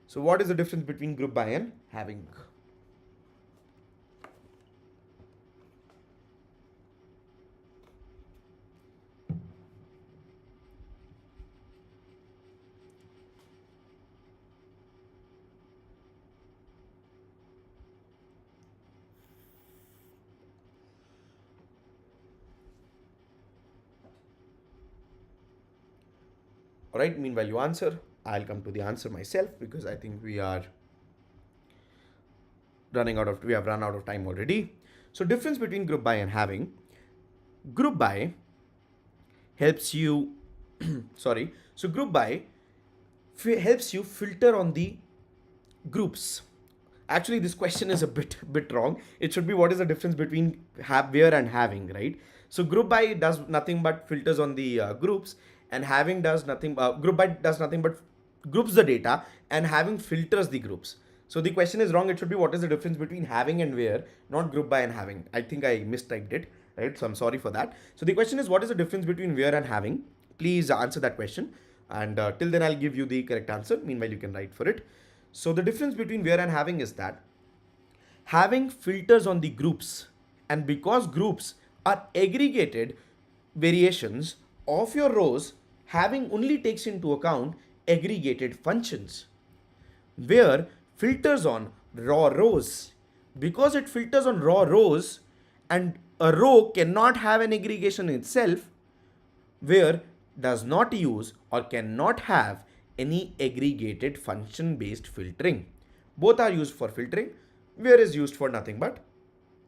So what is the difference between group by and having? All right, meanwhile you answer, I'll come to the answer myself because I think we have run out of time already. So difference between group by and having. Group by helps you sorry. So group by helps you filter on the groups. Actually, this question is a bit wrong. It should be what is the difference between have, where and having, right? So group by does nothing but filters on the groups, and having does nothing. Group by does nothing but groups the data, and having filters the groups. So the question is wrong. It should be what is the difference between having and where, not group by and having. I think I mistyped it, right? So I'm sorry for that. So the question is what is the difference between where and having? Please answer that question. And till then, I'll give you the correct answer. Meanwhile, you can write for it. So the difference between where and having is that having filters on the groups, and because groups are aggregated variations of your rows, having only takes into account aggregated functions. Where filters on raw rows, because it filters on raw rows and a row cannot have an aggregation itself, where does not use or cannot have any aggregated function based filtering. Both are used for filtering. Where is used for nothing but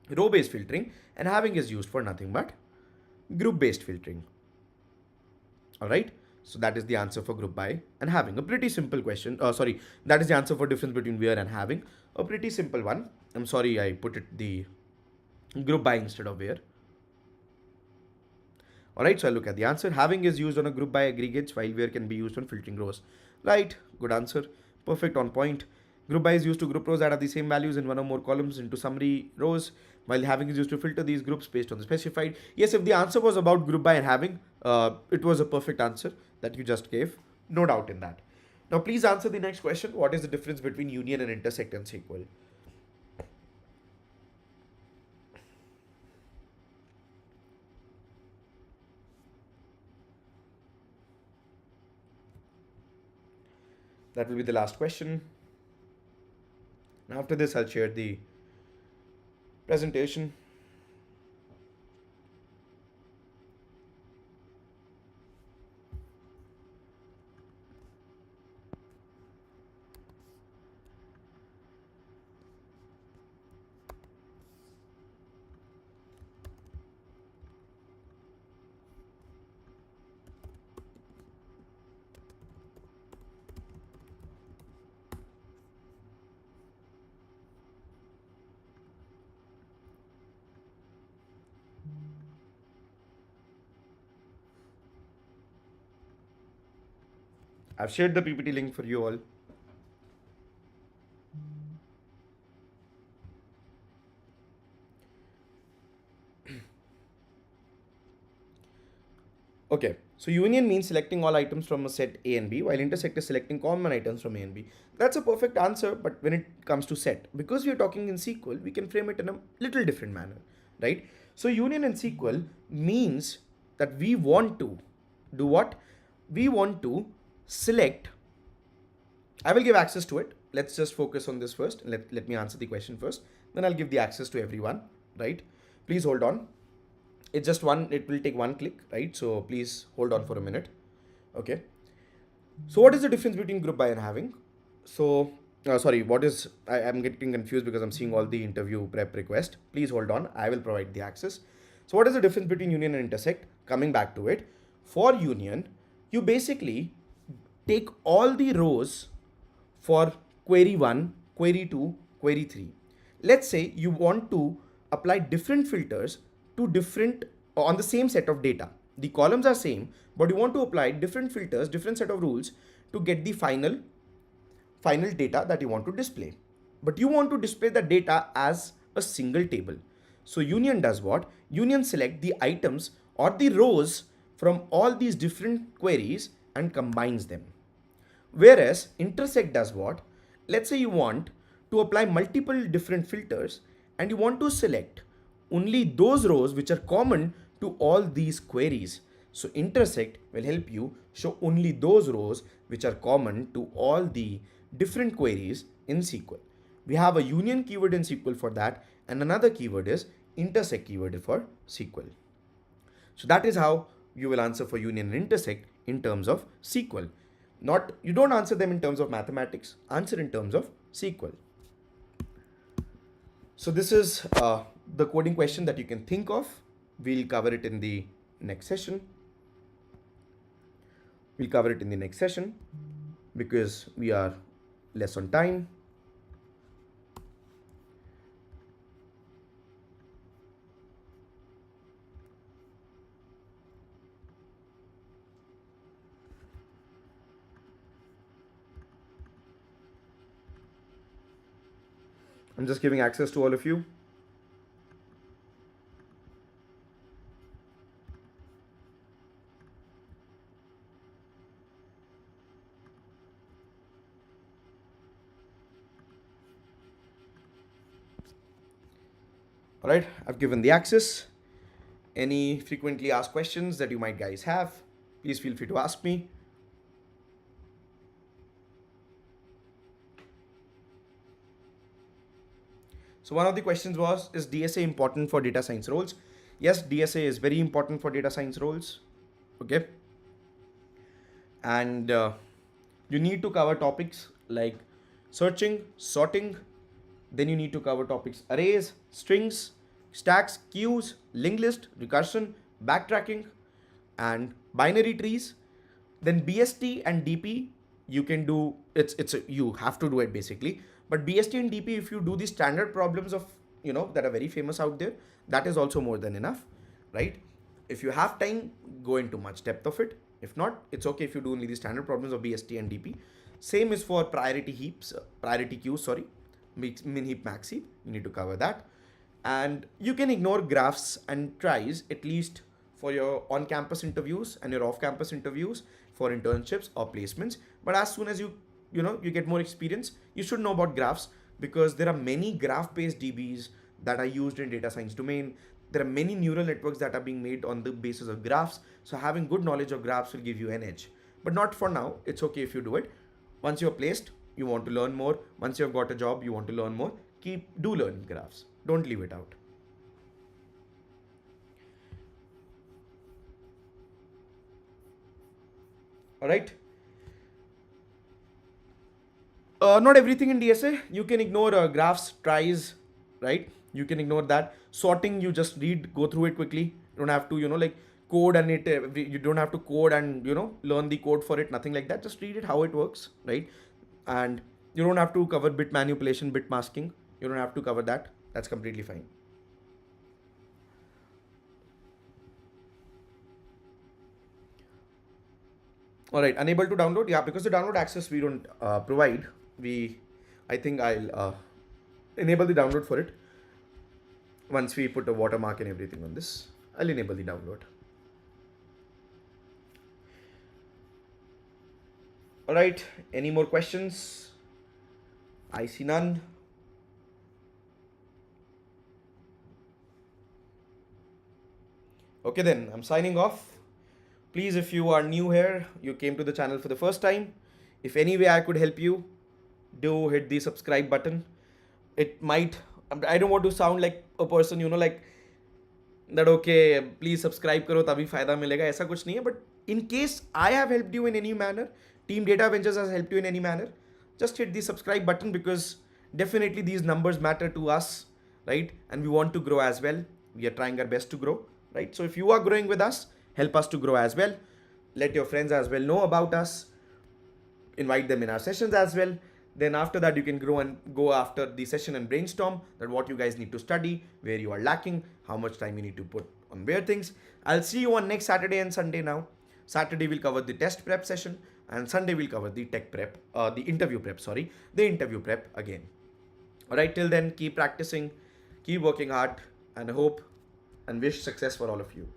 row based filtering, and having is used for nothing but group based filtering. All right. So that is the answer for group by and having. A pretty simple question. That is the answer for difference between where and having. A pretty simple one. I'm sorry I put it the group by instead of where. Alright, so I'll look at the answer. Having is used on a group by aggregates, while where can be used on filtering rows. Right, good answer. Perfect, on point. Group by is used to group rows that have the same values in one or more columns into summary rows, while having is used to filter these groups based on the specified. Yes, if the answer was about group by and having, it was a perfect answer that you just gave. No doubt in that. Now, please answer the next question. What is the difference between union and intersect in SQL? That will be the last question. And after this, I'll share the presentation. I've shared the PPT link for you all. Okay, so union means selecting all items from a set A and B, while intersect is selecting common items from A and B. That's a perfect answer, but when it comes to set, because we are talking in SQL, we can frame it in a little different manner, right? So union in SQL means that we want to do what? We want to select. I will give access to it. Let's just focus on this first. Let me answer the question first. Then I'll give the access to everyone, right? Please hold on. It's just one, it will take one click, right? So please hold on for a minute. Okay. So what is the difference between group by and having? So, I'm getting confused because I'm seeing all the interview prep request. Please hold on. I will provide the access. So what is the difference between union and intersect? Coming back to it. For union, you basically take all the rows for query 1, query 2, query 3. Let's say you want to apply different filters to different on the same set of data. The columns are same, but you want to apply different filters, different set of rules to get the final data that you want to display. But you want to display the data as a single table. So union does what? Union select the items or the rows from all these different queries and combines them. Whereas intersect does what? Let's say you want to apply multiple different filters and you want to select only those rows which are common to all these queries. So intersect will help you show only those rows which are common to all the different queries in SQL. We have a union keyword in SQL for that, and another keyword is intersect keyword for SQL. So that is how you will answer for union and intersect in terms of SQL. Not, you don't answer them in terms of mathematics, answer in terms of SQL. So this is the coding question that you can think of. We'll cover it in the next session. Because we are less on time. I'm just giving access to all of you. All right, I've given the access. Any frequently asked questions that you might guys have, please feel free to ask me. So one of the questions was, is DSA important for data science roles? Yes, DSA is very important for data science roles. Okay. And you need to cover topics like searching, sorting. Then you need to cover topics arrays, strings, stacks, queues, linked list, recursion, backtracking, and binary trees. Then BST and DP, you can do, you have to do it basically. But BST and DP, if you do the standard problems of, that are very famous out there, that is also more than enough, right? If you have time, go into much depth of it. If not, it's okay if you do only the standard problems of BST and DP. Same is for priority queues, sorry, min heap, max heap. You need to cover that. And you can ignore graphs and tries, at least for your on-campus interviews and your off-campus interviews for internships or placements. But as soon as you get more experience, you should know about graphs, because there are many graph-based DBs that are used in data science domain. There are many neural networks that are being made on the basis of graphs. So having good knowledge of graphs will give you an edge. But not for now. It's okay if you do it. Once you're placed, you want to learn more. Once you've got a job, you want to learn more. Do learning graphs. Don't leave it out. All right. Not everything in DSA. You can ignore graphs, tries, right? You can ignore that. Sorting, you just read, go through it quickly. You don't have to, code and you don't have to code and, learn the code for it. Nothing like that. Just read it, how it works, right? And you don't have to cover bit manipulation, bit masking. You don't have to cover that. That's completely fine. All right, unable to download. Yeah, because the download access we don't provide. I think I'll enable the download for it. Once we put a watermark and everything on this, I'll enable the download. All right, any more questions? I see none. Okay then, I'm signing off. Please, if you are new here, you came to the channel for the first time, if any way I could help you, do hit the subscribe button. It might, I don't want to sound like a person, like that, okay, please subscribe karo tabhi fayda milega, aisa kuch nahi hai. But in case I have helped you in any manner, Team Data Avengers has helped you in any manner, just hit the subscribe button, because definitely these numbers matter to us, right? And we want to grow as well. We are trying our best to grow, right? So if you are growing with us, help us to grow as well. Let your friends as well know about us. Invite them in our sessions as well. Then after that, you can grow and go after the session and brainstorm that what you guys need to study, where you are lacking, how much time you need to put on where things. I'll see you on next Saturday and Sunday now. Saturday we'll cover the test prep session, and Sunday we'll cover the the interview prep again. All right, till then, keep practicing, keep working hard, and hope and wish success for all of you.